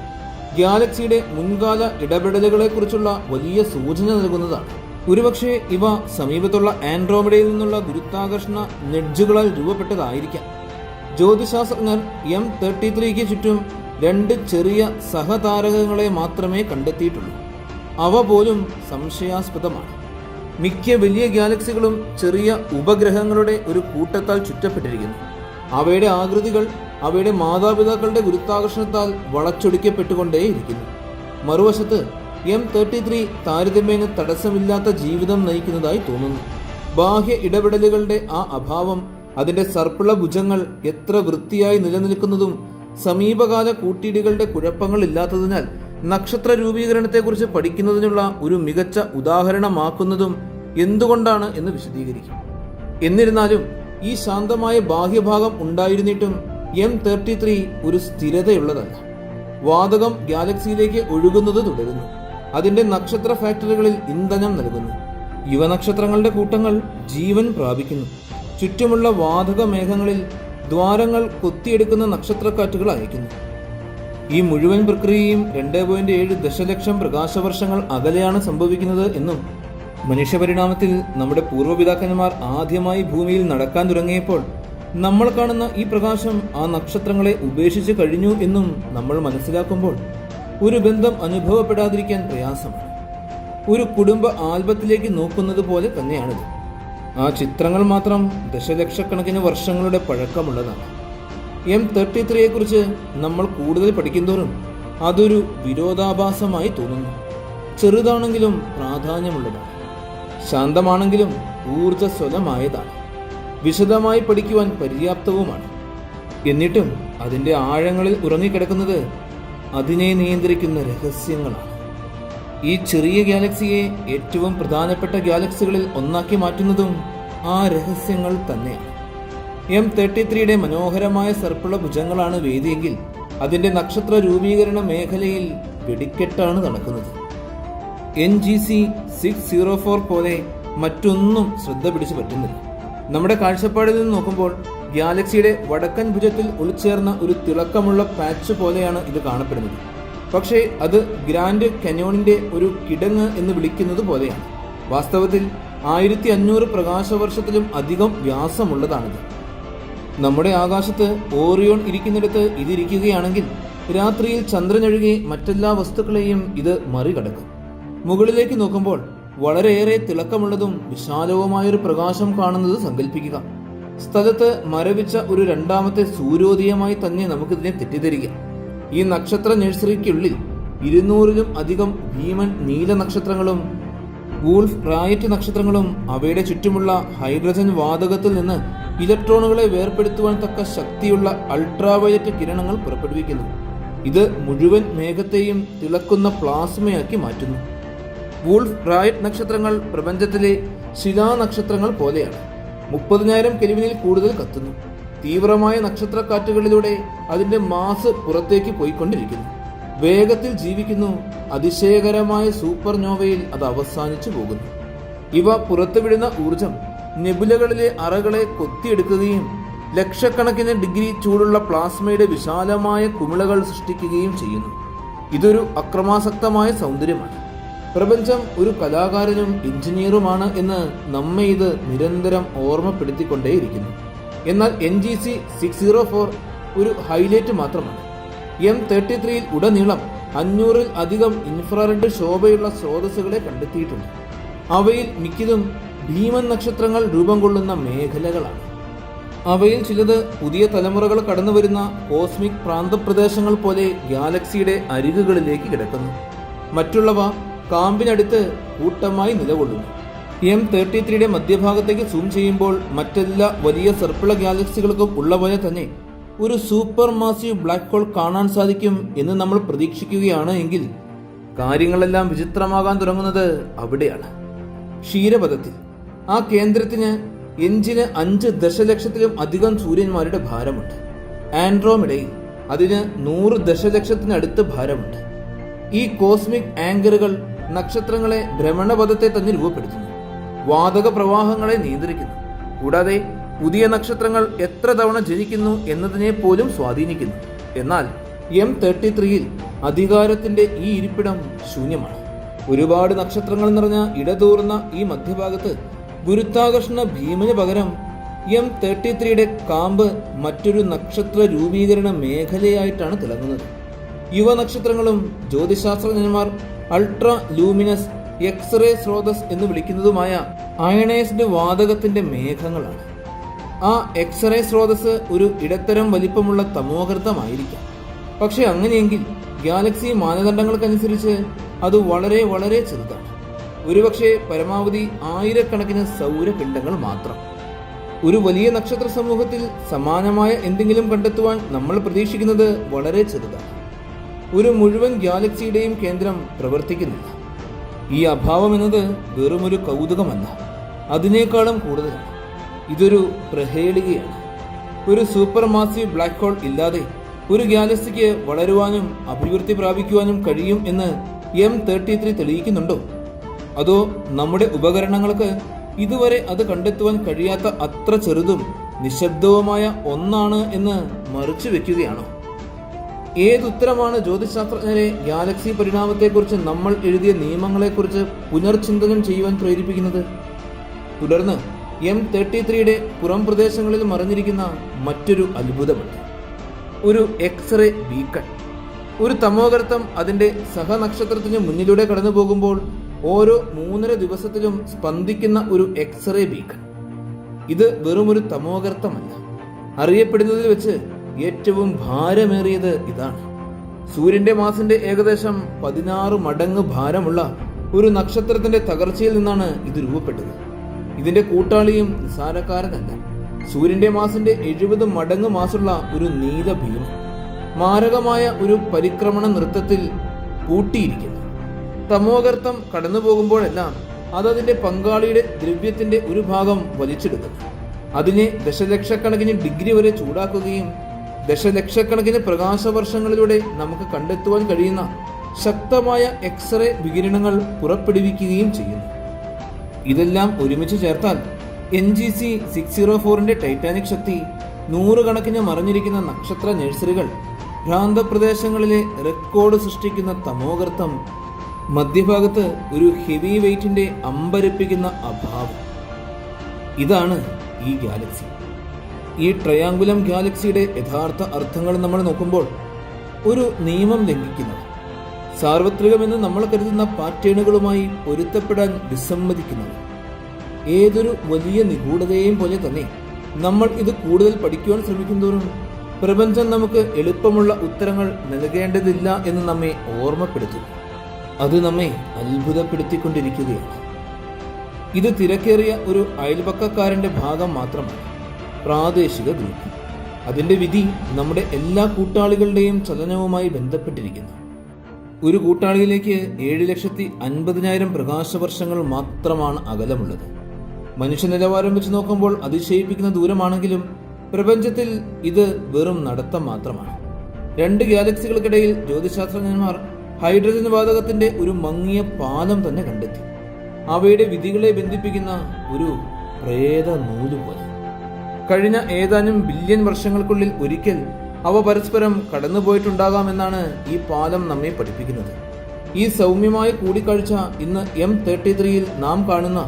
ഗാലക്സിയുടെ മുൻകാല ഇടപെടലുകളെക്കുറിച്ചുള്ള വലിയ സൂചന നൽകുന്നതാണ്. ഒരുപക്ഷെ ഇവ സമീപത്തുള്ള ആൻഡ്രോമഡയിൽ നിന്നുള്ള ഗുരുത്വാകർഷണ നെഡ്ജുകളാൽ രൂപപ്പെട്ടതായിരിക്കാം. ജ്യോതിശാസ്ത്രജ്ഞർ M33ക്ക് ചുറ്റും 2 ചെറിയ സഹതാരകങ്ങളെ മാത്രമേ കണ്ടെത്തിയിട്ടുള്ളൂ. അവ പോലും സംശയാസ്പദമാണ്. മിക്ക വലിയ ഗാലക്സികളും ചെറിയ ഉപഗ്രഹങ്ങളുടെ ഒരു കൂട്ടത്താൽ ചുറ്റപ്പെട്ടിരിക്കുന്നു. അവയുടെ ആകൃതികൾ അവയുടെ മാതാപിതാക്കളുടെ ഗുരുത്വാകർഷണത്താൽ വളച്ചൊടിക്കപ്പെട്ടുകൊണ്ടേയിരിക്കുന്നു. മറുവശത്ത് M33 താരതമ്യേന തടസ്സമില്ലാത്ത ജീവിതം നയിക്കുന്നതായി തോന്നുന്നു. ബാഹ്യ ഇടപെടലുകളുടെ ആ അഭാവം അതിന്റെ സർപ്പിള ഭുജങ്ങൾ എത്ര വൃത്തിയായി നിലനിൽക്കുന്നതും സമീപകാല കൂട്ടിയിടികളുടെ കുഴപ്പങ്ങളില്ലാത്തതിനാൽ നക്ഷത്ര രൂപീകരണത്തെക്കുറിച്ച് പഠിക്കുന്നതിനുള്ള ഒരു മികച്ച ഉദാഹരണമാക്കുന്നതും എന്തുകൊണ്ടാണ് എന്ന് വിശദീകരിക്കും. എന്നിരുന്നാലും ഈ ശാന്തമായ ബാഹ്യഭാഗം ഉണ്ടായിരുന്നിട്ടും M33 ഒരു സ്ഥിരതയുള്ളതല്ല. വാതകം ഗാലക്സിയിലേക്ക് ഒഴുകുന്നത് തുടരുന്നു. അതിന്റെ നക്ഷത്ര ഫാക്ടറികളിൽ ഇന്ധനം നൽകുന്നു. യുവനക്ഷത്രങ്ങളുടെ കൂട്ടങ്ങൾ ജീവൻ പ്രാപിക്കുന്നു. ചുറ്റുമുള്ള വാതക മേഘങ്ങളിൽ ദ്വാരങ്ങൾ കൊത്തിയെടുക്കുന്ന നക്ഷത്രക്കാറ്റുകൾ അയക്കുന്നു. ഈ മുഴുവൻ പ്രക്രിയയും 2.7 ദശലക്ഷം പ്രകാശവർഷങ്ങൾ അകലെയാണ് സംഭവിക്കുന്നത് എന്നും മനുഷ്യപരിണാമത്തിൽ നമ്മുടെ പൂർവ്വപിതാക്കന്മാർ ആദ്യമായി ഭൂമിയിൽ നടക്കാൻ തുടങ്ങിയപ്പോൾ നമ്മൾ കാണുന്ന ഈ പ്രകാശം ആ നക്ഷത്രങ്ങളെ ഉപേക്ഷിച്ച് കഴിഞ്ഞു എന്നും നമ്മൾ മനസ്സിലാക്കുമ്പോൾ ഒരു ബന്ധം അനുഭവപ്പെടാതിരിക്കാൻ പ്രയാസമാണ്. ഒരു കുടുംബ ആൽബത്തിലേക്ക് നോക്കുന്നത് പോലെ തന്നെയാണിത്. ആ ചിത്രങ്ങൾ മാത്രം ദശലക്ഷക്കണക്കിന് വർഷങ്ങളുടെ പഴക്കമുള്ളതാണ്. M33യെക്കുറിച്ച് നമ്മൾ കൂടുതൽ പഠിക്കുന്തോറും അതൊരു വിരോധാഭാസമായി തോന്നുന്നു. ചെറുതാണെങ്കിലും പ്രാധാന്യമുള്ളതാണ്. ശാന്തമാണെങ്കിലും ഊർജ്ജസ്വലമായതാണ്. വിശദമായി പഠിക്കുവാൻ പര്യാപ്തവുമാണ്. എന്നിട്ടും അതിൻ്റെ ആഴങ്ങളിൽ ഉറങ്ങിക്കിടക്കുന്നത് അതിനെ നിയന്ത്രിക്കുന്ന രഹസ്യങ്ങളാണ്. ഈ ചെറിയ ഗാലക്സിയെ ഏറ്റവും പ്രധാനപ്പെട്ട ഗാലക്സികളിൽ ഒന്നാക്കി മാറ്റുന്നതും ആ രഹസ്യങ്ങൾ തന്നെയാണ്. M33യുടെ മനോഹരമായ സർപ്പിള ഭുജങ്ങളാണ് വേദിയെങ്കിൽ അതിൻ്റെ നക്ഷത്ര രൂപീകരണ മേഖലയിൽ വെടിക്കെട്ടാണ് നടക്കുന്നത്. NGC 604 പോലെ മറ്റൊന്നും ശ്രദ്ധ പിടിച്ചു പറ്റുന്നില്ല. നമ്മുടെ കാഴ്ചപ്പാടിൽ നിന്ന് നോക്കുമ്പോൾ ഗാലക്സിയുടെ വടക്കൻ ഭുജത്തിൽ ഒളിച്ചേർന്ന ഒരു തിളക്കമുള്ള പാച്ച് പോലെയാണ് ഇത് കാണപ്പെടുന്നത്. പക്ഷേ അത് ഗ്രാൻഡ് കനോണിന്റെ ഒരു കിടങ്ങ് എന്ന് വിളിക്കുന്നത് പോലെയാണ്. വാസ്തവത്തിൽ 1500 പ്രകാശവർഷത്തിലും അധികം വ്യാസമുള്ളതാണിത്. നമ്മുടെ ആകാശത്ത് ഓറിയോൺ ഇരിക്കുന്നിടത്ത് ഇതിരിക്കുകയാണെങ്കിൽ രാത്രിയിൽ ചന്ദ്രനൊഴികെ മറ്റെല്ലാ വസ്തുക്കളെയും ഇത് മറികടക്കും. മുകളിലേക്ക് നോക്കുമ്പോൾ വളരെയേറെ തിളക്കമുള്ളതും വിശാലവുമായൊരു പ്രകാശം കാണുന്നത് സങ്കല്പിക്കുക. സ്ഥലത്ത് മരവിച്ച ഒരു രണ്ടാമത്തെ സൂര്യോദയമായി തന്നെ നമുക്കിതിനെ തെറ്റിദ്ധരിക്കാം. ഈ നക്ഷത്ര നഴ്സറിക്കുള്ളിൽ 200-ലും അധികം ഭീമൻ നീല നക്ഷത്രങ്ങളും വൂൾഫ് റായറ്റ് നക്ഷത്രങ്ങളും അവയുടെ ചുറ്റുമുള്ള ഹൈഡ്രജൻ വാതകത്തിൽ നിന്ന് ഇലക്ട്രോണുകളെ വേർപെടുത്തുവാൻ തക്ക ശക്തിയുള്ള അൾട്രാവയലറ്റ് കിരണങ്ങൾ പുറപ്പെടുവിക്കുന്നു. ഇത് മുഴുവൻ മേഘത്തെയും തിളക്കുന്ന പ്ലാസ്മയാക്കി മാറ്റുന്നു. വൂൾഫ് റായറ്റ് നക്ഷത്രങ്ങൾ പ്രപഞ്ചത്തിലെ ശിലാനക്ഷത്രങ്ങൾ പോലെയാണ്. 30,000 കെൽവിനിൽ കൂടുതൽ കത്തുന്നു. തീവ്രമായ നക്ഷത്രക്കാറ്റുകളിലൂടെ അതിന്റെ മാസ് പുറത്തേക്ക് പോയിക്കൊണ്ടിരിക്കുന്നു. വേഗത്തിൽ ജീവിക്കുന്നു, അതിശയകരമായ സൂപ്പർനോവയിൽ അത് അവസാനിച്ചു പോകുന്നു. ഇവ പുറത്തുവിടുന്ന ഊർജം നെബുലകളിലെ അറകളെ കൊത്തിയെടുക്കുകയും ലക്ഷക്കണക്കിന് ഡിഗ്രി ചൂടുള്ള പ്ലാസ്മയുടെ വിശാലമായ കുമിളകൾ സൃഷ്ടിക്കുകയും ചെയ്യുന്നു. ഇതൊരു അക്രമാസക്തമായ സൗന്ദര്യമാണ്. പ്രപഞ്ചം ഒരു കലാകാരനും എഞ്ചിനീയറുമാണ് എന്ന് നമ്മെ ഇത് നിരന്തരം ഓർമ്മപ്പെടുത്തിക്കൊണ്ടേയിരിക്കുന്നു. എന്നാൽ NGC 604 ഒരു ഹൈലൈറ്റ് മാത്രമാണ്. M33 ഉടനീളം 500-ൽ അധികം ഇൻഫ്രാറെഡ് ശോഭയുള്ള സ്രോതസ്സുകളെ കണ്ടെത്തിയിട്ടുണ്ട്. അവയിൽ മിക്കതും ഭീമൻ നക്ഷത്രങ്ങൾ രൂപം കൊള്ളുന്ന മേഖലകളാണ്. അവയിൽ ചിലത് പുതിയ തലമുറകൾ കടന്നുവരുന്ന കോസ്മിക് പ്രാന്തപ്രദേശങ്ങൾ പോലെ ഗാലക്സിയുടെ അരികുകളിലേക്ക് കിടക്കുന്നു. മറ്റുള്ളവ കാമ്പിനടുത്ത് കൂട്ടമായി നിലകൊള്ളുന്നു. M33 മധ്യഭാഗത്തേക്ക് സൂം ചെയ്യുമ്പോൾ മറ്റെല്ലാ വലിയ സർപ്പിള ഗാലക്സികൾക്കും ഉള്ള പോലെ തന്നെ ഒരു സൂപ്പർ മാസീവ് ബ്ലാക്ക് ഹോൾ കാണാൻ സാധിക്കും എന്ന് നമ്മൾ പ്രതീക്ഷിക്കുകയാണ് എങ്കിൽ കാര്യങ്ങളെല്ലാം വിചിത്രമാകാൻ തുടങ്ങുന്നത് അവിടെയാണ്. ക്ഷീരപഥത്തിൽ ആ കേന്ദ്രത്തിന് എഞ്ചിന് 5 ദശലക്ഷത്തിലും അധികം സൂര്യന്മാരുടെ ഭാരമുണ്ട്. ആൻഡ്രോമിഡയിൽ അതിന് 100 ദശലക്ഷത്തിനടുത്ത് ഭാരമുണ്ട്. ഈ കോസ്മിക് ആങ്കറുകൾ നക്ഷത്രങ്ങളെ ഭ്രമണപഥത്തെ തന്നെ രൂപപ്പെടുത്തുന്നു, വാതക പ്രവാഹങ്ങളെ നിയന്ത്രിക്കുന്നു, കൂടാതെ പുതിയ നക്ഷത്രങ്ങൾ എത്ര തവണ ജനിക്കുന്നു എന്നതിനെ പോലും സ്വാധീനിക്കുന്നു. എന്നാൽ M33 അധികാരത്തിന്റെ ഈ ഇരിപ്പിടം ശൂന്യമാണ്. ഒരുപാട് നക്ഷത്രങ്ങൾ നിറഞ്ഞ ഇടതൂർന്ന ഈ മധ്യഭാഗത്ത് ഗുരുത്വാകർഷണ ഭീമന് പകരം M33 കാമ്പ് മറ്റൊരു നക്ഷത്ര രൂപീകരണ മേഖലയായിട്ടാണ് തിളങ്ങുന്നത്. യുവനക്ഷത്രങ്ങളും ജ്യോതിശാസ്ത്രജ്ഞന്മാർ അൾട്രാ ലൂമിനസ് എക്സ്റേ സ്രോതസ് എന്ന് വിളിക്കുന്നതുമായ അയണൈസ്ഡ് വാതകത്തിന്റെ മേഘങ്ങളാണ്. ആ എക്സ്റേ സ്രോതസ് ഒരു ഇടത്തരം വലിപ്പമുള്ള തമോഗർത്തമായിരിക്കാം. പക്ഷെ അങ്ങനെയെങ്കിൽ ഗാലക്സി മാനദണ്ഡങ്ങൾക്കനുസരിച്ച് അത് വളരെ വളരെ ചെറുതാണ്. ഒരുപക്ഷെ പരമാവധി ആയിരക്കണക്കിന് സൗരപിണ്ഡങ്ങൾ മാത്രം. ഒരു വലിയ നക്ഷത്ര സമൂഹത്തിൽ സമാനമായ എന്തെങ്കിലും കണ്ടെത്തുവാൻ നമ്മൾ പ്രതീക്ഷിക്കുന്നത് വളരെ ചെറുതാണ്. ഒരു മുഴുവൻ ഗാലക്സിയുടെയും കേന്ദ്രം പ്രവർത്തിക്കുന്നില്ല. ഈ അഭാവം എന്നത് വെറുമൊരു കൗതുകമല്ല, അതിനേക്കാളും കൂടുതലാണ്. ഇതൊരു പ്രഹേളികയാണ്. ഒരു സൂപ്പർ മാസീവ് ബ്ലാക്ക് ഹോൾ ഇല്ലാതെ ഒരു ഗാലക്സിക്ക് വളരുവാനും അഭിവൃദ്ധി പ്രാപിക്കുവാനും കഴിയും എന്ന് M33 തെളിയിക്കുന്നുണ്ടോ? അതോ നമ്മുടെ ഉപകരണങ്ങൾക്ക് ഇതുവരെ അത് കണ്ടെത്തുവാൻ കഴിയാത്ത അത്ര ചെറുതും നിശബ്ദവുമായ ഒന്നാണ് എന്ന് മറിച്ചു വെക്കുകയാണോ? ഏതുത്തരമാണ് ജ്യോതിശാസ്ത്രജ്ഞരെ ഗാലക്സി പരിണാമത്തെക്കുറിച്ച് നമ്മൾ എഴുതിയ നിയമങ്ങളെക്കുറിച്ച് പുനർചിന്തനം ചെയ്യുവാൻ പ്രേരിപ്പിക്കുന്നത്? തുടർന്ന് M33 പുറം പ്രദേശങ്ങളിൽ മറഞ്ഞിരിക്കുന്ന മറ്റൊരു അത്ഭുതമുണ്ട്. ഒരു എക്സ്റേ ബീക്കൺ. ഒരു തമോഗർത്തം അതിൻ്റെ സഹനക്ഷത്രത്തിന് മുന്നിലൂടെ കടന്നു പോകുമ്പോൾ ഓരോ 3.5 ദിവസത്തിലും സ്പന്ദിക്കുന്ന ഒരു എക്സ്റേ ബീക്കൺ. ഇത് വെറുമൊരു തമോഗർത്തമല്ല, അറിയപ്പെടുന്നതിൽ വെച്ച് ഏറ്റവും ഭാരമേറിയത് ഇതാണ്. സൂര്യന്റെ മാസിന്റെ ഏകദേശം 16 മടങ്ങ് ഭാരമുള്ള ഒരു നക്ഷത്രത്തിന്റെ തകർച്ചയിൽ നിന്നാണ് ഇത് രൂപപ്പെട്ടത്. ഇതിന്റെ കൂട്ടാളിയും നിസാരക്കാരനല്ല. സൂര്യന്റെ മാസിന്റെ 70 മടങ്ങ് മാസുള്ള ഒരു നീല ഭീമൻ മാരകമായ ഒരു പരിക്രമണ നൃത്തത്തിൽ കൂട്ടിയിരിക്കുന്നു. തമോഗർത്തം കടന്നു പോകുമ്പോഴെല്ലാം അതതിന്റെ പങ്കാളിയുടെ ദ്രവ്യത്തിന്റെ ഒരു ഭാഗം വലിച്ചെടുക്കുന്നു. അതിനെ ദശലക്ഷക്കണക്കിന് ഡിഗ്രി വരെ ചൂടാക്കുകയും ദശലക്ഷക്കണക്കിന് പ്രകാശവർഷങ്ങളിലൂടെ നമുക്ക് കണ്ടെത്തുവാൻ കഴിയുന്ന ശക്തമായ എക്സ്റേ വികിരണങ്ങൾ പുറപ്പെടുവിക്കുകയും ചെയ്യുന്നു. ഇതെല്ലാം ഒരുമിച്ച് ചേർത്താൽ NGC 604 ടൈറ്റാനിക് ശക്തി, 100 കണക്കിന് മറഞ്ഞിരിക്കുന്ന നക്ഷത്ര നഴ്സറികൾ, ഭ്രാന്തപ്രദേശങ്ങളിലെ റെക്കോർഡ് സൃഷ്ടിക്കുന്ന തമോഗർത്തം, മധ്യഭാഗത്ത് ഒരു ഹെവി വെയ്റ്റിന്റെ അമ്പരപ്പിക്കുന്ന അഭാവം. ഇതാണ് ഈ ഗാലക്സി. ഈ ട്രയാങ്കുലം ഗാലക്സിയുടെ യഥാർത്ഥ അർത്ഥങ്ങൾ നമ്മൾ നോക്കുമ്പോൾ ഒരു നിയമം ലംഘിക്കുന്നത്, സാർവത്രികമെന്ന് നമ്മൾ കരുതുന്ന പാറ്റേണുകളുമായി പൊരുത്തപ്പെടാൻ വിസമ്മതിക്കുന്നത്, ഏതൊരു വലിയ നിഗൂഢതയെയും പോലെ തന്നെ നമ്മൾ ഇത് കൂടുതൽ പഠിക്കുവാൻ ശ്രമിക്കുന്തോറും പ്രപഞ്ചം നമുക്ക് എളുപ്പമുള്ള ഉത്തരങ്ങൾ നൽകേണ്ടതില്ല എന്ന് നമ്മെ ഓർമ്മപ്പെടുത്തുന്നു. അത് നമ്മെ അത്ഭുതപ്പെടുത്തിക്കൊണ്ടിരിക്കുകയാണ്. ഇത് തിരക്കേറിയ ഒരു അയൽപക്കക്കാരന്റെ ഭാഗം മാത്രമാണ്, പ്രാദേശിക ഗ്രൂപ്പ്. അതിൻ്റെ വിധി നമ്മുടെ എല്ലാ കൂട്ടാളികളുടെയും ചലനവുമായി ബന്ധപ്പെട്ടിരിക്കുന്നു. ഒരു കൂട്ടാളിയിലേക്ക് 7,50,000 പ്രകാശവർഷങ്ങൾ മാത്രമാണ് അകലമുള്ളത്. മനുഷ്യ നിലവാരം വെച്ച് നോക്കുമ്പോൾ അതിശയിപ്പിക്കുന്ന ദൂരമാണെങ്കിലും പ്രപഞ്ചത്തിൽ ഇത് വെറും നടത്തം മാത്രമാണ്. 2 ഗാലക്സികൾക്കിടയിൽ ജ്യോതിശാസ്ത്രജ്ഞന്മാർ ഹൈഡ്രജൻ വാതകത്തിന്റെ ഒരു മങ്ങിയ പാലം തന്നെ കണ്ടെത്തി. അവയുടെ വിധികളെ ബന്ധിപ്പിക്കുന്ന ഒരു പ്രേത നൂല് പോലെ. കഴിഞ്ഞ ഏതാനും ബില്യൺ വർഷങ്ങൾക്കുള്ളിൽ ഒരിക്കൽ അവ പരസ്പരം കടന്നുപോയിട്ടുണ്ടാകാമെന്നാണ് ഈ പാലം നമ്മെ പഠിപ്പിക്കുന്നത്. ഈ സൗമ്യമായ കൂടിക്കാഴ്ച ഇന്ന് M33 നാം കാണുന്ന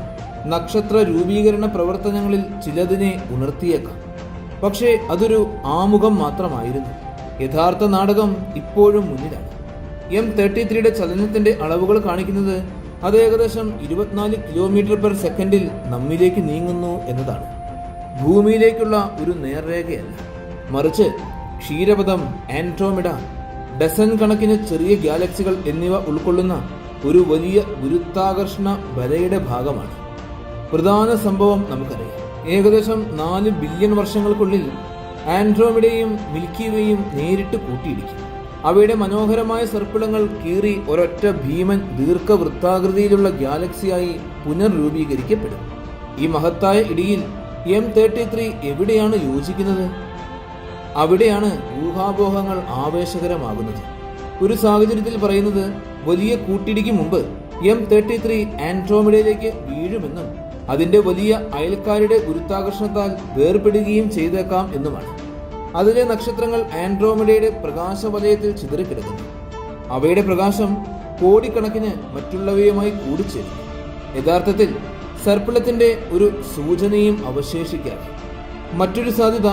നക്ഷത്ര രൂപീകരണ പ്രവർത്തനങ്ങളിൽ ചിലതിനെ ഉണർത്തിയേക്കാം. പക്ഷേ അതൊരു ആമുഖം മാത്രമായിരുന്നു. യഥാർത്ഥ നാടകം ഇപ്പോഴും മുന്നിലാണ്. M33 ചലനത്തിന്റെ അളവുകൾ കാണിക്കുന്നത് അത് ഏകദേശം 24 km/s നമ്മിലേക്ക് നീങ്ങുന്നു എന്നതാണ്. ഭൂമിയിലേക്കുള്ള ഒരു നേർരേഖയല്ല, മറിച്ച് ക്ഷീരപഥം, ആൻഡ്രോമിഡ, ഡസൻ കണക്കിന് ചെറിയ ഗാലക്സികൾ എന്നിവ ഉൾക്കൊള്ളുന്ന ഒരു വലിയ ഗുരുത്വാകർഷണ വലയുടെ ഭാഗമാണ്. പ്രധാന സംഭവം നമുക്കറിയാം. ഏകദേശം 4 ബില്യൺ വർഷങ്ങൾക്കുള്ളിൽ ആൻഡ്രോമിഡയും മിൽക്കി വേയും നേരിട്ട് കൂട്ടിയിടിക്കും. അവയുടെ മനോഹരമായ സർപ്പിളങ്ങൾ കീറി ഒരൊറ്റ ഭീമൻ ദീർഘവൃത്താകൃതിയിലുള്ള ഗാലക്സിയായി പുനർരൂപീകരിക്കപ്പെടും. ഈ മഹത്തായ ഇടിയിൽ M33 എവിടെയാണ് യോജിക്കുന്നത്? അവിടെയാണ് ഊഹാപോഹങ്ങൾ ആവേശകരമാകുന്നത്. ഒരു സാഹചര്യത്തിൽ പറയുന്നത് വലിയ കൂട്ടിടിക്ക് മുമ്പ് M33 ആൻഡ്രോമിഡയിലേക്ക് വീഴുമെന്നും അതിന്റെ വലിയ അയൽക്കാരുടെ ഗുരുത്വാകർഷണത്താൽ വേർപെടുകയും ചെയ്തേക്കാം എന്നുമാണ്. അതിലെ നക്ഷത്രങ്ങൾ ആൻഡ്രോമിഡയുടെ പ്രകാശവലയത്തിൽ ചിതറിക്കിടക്കുന്നു. അവയുടെ പ്രകാശം കോടിക്കണക്കിന് മറ്റുള്ളവയുമായി കൂടിച്ചേരും. യഥാർത്ഥത്തിൽ സർപ്പിളത്തിന്റെ ഒരു സൂചനയും അവശേഷിക്കാതെ. മറ്റൊരു സാധ്യത,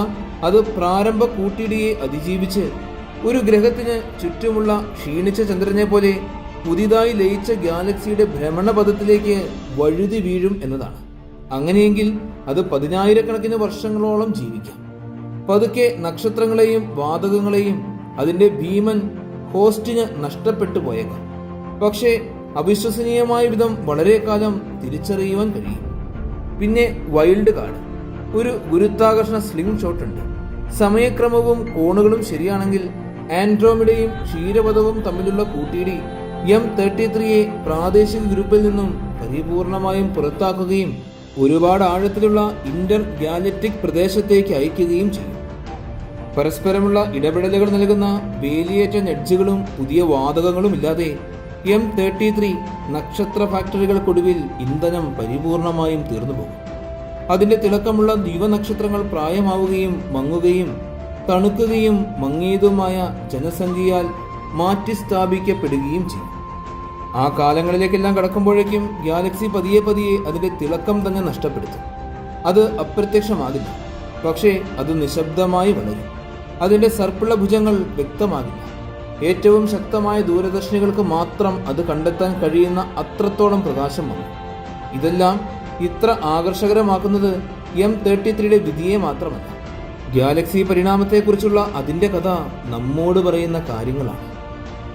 അത് പ്രാരംഭ കൂട്ടിയിടിയെ അതിജീവിച്ച് ഒരു ഗ്രഹത്തിന് ചുറ്റുമുള്ള ക്ഷീണിച്ച ചന്ദ്രനെ പോലെ പുതിയതായി ലയിച്ച ഗാലക്സിയുടെ ഭ്രമണപഥത്തിലേക്ക് വഴുതി വീഴും എന്നതാണ്. അങ്ങനെയെങ്കിൽ അത് 10,000 വർഷങ്ങളോളം ജീവിക്കാം. പതുക്കെ നക്ഷത്രങ്ങളെയും വാതകങ്ങളെയും അതിന്റെ ഭീമൻ ഹോസ്റ്റിന് നഷ്ടപ്പെട്ടു പോയേക്കാം. പക്ഷേ അവിശ്വസനീയമായ വിധം വളരെ കാലം തിരിച്ചറിയുവാൻ കഴിയും. പിന്നെ വൈൽഡ് കാർഡ്, ഒരു ഗുരുത്വാകർഷണ സ്ലിംഗ് ഷോട്ട് ഉണ്ട്. സമയക്രമവും കോണുകളും ശരിയാണെങ്കിൽ ആൻഡ്രോമിഡയും ക്ഷീരപഥവും തമ്മിലുള്ള കൂട്ടിയിടി M33 പ്രാദേശിക ഗ്രൂപ്പിൽ നിന്നും പരിപൂർണമായും പുറത്താക്കുകയും ഒരുപാട് ആഴത്തിലുള്ള ഇന്റർ ഗാലക്റ്റിക് പ്രദേശത്തേക്ക് അയക്കുകയും ചെയ്യും. പരസ്പരമുള്ള ഇടപെടലുകൾ നൽകുന്ന വേലിയേറ്റ നെഡ്ജുകളും പുതിയ വാതകങ്ങളും ഇല്ലാതെ M33 നക്ഷത്ര ഫാക്ടറികൾക്കൊടുവിൽ ഇന്ധനം പരിപൂർണമായും തീർന്നുപോകും. അതിന്റെ തിളക്കമുള്ള ദ്വീപനക്ഷത്രങ്ങൾ പ്രായമാവുകയും മങ്ങുകയും തണുക്കുകയും മങ്ങിയതുമായ ജനസംഖ്യയാൽ മാറ്റി സ്ഥാപിക്കപ്പെടുകയും ചെയ്യും. ആ കാലങ്ങളിലേക്കെല്ലാം കടക്കുമ്പോഴേക്കും ഗാലക്സി പതിയെ പതിയെ അതിന്റെ തിളക്കം തന്നെ നഷ്ടപ്പെടുത്തും. അത് അപ്രത്യക്ഷമാകില്ല, പക്ഷേ അത് നിശബ്ദമായി വളരും. അതിന്റെ സർപ്പിള ഭുജങ്ങൾ വ്യക്തമാകില്ല. ഏറ്റവും ശക്തമായ ദൂരദർശിനികൾക്ക് മാത്രം അത് കണ്ടെത്താൻ കഴിയുന്ന അത്രത്തോളം പ്രകാശം വന്നു. ഇതെല്ലാം ഇത്ര ആകർഷകരമാക്കുന്നത് M33 വിധിയെ മാത്രമല്ല, ഗാലക്സി പരിണാമത്തെക്കുറിച്ചുള്ള അതിന്റെ കഥ നമ്മോട് പറയുന്ന കാര്യങ്ങളാണ്.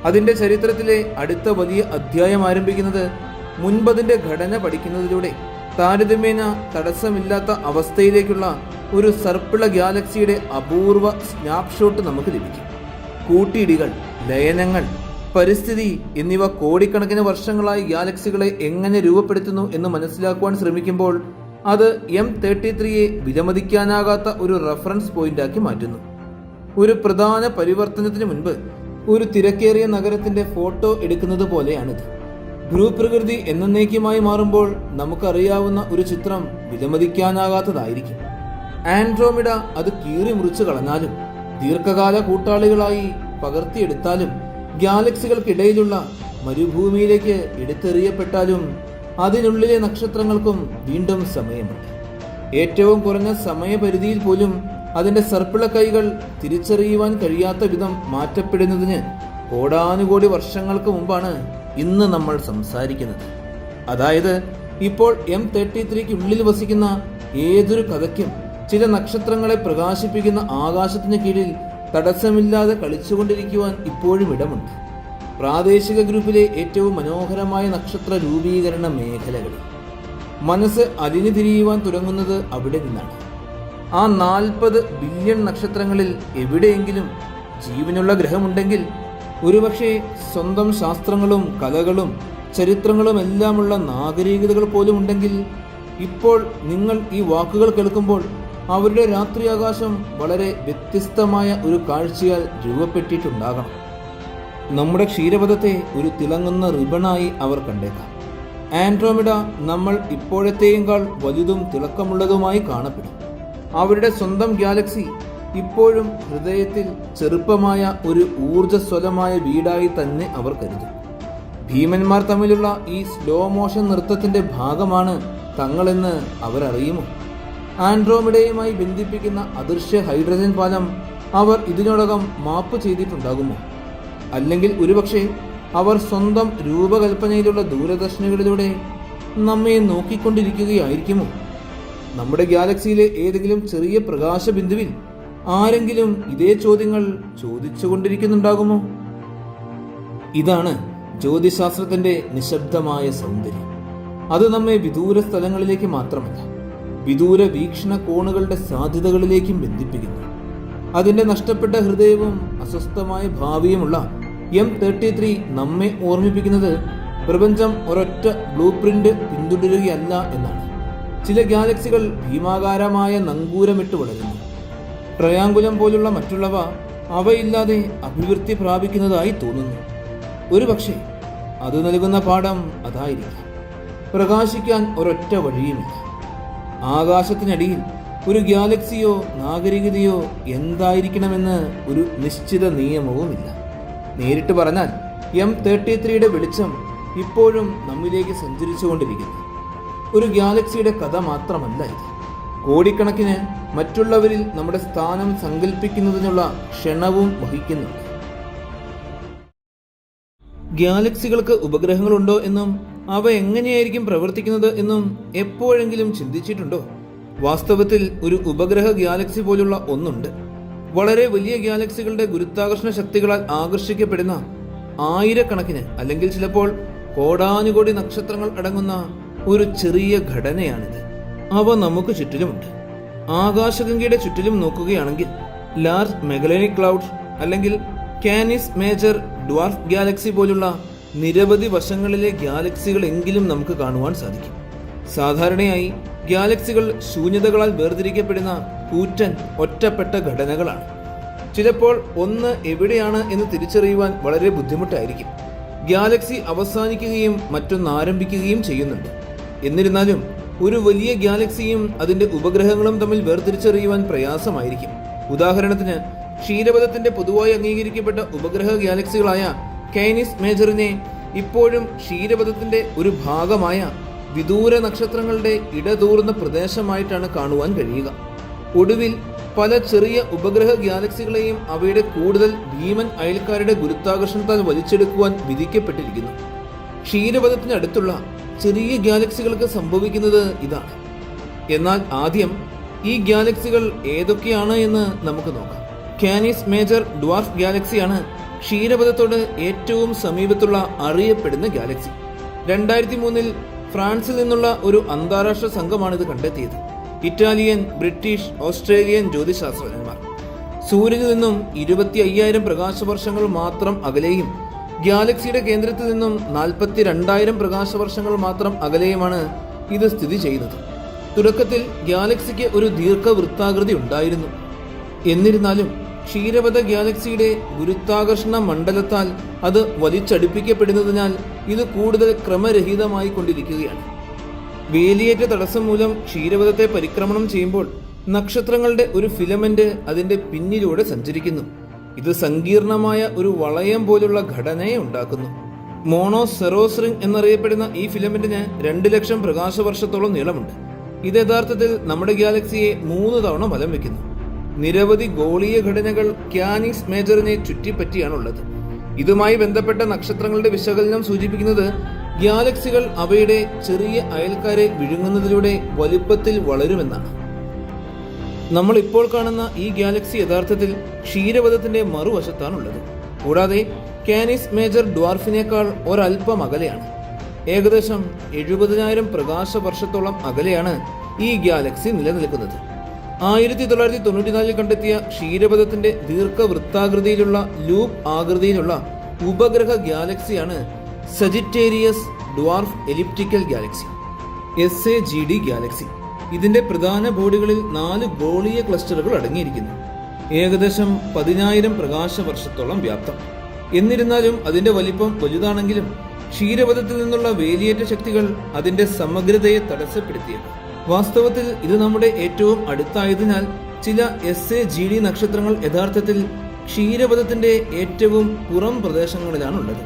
അതിന്റെ ചരിത്രത്തിലെ അടുത്ത വലിയ അധ്യായം ആരംഭിക്കുന്നത് മുൻപതിന്റെ ഘടന പഠിക്കുന്നതിലൂടെ താരതമ്യേന തടസ്സമില്ലാത്ത അവസ്ഥയിലേക്കുള്ള ഒരു സർപ്പിള ഗാലക്സിയുടെ അപൂർവ സ്നാപ്ഷോട്ട് നമുക്ക് ലഭിക്കും. കൂട്ടിയിടികൾ, ലയനങ്ങൾ, പരിസ്ഥിതി എന്നിവ കോടിക്കണക്കിന് വർഷങ്ങളായി ഗാലക്സികളെ എങ്ങനെ രൂപപ്പെടുത്തുന്നു എന്ന് മനസ്സിലാക്കുവാൻ ശ്രമിക്കുമ്പോൾ അത് M33 വിലമതിക്കാനാകാത്ത ഒരു റഫറൻസ് പോയിന്റാക്കി മാറ്റുന്നു. ഒരു പ്രധാന പരിവർത്തനത്തിന് മുൻപ് ഒരു തിരക്കേറിയ നഗരത്തിന്റെ ഫോട്ടോ എടുക്കുന്നത് പോലെയാണിത്. ഭൂപ്രകൃതി എന്നേക്കുമായി മാറുമ്പോൾ നമുക്കറിയാവുന്ന ഒരു ചിത്രം വിലമതിക്കാനാകാത്തതായിരിക്കും. ആൻഡ്രോമിഡ അത് കീറി മുറിച്ചു കളഞ്ഞാലും ദീർഘകാല കൂട്ടാളികളായി പകർത്തിയെടുത്താലും ഗാലക്സികൾക്കിടയിലുള്ള മരുഭൂമിയിലേക്ക് എടുത്തെറിയപ്പെട്ടാലും അതിനുള്ളിലെ നക്ഷത്രങ്ങൾക്കും വീണ്ടും സമയമുണ്ട്. ഏറ്റവും കുറഞ്ഞ സമയപരിധിയിൽ പോലും അതിന്റെ സർപ്പിള കൈകൾ തിരിച്ചറിയുവാൻ കഴിയാത്ത വിധം മാറ്റപ്പെടുന്നതിന് കോടാനുകോടി വർഷങ്ങൾക്ക് മുമ്പാണ് ഇന്ന് നമ്മൾ സംസാരിക്കുന്നത്. അതായത് ഇപ്പോൾ M33 ഉള്ളിൽ വസിക്കുന്ന ഏതൊരു കഥയ്ക്കും ചില നക്ഷത്രങ്ങളെ പ്രകാശിപ്പിക്കുന്ന ആകാശത്തിന് കീഴിൽ തടസ്സമില്ലാതെ കളിച്ചുകൊണ്ടിരിക്കുവാൻ ഇപ്പോഴും ഇടമുണ്ട്. പ്രാദേശിക ഗ്രൂപ്പിലെ ഏറ്റവും മനോഹരമായ നക്ഷത്ര രൂപീകരണ മേഖലകളിൽ മനസ്സ് അലിഞ്ഞു തിരിയുവാൻ തുടങ്ങുന്നത് അവിടെ നിന്നാണ്. ആ 40 ബില്യൺ നക്ഷത്രങ്ങളിൽ എവിടെയെങ്കിലും ജീവനുള്ള ഗ്രഹമുണ്ടെങ്കിൽ, ഒരുപക്ഷെ സ്വന്തം ശാസ്ത്രങ്ങളും കലകളും ചരിത്രങ്ങളും എല്ലാമുള്ള നാഗരികതകൾ പോലും ഉണ്ടെങ്കിൽ, ഇപ്പോൾ നിങ്ങൾ ഈ വാക്കുകൾ കേൾക്കുമ്പോൾ അവരുടെ രാത്രി ആകാശം വളരെ വ്യത്യസ്തമായ ഒരു കാഴ്ചയാൽ രൂപപ്പെട്ടിട്ടുണ്ടാകണം. നമ്മുടെ ക്ഷീരപഥത്തെ ഒരു തിളങ്ങുന്ന റിബണായി അവർ കണ്ടേക്കാം. ആൻഡ്രോമിഡ നമ്മൾ ഇപ്പോഴത്തെയേക്കാൾ വലുതും തിളക്കമുള്ളതുമായി കാണപ്പെടും. അവരുടെ സ്വന്തം ഗാലക്സി ഇപ്പോഴും ഹൃദയത്തിൽ ചെറുപ്പമായ ഒരു ഊർജ്ജസ്വലമായ വീടായി തന്നെ അവർ കരുതും. ഭീമന്മാർ തമ്മിലുള്ള ഈ സ്ലോ മോഷൻ നൃത്തത്തിന്റെ ഭാഗമാണ് തങ്ങളെന്ന് അവരറിയുമോ? ആൻഡ്രോമിഡയുമായി ബന്ധിപ്പിക്കുന്ന അദൃശ്യ ഹൈഡ്രജൻ പാലം അവർ ഇതിനോടകം മാപ്പ് ചെയ്തിട്ടുണ്ടാകുമോ? അല്ലെങ്കിൽ ഒരുപക്ഷെ അവർ സ്വന്തം രൂപകൽപ്പനയിലുള്ള ദൂരദർശിനികളിലൂടെ നമ്മെ നോക്കിക്കൊണ്ടിരിക്കുകയായിരിക്കുമോ? നമ്മുടെ ഗാലക്സിയിലെ ഏതെങ്കിലും ചെറിയ പ്രകാശ ബിന്ദുവിൽ ആരെങ്കിലും ഇതേ ചോദ്യങ്ങൾ ചോദിച്ചുകൊണ്ടിരിക്കുന്നുണ്ടാകുമോ? ഇതാണ് ജ്യോതിശാസ്ത്രത്തിന്റെ നിശബ്ദമായ സൗന്ദര്യം. അത് നമ്മെ വിദൂര സ്ഥലങ്ങളിലേക്ക് മാത്രമല്ല, വിദൂര വീക്ഷണ കോണുകളുടെ സാധ്യതകളിലേക്കും ബന്ധിപ്പിക്കുന്നു. അതിന്റെ നഷ്ടപ്പെട്ട ഹൃദയവും അസ്വസ്ഥമായ ഭാവിയുമുള്ള M33 നമ്മെ ഓർമ്മിപ്പിക്കുന്നത് പ്രപഞ്ചം ഒരൊറ്റ ബ്ലൂ പ്രിന്റ് പിന്തുടരുകയല്ല എന്നാണ്. ചില ഗാലക്സികൾ ഭീമാകാരമായ നങ്കൂരമിട്ട് വളരുന്നു. ട്രയാങ്കുലം പോലുള്ള മറ്റുള്ളവ അവയില്ലാതെ അഭിവൃദ്ധി പ്രാപിക്കുന്നതായി തോന്നുന്നു. ഒരുപക്ഷെ അത് നൽകുന്ന പാഠം അതായിരിക്കാം. പ്രകാശിക്കാൻ ഒരൊറ്റ വഴിയുമില്ല. ആകാശത്തിനടിയിൽ ഒരു ഗാലക്സിയോ നാഗരികതയോ എന്തായിരിക്കണമെന്ന് ഒരു നിശ്ചിത നിയമവുമില്ല. നേരിട്ട് പറഞ്ഞാൽ M33യുടെ വെളിച്ചം ഇപ്പോഴും നമ്മിലേക്ക് സഞ്ചരിച്ചുകൊണ്ടിരിക്കുന്നു. ഒരു ഗാലക്സിയുടെ കഥ മാത്രമല്ല ഇത്. കോടിക്കണക്കിന് മറ്റുള്ളവരിൽ നമ്മുടെ സ്ഥാനം സങ്കല്പിക്കുന്നതിനുള്ള ക്ഷണവും വഹിക്കുന്നുണ്ട്. ഗാലക്സികൾക്ക് ഉപഗ്രഹങ്ങളുണ്ടോ എന്നും അവ എങ്ങനെയായിരിക്കും പ്രവർത്തിക്കുന്നത് എന്നും എപ്പോഴെങ്കിലും ചിന്തിച്ചിട്ടുണ്ടോ? വാസ്തവത്തിൽ ഒരു ഉപഗ്രഹ ഗാലക്സി പോലുള്ള ഒന്നുണ്ട്. വളരെ വലിയ ഗാലക്സികളുടെ ഗുരുത്വാകർഷണ ശക്തികളാൽ ആകർഷിക്കപ്പെടുന്ന ആയിരക്കണക്കിന് അല്ലെങ്കിൽ ചിലപ്പോൾ കോടാനുകോടി നക്ഷത്രങ്ങൾ അടങ്ങുന്ന ഒരു ചെറിയ ഘടനയാണിത്. അവ നമുക്ക് ചുറ്റിലുമുണ്ട്. ആകാശഗംഗയുടെ ചുറ്റിലും നോക്കുകയാണെങ്കിൽ ലാർജ് മെഗലനിക് ക്ലൗഡ് അല്ലെങ്കിൽ കാനിസ് മേജർ ഡ്വാർഫ് ഗാലക്സി പോലുള്ള നിരവധി വശങ്ങളിലെ ഗാലക്സികൾ എങ്കിലും നമുക്ക് കാണുവാൻ സാധിക്കും. സാധാരണയായി ഗാലക്സികൾ ശൂന്യതകളാൽ വേർതിരിക്കപ്പെടുന്ന കൂറ്റൻ ഒറ്റപ്പെട്ട ഘടനകളാണ്. ചിലപ്പോൾ ഒന്ന് എവിടെയാണ് എന്ന് തിരിച്ചറിയുവാൻ വളരെ ബുദ്ധിമുട്ടായിരിക്കും. ഗാലക്സി അവസാനിക്കുകയും മറ്റൊന്ന് ആരംഭിക്കുകയും ചെയ്യുന്നുണ്ട്. എന്നിരുന്നാലും ഒരു വലിയ ഗാലക്സിയും അതിന്റെ ഉപഗ്രഹങ്ങളും തമ്മിൽ വേർതിരിച്ചറിയുവാൻ പ്രയാസമായിരിക്കും. ഉദാഹരണത്തിന് ക്ഷീരപഥത്തിന്റെ പൊതുവായി അംഗീകരിക്കപ്പെട്ട ഉപഗ്രഹ ഗാലക്സികളായ കാനിസ് മേജറിനെ ഇപ്പോഴും ക്ഷീരപഥത്തിന്റെ ഒരു ഭാഗമായ വിദൂര നക്ഷത്രങ്ങളുടെ ഇടതൂർന്ന പ്രദേശമായിട്ടാണ് കാണുവാൻ കഴിയുക. ഒടുവിൽ പല ചെറിയ ഉപഗ്രഹ ഗാലക്സികളെയും അവയുടെ കൂടുതൽ ഭീമൻ അയൽക്കാരുടെ ഗുരുത്വാകർഷണത്താൽ വലിച്ചെടുക്കുവാൻ വിധിക്കപ്പെട്ടിരിക്കുന്നു. ക്ഷീരപഥത്തിനടുത്തുള്ള ചെറിയ ഗാലക്സികൾക്ക് സംഭവിക്കുന്നത് ഇതാണ്. എന്നാൽ ആദ്യം ഈ ഗാലക്സികൾ ഏതൊക്കെയാണ് എന്ന് നമുക്ക് നോക്കാം. കാനിസ് മേജർ ഡ്വാർഫ് ഗാലക്സിയാണ് ക്ഷീരപഥത്തോട് ഏറ്റവും സമീപത്തുള്ള അറിയപ്പെടുന്ന ഗാലക്സി. 2003 ഫ്രാൻസിൽ നിന്നുള്ള ഒരു അന്താരാഷ്ട്ര സംഘമാണിത് കണ്ടെത്തിയത്. ഇറ്റാലിയൻ, ബ്രിട്ടീഷ്, ഓസ്ട്രേലിയൻ ജ്യോതിശാസ്ത്രജ്ഞന്മാർ. സൂര്യനിൽ നിന്നും 25,000 പ്രകാശവർഷങ്ങൾ മാത്രം അകലെയും ഗാലക്സിയുടെ കേന്ദ്രത്തിൽ നിന്നും 42,000 പ്രകാശവർഷങ്ങൾ മാത്രം അകലെയുമാണ് ഇത് സ്ഥിതി ചെയ്യുന്നത്. തുടക്കത്തിൽ ഗാലക്സിക്ക് ഒരു ദീർഘവൃത്താകൃതി ഉണ്ടായിരുന്നു. എന്നിരുന്നാലും ക്ഷീരപഥ ഗാലക്സിയുടെ ഗുരുത്വാകർഷണ മണ്ഡലത്താൽ അത് വലിച്ചടുപ്പിക്കപ്പെടുന്നതിനാൽ ഇത് കൂടുതൽ ക്രമരഹിതമായി കൊണ്ടിരിക്കുകയാണ്. വേലിയേറ്റ തടസ്സം മൂലം ക്ഷീരപഥത്തെ പരിക്രമണം ചെയ്യുമ്പോൾ നക്ഷത്രങ്ങളുടെ ഒരു ഫിലമെന്റ് അതിന്റെ പിന്നിലൂടെ സഞ്ചരിക്കുന്നു. ഇത് സങ്കീർണമായ ഒരു വളയം പോലുള്ള ഘടനയെ ഉണ്ടാക്കുന്നു. മോണോസെറോസ് റിംഗ് എന്നറിയപ്പെടുന്ന ഈ ഫിലമെന്റിന് 2,00,000 പ്രകാശവർഷത്തോളം നീളമുണ്ട്. ഇത് യഥാർത്ഥത്തിൽ നമ്മുടെ ഗാലക്സിയെ 3 തവണ വലം വയ്ക്കുന്നു. നിരവധി ഗോളീയ ഘടനകൾ കാനിസ് മേജറിനെ ചുറ്റിപ്പറ്റിയാണുള്ളത്. ഇതുമായി ബന്ധപ്പെട്ട നക്ഷത്രങ്ങളുടെ വിശകലനം സൂചിപ്പിക്കുന്നത് ഗാലക്സികൾ അവയുടെ ചെറിയ അയൽക്കാരെ വിഴുങ്ങുന്നതിലൂടെ വലുപ്പത്തിൽ വളരുമെന്നാണ്. നമ്മൾ ഇപ്പോൾ കാണുന്ന ഈ ഗാലക്സി യഥാർത്ഥത്തിൽ ക്ഷീരപഥത്തിന്റെ മറുവശത്താണുള്ളത്. കൂടാതെ കാനിസ് മേജർ ഡ്വാർഫിനേക്കാൾ ഒരൽപ്പം അകലെയാണ്. ഏകദേശം 70,000 പ്രകാശവർഷത്തോളം അകലെയാണ് ഈ ഗാലക്സി നിലനിൽക്കുന്നത്. 1994 കണ്ടെത്തിയ ക്ഷീരപഥത്തിന്റെ ദീർഘവൃത്താകൃതിയിലുള്ള ലൂപ്പ് ആകൃതിയിലുള്ള ഉപഗ്രഹ ഗാലക്സിയാണ് Sagittarius dwarf elliptical galaxy, SAGD galaxy. ഇതിന്റെ പ്രധാന ബോഡികളിൽ 4 ഗോളീയ ക്ലസ്റ്ററുകൾ അടങ്ങിയിരിക്കുന്നു. ഏകദേശം 10,000 പ്രകാശവർഷത്തോളം വ്യാപ്തം. എന്നിരുന്നാലും അതിന്റെ വലിപ്പം വലുതാണെങ്കിലും ക്ഷീരപഥത്തിൽ നിന്നുള്ള വേലിയേറ്റ ശക്തികൾ അതിന്റെ സമഗ്രതയെ തടസ്സപ്പെടുത്തിയത്. വാസ്തവത്തിൽ ഇത് നമ്മുടെ ഏറ്റവും അടുത്തായതിനാൽ ചില SAGD നക്ഷത്രങ്ങൾ യഥാർത്ഥത്തിൽ ക്ഷീരപഥത്തിന്റെ ഏറ്റവും പുറം പ്രദേശങ്ങളിലാണുള്ളത്.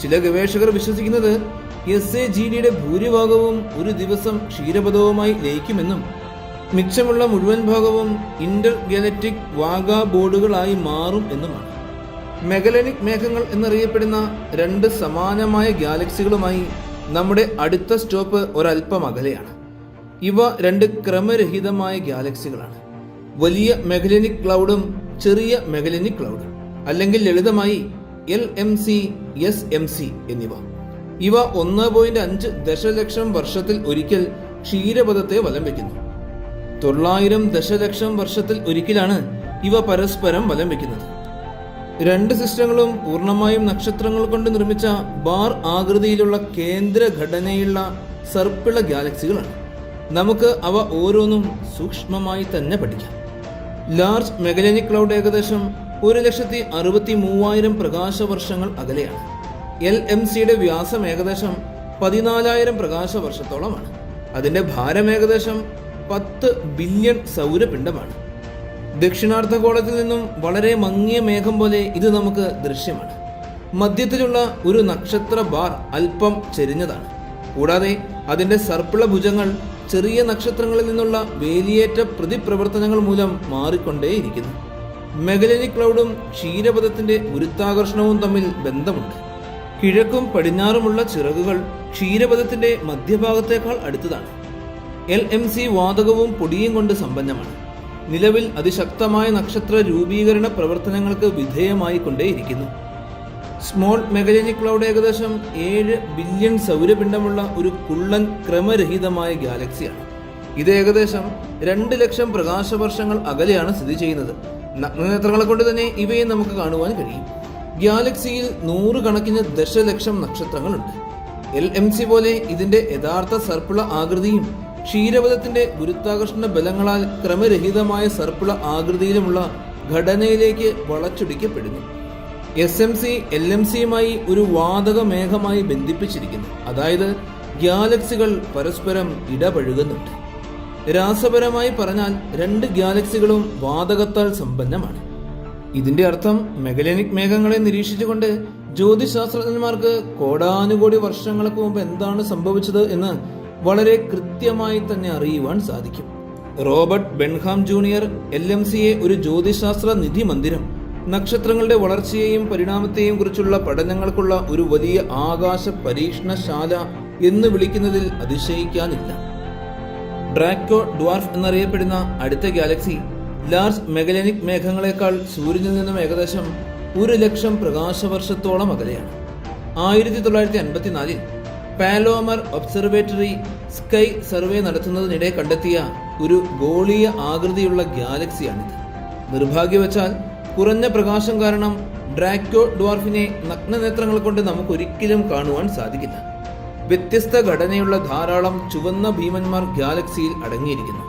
ചില ഗവേഷകർ വിശ്വസിക്കുന്നത് SAGDയുടെ ഭൂരിഭാഗവും ഒരു ദിവസം ക്ഷീരപഥവുമായി ലയിക്കുമെന്നും മിച്ചമുള്ള മുഴുവൻ ഭാഗവും ഇന്റർ ഗാലക്റ്റിക് വാഗാ ബോർഡുകളായി മാറും എന്നുമാണ്. മെഗലനിക് മേഘങ്ങൾ എന്നറിയപ്പെടുന്ന രണ്ട് സമാനമായ ഗാലക്സികളുമായി നമ്മുടെ അടുത്ത സ്റ്റോപ്പ് ഒരൽപ്പം അകലെയാണ്. ഇവ രണ്ട് ക്രമരഹിതമായ ഗാലക്സികളാണ്. വലിയ മെഗലനിക് ക്ലൗഡും ചെറിയ മെഗലനിക് ക്ലൗഡും, അല്ലെങ്കിൽ ലളിതമായി LMC, SMC എന്നിവ. ഇവ 1.5 ദശലക്ഷം വർഷത്തിൽ ഒരിക്കൽ ക്ഷീരപഥത്തെ വലം വയ്ക്കുന്നു. 900 ദശലക്ഷം വർഷത്തിൽ ഒരിക്കലാണ് ഇവ പരസ്പരം വലം വയ്ക്കുന്നത്. രണ്ട് സിസ്റ്റങ്ങളും പൂർണ്ണമായും നക്ഷത്രങ്ങൾ കൊണ്ട് നിർമ്മിച്ച ബാർ ആകൃതിയിലുള്ള കേന്ദ്ര ഘടനയുള്ള സർപ്പിള ഗാലക്സികളാണ്. നമുക്ക് അവ ഓരോന്നും സൂക്ഷ്മമായി തന്നെ പഠിക്കാം. ലാർജ് മെഗലനിക് ക്ലൗഡ് ഏകദേശം 1,63,000 പ്രകാശ വർഷങ്ങൾ അകലെയാണ്. LMCയുടെ വ്യാസം ഏകദേശം 14,000 പ്രകാശ വർഷത്തോളമാണ്. അതിന്റെ ഭാരം ഏകദേശം 10 ബില്യൺ സൗരപിണ്ഡമാണ്. ദക്ഷിണാർദ്ധഗോളത്തിൽ നിന്നും വളരെ മങ്ങിയ മേഘം പോലെ ഇത് നമുക്ക് ദൃശ്യമാണ്. മധ്യത്തിലുള്ള ഒരു നക്ഷത്ര ബാർ അല്പം ചെരിഞ്ഞതാണ്. കൂടാതെ അതിന്റെ സർപ്പിള ഭുജങ്ങൾ ചെറിയ നക്ഷത്രങ്ങളിൽ നിന്നുള്ള വേലിയേറ്റ പ്രതിപ്രവർത്തനങ്ങൾ മൂലം മാറിക്കൊണ്ടേയിരിക്കുന്നു. മെഗലനിക് ക്ലൗഡും ക്ഷീരപഥത്തിന്റെ ഗുരുത്വാകർഷണവും തമ്മിൽ ബന്ധമുണ്ട്. കിഴക്കും പടിഞ്ഞാറുമുള്ള ചിറകുകൾ ക്ഷീരപഥത്തിന്റെ മധ്യഭാഗത്തേക്കാൾ അടുത്തതാണ്. LMC വാതകവും പൊടിയും കൊണ്ട് സമ്പന്നമാണ്. നിലവിൽ അതിശക്തമായ നക്ഷത്ര രൂപീകരണ പ്രവർത്തനങ്ങൾക്ക് വിധേയമായി കൊണ്ടേയിരിക്കുന്നു. സ്മോൾ മെഗലനിക് ക്ലൗഡ് ഏകദേശം 7 ബില്യൺ സൗരപിണ്ഡമുള്ള ഒരു കുള്ളൻ ക്രമരഹിതമായ ഗാലക്സിയാണ്. ഇത് ഏകദേശം 2 ലക്ഷം പ്രകാശ വർഷങ്ങൾ അകലെയാണ് സ്ഥിതി ചെയ്യുന്നത്. നഗ്നനേത്രങ്ങളെ കൊണ്ട് തന്നെ ഇവയെ നമുക്ക് കാണുവാൻ കഴിയും. ഗാലക്സിയിൽ 100 കണക്കിന് ദശലക്ഷം നക്ഷത്രങ്ങളുണ്ട്. LMC പോലെ ഇതിന്റെ യഥാർത്ഥ സർപ്പിള ആകൃതിയും ക്ഷീരപഥത്തിന്റെ ഗുരുത്വാകർഷണ ബലങ്ങളാൽ ക്രമരഹിതമായ സർപ്പിള ആകൃതിയിലുമുള്ള ഘടനയിലേക്ക് വളച്ചൊടിക്കപ്പെടുന്നു. SMC LMCയുമായി ഒരു വാതക മേഘമായി ബന്ധിപ്പിച്ചിരിക്കുന്നു. അതായത് ഗാലക്സികൾ പരസ്പരം ഇടപഴകുന്നുണ്ട്. രാസപരമായി പറഞ്ഞാൽ രണ്ട് ഗാലക്സികളും വാതകത്താൽ സമ്പന്നമാണ്. ഇതിന്റെ അർത്ഥം മെഗലനിക് മേഘങ്ങളെ നിരീക്ഷിച്ചുകൊണ്ട് ജ്യോതിശാസ്ത്രജ്ഞന്മാർക്ക് കോടാനുകോടി വർഷങ്ങൾക്ക് മുമ്പ് എന്താണ് സംഭവിച്ചത് എന്ന് വളരെ കൃത്യമായി തന്നെ അറിയുവാൻ സാധിക്കും. റോബർട്ട് ബെൻഹാം ജൂനിയർ LMCയെ ഒരു ജ്യോതിശാസ്ത്ര നിധി മന്ദിരം, നക്ഷത്രങ്ങളുടെ വളർച്ചയെയും പരിണാമത്തെയും കുറിച്ചുള്ള പഠനങ്ങൾക്കുള്ള ഒരു വലിയ ആകാശ പരീക്ഷണശാല എന്ന് വിളിക്കുന്നതിൽ അതിശയിക്കാനില്ല. ഡ്രാക്കോ ഡ്വാർഫ് എന്നറിയപ്പെടുന്ന അടുത്ത ഗാലക്സി ലാർജ് മെഗലനിക് മേഘങ്ങളെക്കാൾ സൂര്യനിൽ നിന്നും ഏകദേശം 1 ലക്ഷം പ്രകാശവർഷത്തോളം അകലെയാണ്. 1954 പാലോമർ ഒബ്സർവേറ്ററി സ്കൈ സർവേ നടത്തുന്നതിനിടെ കണ്ടെത്തിയ ഒരു ഗോളീയ ആകൃതിയുള്ള ഗാലക്സിയാണിത്. നിർഭാഗ്യവശാൽ കുറഞ്ഞ പ്രകാശം കാരണം ഡ്രാക്കോ ഡ്വാർഫിനെ നഗ്നനേത്രങ്ങൾ കൊണ്ട് നമുക്കൊരിക്കലും കാണുവാൻ സാധിക്കില്ല. വ്യത്യസ്ത ഘടനയുള്ള ധാരാളം ചുവന്ന ഭീമന്മാർ ഗാലക്സിയിൽ അടങ്ങിയിരിക്കുന്നു.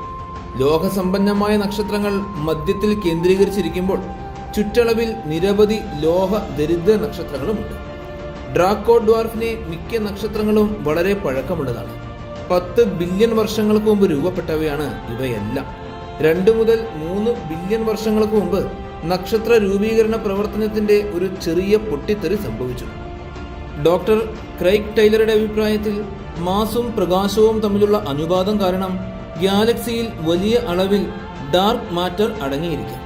ലോഹസമ്പന്നമായ നക്ഷത്രങ്ങൾ മധ്യത്തിൽ കേന്ദ്രീകരിച്ചിരിക്കുമ്പോൾ ചുറ്റളവിൽ നിരവധി ലോഹ ദരിദ്ര നക്ഷത്രങ്ങളുമുണ്ട്. ഡ്രാക്കോ ഡ്വാർഫിനെ മിക്ക നക്ഷത്രങ്ങളും വളരെ പഴക്കമുള്ളതാണ്. 10 ബില്യൺ വർഷങ്ങൾക്ക് മുമ്പ് രൂപപ്പെട്ടവയാണ് ഇവയെല്ലാം. 2 മുതൽ 3 ബില്യൺ വർഷങ്ങൾക്ക് മുമ്പ് നക്ഷത്ര രൂപീകരണ പ്രവർത്തനത്തിന്റെ ഒരു ചെറിയ പൊട്ടിത്തെറി സംഭവിച്ചു. ഡോക്ടർ ക്രൈഗ് ടൈലറുടെ അഭിപ്രായത്തിൽ മാസും പ്രകാശവും തമ്മിലുള്ള അനുപാതം കാരണം ഗാലക്സിയിൽ വലിയ അളവിൽ ഡാർക്ക് മാറ്റർ അടങ്ങിയിരിക്കാം.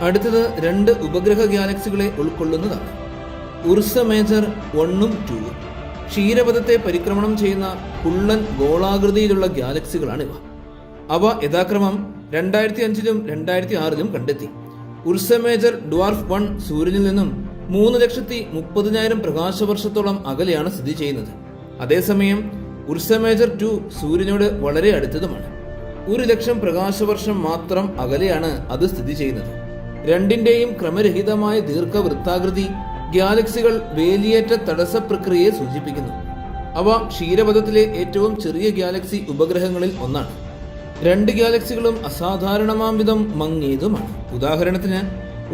അടുത്തത് 2 ഉപഗ്രഹ ഗാലക്സികളെ ഉൾക്കൊള്ളുന്നതാണ്. ഉർസ മേജർ 1ഉം 2ഉം ക്ഷീരപഥത്തെ പരിക്രമണം ചെയ്യുന്ന കുള്ളൻ ഗോളാകൃതിയിലുള്ള ഗാലക്സികളാണിവ. അവ യഥാക്രമം 2005 2006 കണ്ടെത്തി. ഉർസ മേജർ ഡ്വാർഫ് 1 സൂര്യനിൽ നിന്നും 3,30,000 പ്രകാശവർഷത്തോളം അകലെയാണ് സ്ഥിതി ചെയ്യുന്നത്. അതേസമയം ഉർസ മേജർ 2 സൂര്യനോട് വളരെ അടുത്തതുമാണ്. 1,00,000 പ്രകാശവർഷം മാത്രം അകലെയാണ് അത് സ്ഥിതി ചെയ്യുന്നത്. രണ്ടിന്റെയും ക്രമരഹിതമായ ദീർഘവൃത്താകൃതി ഗാലക്സികൾ വേലിയേറ്റ തടസ്സ പ്രക്രിയയെ സൂചിപ്പിക്കുന്നു. അവ ക്ഷീരപഥത്തിലെ ഏറ്റവും ചെറിയ ഗാലക്സി ഉപഗ്രഹങ്ങളിൽ ഒന്നാണ്. 2 ഗാലക്സികളും അസാധാരണമാം വിധം മങ്ങിയതുമാണ്. ഉദാഹരണത്തിന്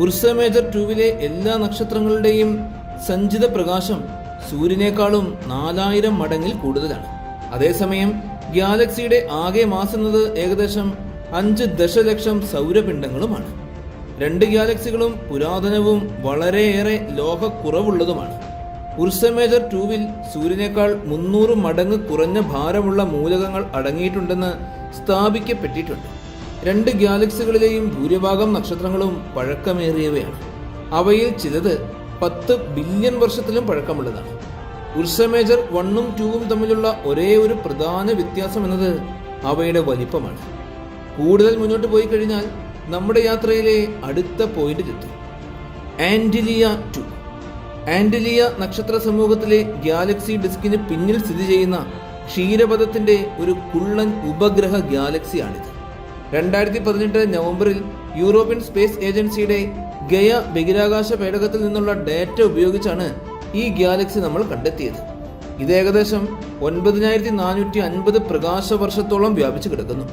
ഉർസ മേജർ 2 എല്ലാ നക്ഷത്രങ്ങളുടെയും സഞ്ചിത പ്രകാശം സൂര്യനേക്കാളും 4000 മടങ്ങിൽ കൂടുതലാണ്. അതേസമയം ഗാലക്സിയുടെ ആകെ മാസ് എന്നത് ഏകദേശം 5 ദശലക്ഷം സൗരപിണ്ഡങ്ങളുമാണ്. 2 ഗാലക്സികളും പുരാതനവും വളരെയേറെ ലോഹക്കുറവുള്ളതുമാണ്. ഉർസ മേജർ 2 സൂര്യനേക്കാൾ 300 മടങ്ങ് കുറഞ്ഞ ഭാരമുള്ള മൂലകങ്ങൾ അടങ്ങിയിട്ടുണ്ടെന്ന് സ്ഥാപിക്കപ്പെട്ടിട്ടുണ്ട്. 2 ഗാലക്സികളിലെയും ഭൂരിഭാഗം നക്ഷത്രങ്ങളും പഴക്കമേറിയവയാണ്. അവയിൽ ചിലത് 10 ബില്യൺ വർഷത്തിലും പഴക്കമുള്ളതാണ്. ഉർസ മേജർ 1ഉം 2ഉം തമ്മിലുള്ള ഒരേ ഒരു പ്രധാന വ്യത്യാസം എന്നത് അവയുടെ വലിപ്പമാണ്. കൂടുതൽ മുന്നോട്ട് പോയി കഴിഞ്ഞാൽ നമ്മുടെ യാത്രയിലെ അടുത്ത പോയിന്റിലെത്തും. ആന്റിലിയ 2. ആന്റിലിയ നക്ഷത്ര സമൂഹത്തിലെ ഗാലക്സി ഡിസ്കിന് പിന്നിൽ സ്ഥിതി ചെയ്യുന്ന ക്ഷീരപഥത്തിന്റെ ഒരു കുള്ളൻ ഉപഗ്രഹ ഗാലക്സിയാണിത്. 2018 നവംബറിൽ യൂറോപ്യൻ സ്പേസ് ഏജൻസിയുടെ ഗയ ബഹിരാകാശ പേടകത്തിൽ നിന്നുള്ള ഡാറ്റ ഉപയോഗിച്ചാണ് ഈ ഗാലക്സി നമ്മൾ കണ്ടെത്തിയത്. ഇത് ഏകദേശം 9450 പ്രകാശവർഷത്തോളം വ്യാപിച്ചു കിടക്കുന്നു.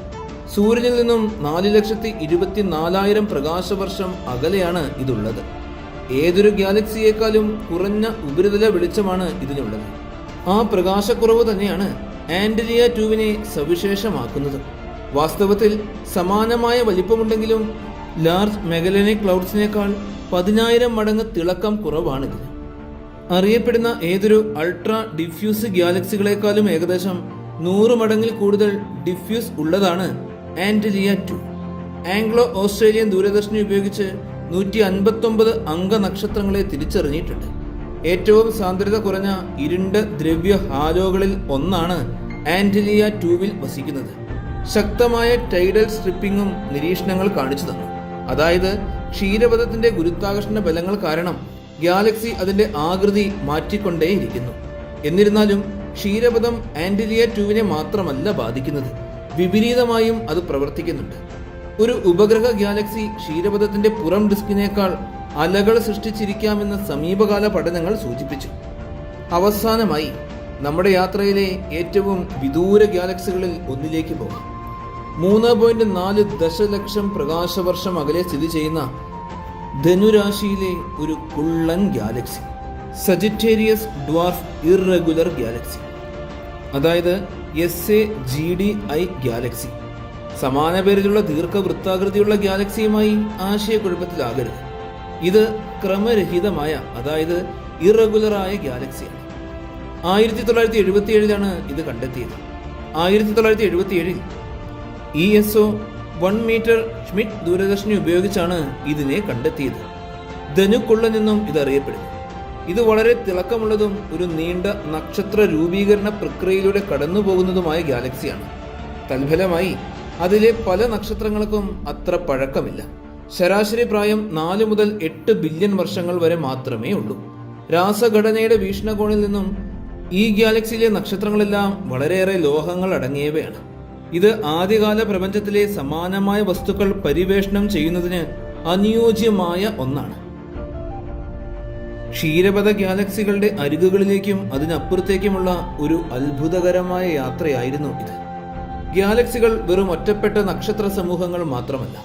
സൂര്യനിൽ നിന്നും 4,24,000 പ്രകാശവർഷം അകലെയാണ് ഇതുള്ളത്. ഏതൊരു ഗാലക്സിയേക്കാളും കുറഞ്ഞ ഉപരിതല വെളിച്ചമാണ് ഇതിനുള്ളത്. ആ പ്രകാശക്കുറവ് തന്നെയാണ് ആന്റിലിയ 2 സവിശേഷമാക്കുന്നത്. വാസ്തവത്തിൽ സമാനമായ വലിപ്പമുണ്ടെങ്കിലും ലാർജ് മെഗലനിക് ക്ലൗഡ്സിനേക്കാൾ 10,000 മടങ്ങ് തിളക്കം കുറവാണിതിന്. അറിയപ്പെടുന്ന ഏതൊരു അൾട്രാ ഡിഫ്യൂസ് ഗാലക്സികളെക്കാളും ഏകദേശം 100 മടങ്ങിൽ കൂടുതൽ ഡിഫ്യൂസ് ഉള്ളതാണ് ആന്റിലിയ 2. ആംഗ്ലോ ഓസ്ട്രേലിയൻ ദൂരദർശിനി ഉപയോഗിച്ച് 159 അംഗ നക്ഷത്രങ്ങളെ തിരിച്ചറിഞ്ഞിട്ടുണ്ട്. ഏറ്റവും സാന്ദ്രത കുറഞ്ഞ ഇരുണ്ട ദ്രവ്യ ഹാലോകളിൽ ഒന്നാണ് ആന്റിലിയ 2 വസിക്കുന്നത്. ശക്തമായ ടൈഡൽ സ്ട്രിപ്പിങ്ങും നിരീക്ഷണങ്ങൾ കാണിച്ചു തന്നു. അതായത് ക്ഷീരപഥത്തിന്റെ ഗുരുത്വാകർഷണ ബലങ്ങൾ കാരണം ഗാലക്സി അതിന്റെ ആകൃതി മാറ്റിക്കൊണ്ടേയിരിക്കുന്നു. എന്നിരുന്നാലും ക്ഷീരപഥം ആന്റിലിയ 2 മാത്രമല്ല ബാധിക്കുന്നത്, വിപരീതമായും അത് പ്രവർത്തിക്കുന്നുണ്ട്. ഒരു ഉപഗ്രഹ ഗാലക്സി ക്ഷീരപഥത്തിന്റെ പുറം ഡിസ്കിനേക്കാൾ അലകൾ സൃഷ്ടിച്ചിരിക്കാമെന്ന് സമീപകാല പഠനങ്ങൾ സൂചിപ്പിച്ചു. അവസാനമായി നമ്മുടെ യാത്രയിലെ ഏറ്റവും വിദൂര ഗാലക്സികളിൽ ഒന്നിലേക്ക് പോകാം. 3.4 ദശലക്ഷം പ്രകാശവർഷം അകലെ സ്ഥിതി ചെയ്യുന്ന ധനുരാശിയിലെ ഒരു കുള്ളൻ Galaxy, Sagittarius dwarf irregular Galaxy, അതായത് SAGDI ഗാലക്സി. സമാന പേരിലുള്ള ദീർഘവൃത്താകൃതിയുള്ള ഗാലക്സിയുമായി ആശയക്കുഴപ്പത്തിലാകരുത്. ഇത് ക്രമരഹിതമായ, അതായത് ഇറഗുലറായ ഗാലക്സിയാണ്. 1977 ഇത് കണ്ടെത്തിയത്. 1977 ESO 1 മീറ്റർ ഷ്മിറ്റ് ദൂരദർശിനി ഉപയോഗിച്ചാണ് ഇതിനെ കണ്ടെത്തിയത്. ധനുക്കുള്ളൻ എന്നും ഇതറിയപ്പെടുന്നു. ഇത് വളരെ തിളക്കമുള്ളതും ഒരു നീണ്ട നക്ഷത്ര രൂപീകരണ പ്രക്രിയയിലൂടെ കടന്നുപോകുന്നതുമായ ഗാലക്സിയാണ്. തൽഫലമായി അതിലെ പല നക്ഷത്രങ്ങൾക്കും അത്ര പഴക്കമില്ല. ശരാശരി പ്രായം 4 മുതൽ 8 ബില്യൺ വർഷങ്ങൾ വരെ മാത്രമേ ഉള്ളൂ. രാസഘടനയുടെ വീക്ഷണകോണിൽ നിന്നും ഈ ഗാലക്സിയിലെ നക്ഷത്രങ്ങളെല്ലാം വളരെയേറെ ലോഹങ്ങൾ അടങ്ങിയവയാണ്. ഇത് ആദ്യകാല പ്രപഞ്ചത്തിലെ സമാനമായ വസ്തുക്കൾ പരിവേഷണം ചെയ്യുന്നതിന് അനുയോജ്യമായ ഒന്നാണ്. ക്ഷീരപഥ ഗാലക്സികളുടെ അരികുകളിലേക്കും അതിനപ്പുറത്തേക്കുമുള്ള ഒരു അത്ഭുതകരമായ യാത്രയായിരുന്നു ഇത്. ഗാലക്സികൾ വെറും ഒറ്റപ്പെട്ട നക്ഷത്ര സമൂഹങ്ങൾ മാത്രമല്ല,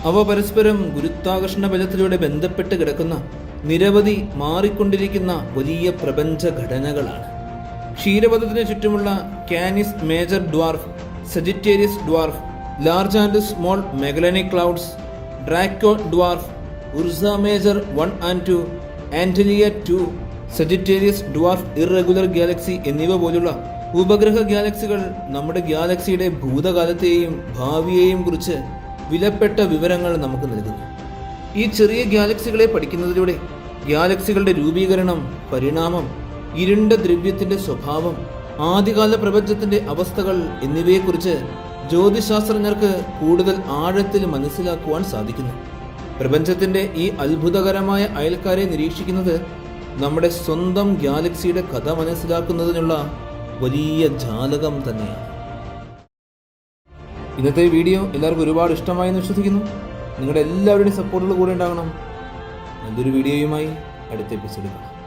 അവ പരസ്പരം ഗുരുത്വാകർഷണ ബലത്തിലൂടെ ബന്ധപ്പെട്ട് കിടക്കുന്ന നിരവധി മാറിക്കൊണ്ടിരിക്കുന്ന വലിയ പ്രപഞ്ച ഘടനകളാണ്. ക്ഷീരപഥത്തിന് ചുറ്റുമുള്ള Canis Major dwarf, Sagittarius dwarf, large and small Magellanic clouds, Draco dwarf, Ursa Major 1 and 2, Antlia 2, Sagittarius dwarf irregular galaxy എന്നിവ പോലുള്ള ഉപഗ്രഹ ഗാലക്സികൾ നമ്മുടെ ഗാലക്സിയുടെ ഭൂതകാലത്തെയും ഭാവിയെയും കുറിച്ച് വിലപ്പെട്ട വിവരങ്ങൾ നമുക്ക് നൽകുന്നു. ഈ ചെറിയ ഗാലക്സികളെ പഠിക്കുന്നതിലൂടെ ഗാലക്സികളുടെ രൂപീകരണം, പരിണാമം, ഇരുണ്ട ദ്രവ്യത്തിന്റെ സ്വഭാവം, ആദ്യകാല പ്രപഞ്ചത്തിന്റെ അവസ്ഥകൾ എന്നിവയെക്കുറിച്ച് ജ്യോതിശാസ്ത്രജ്ഞർക്ക് കൂടുതൽ ആഴത്തിൽ മനസ്സിലാക്കുവാൻ സാധിക്കുന്നു. പ്രപഞ്ചത്തിന്റെ ഈ അത്ഭുതകരമായ അയൽക്കാരെ നിരീക്ഷിക്കുന്നത് നമ്മുടെ സ്വന്തം ഗാലക്സിയുടെ കഥ മനസ്സിലാക്കുന്നതിനുള്ള വലിയ ജാലകം തന്നെയാണ്. ഇന്നത്തെ വീഡിയോ എല്ലാവർക്കും ഒരുപാട് ഇഷ്ടമായി എന്ന് വിശ്വസിക്കുന്നു. നിങ്ങളുടെ എല്ലാവരുടെയും സപ്പോർട്ടുകൾ കൂടെ ഉണ്ടാകണം. നല്ലൊരു വീഡിയോയുമായി അടുത്ത എപ്പിസോഡിൽ കാണാം.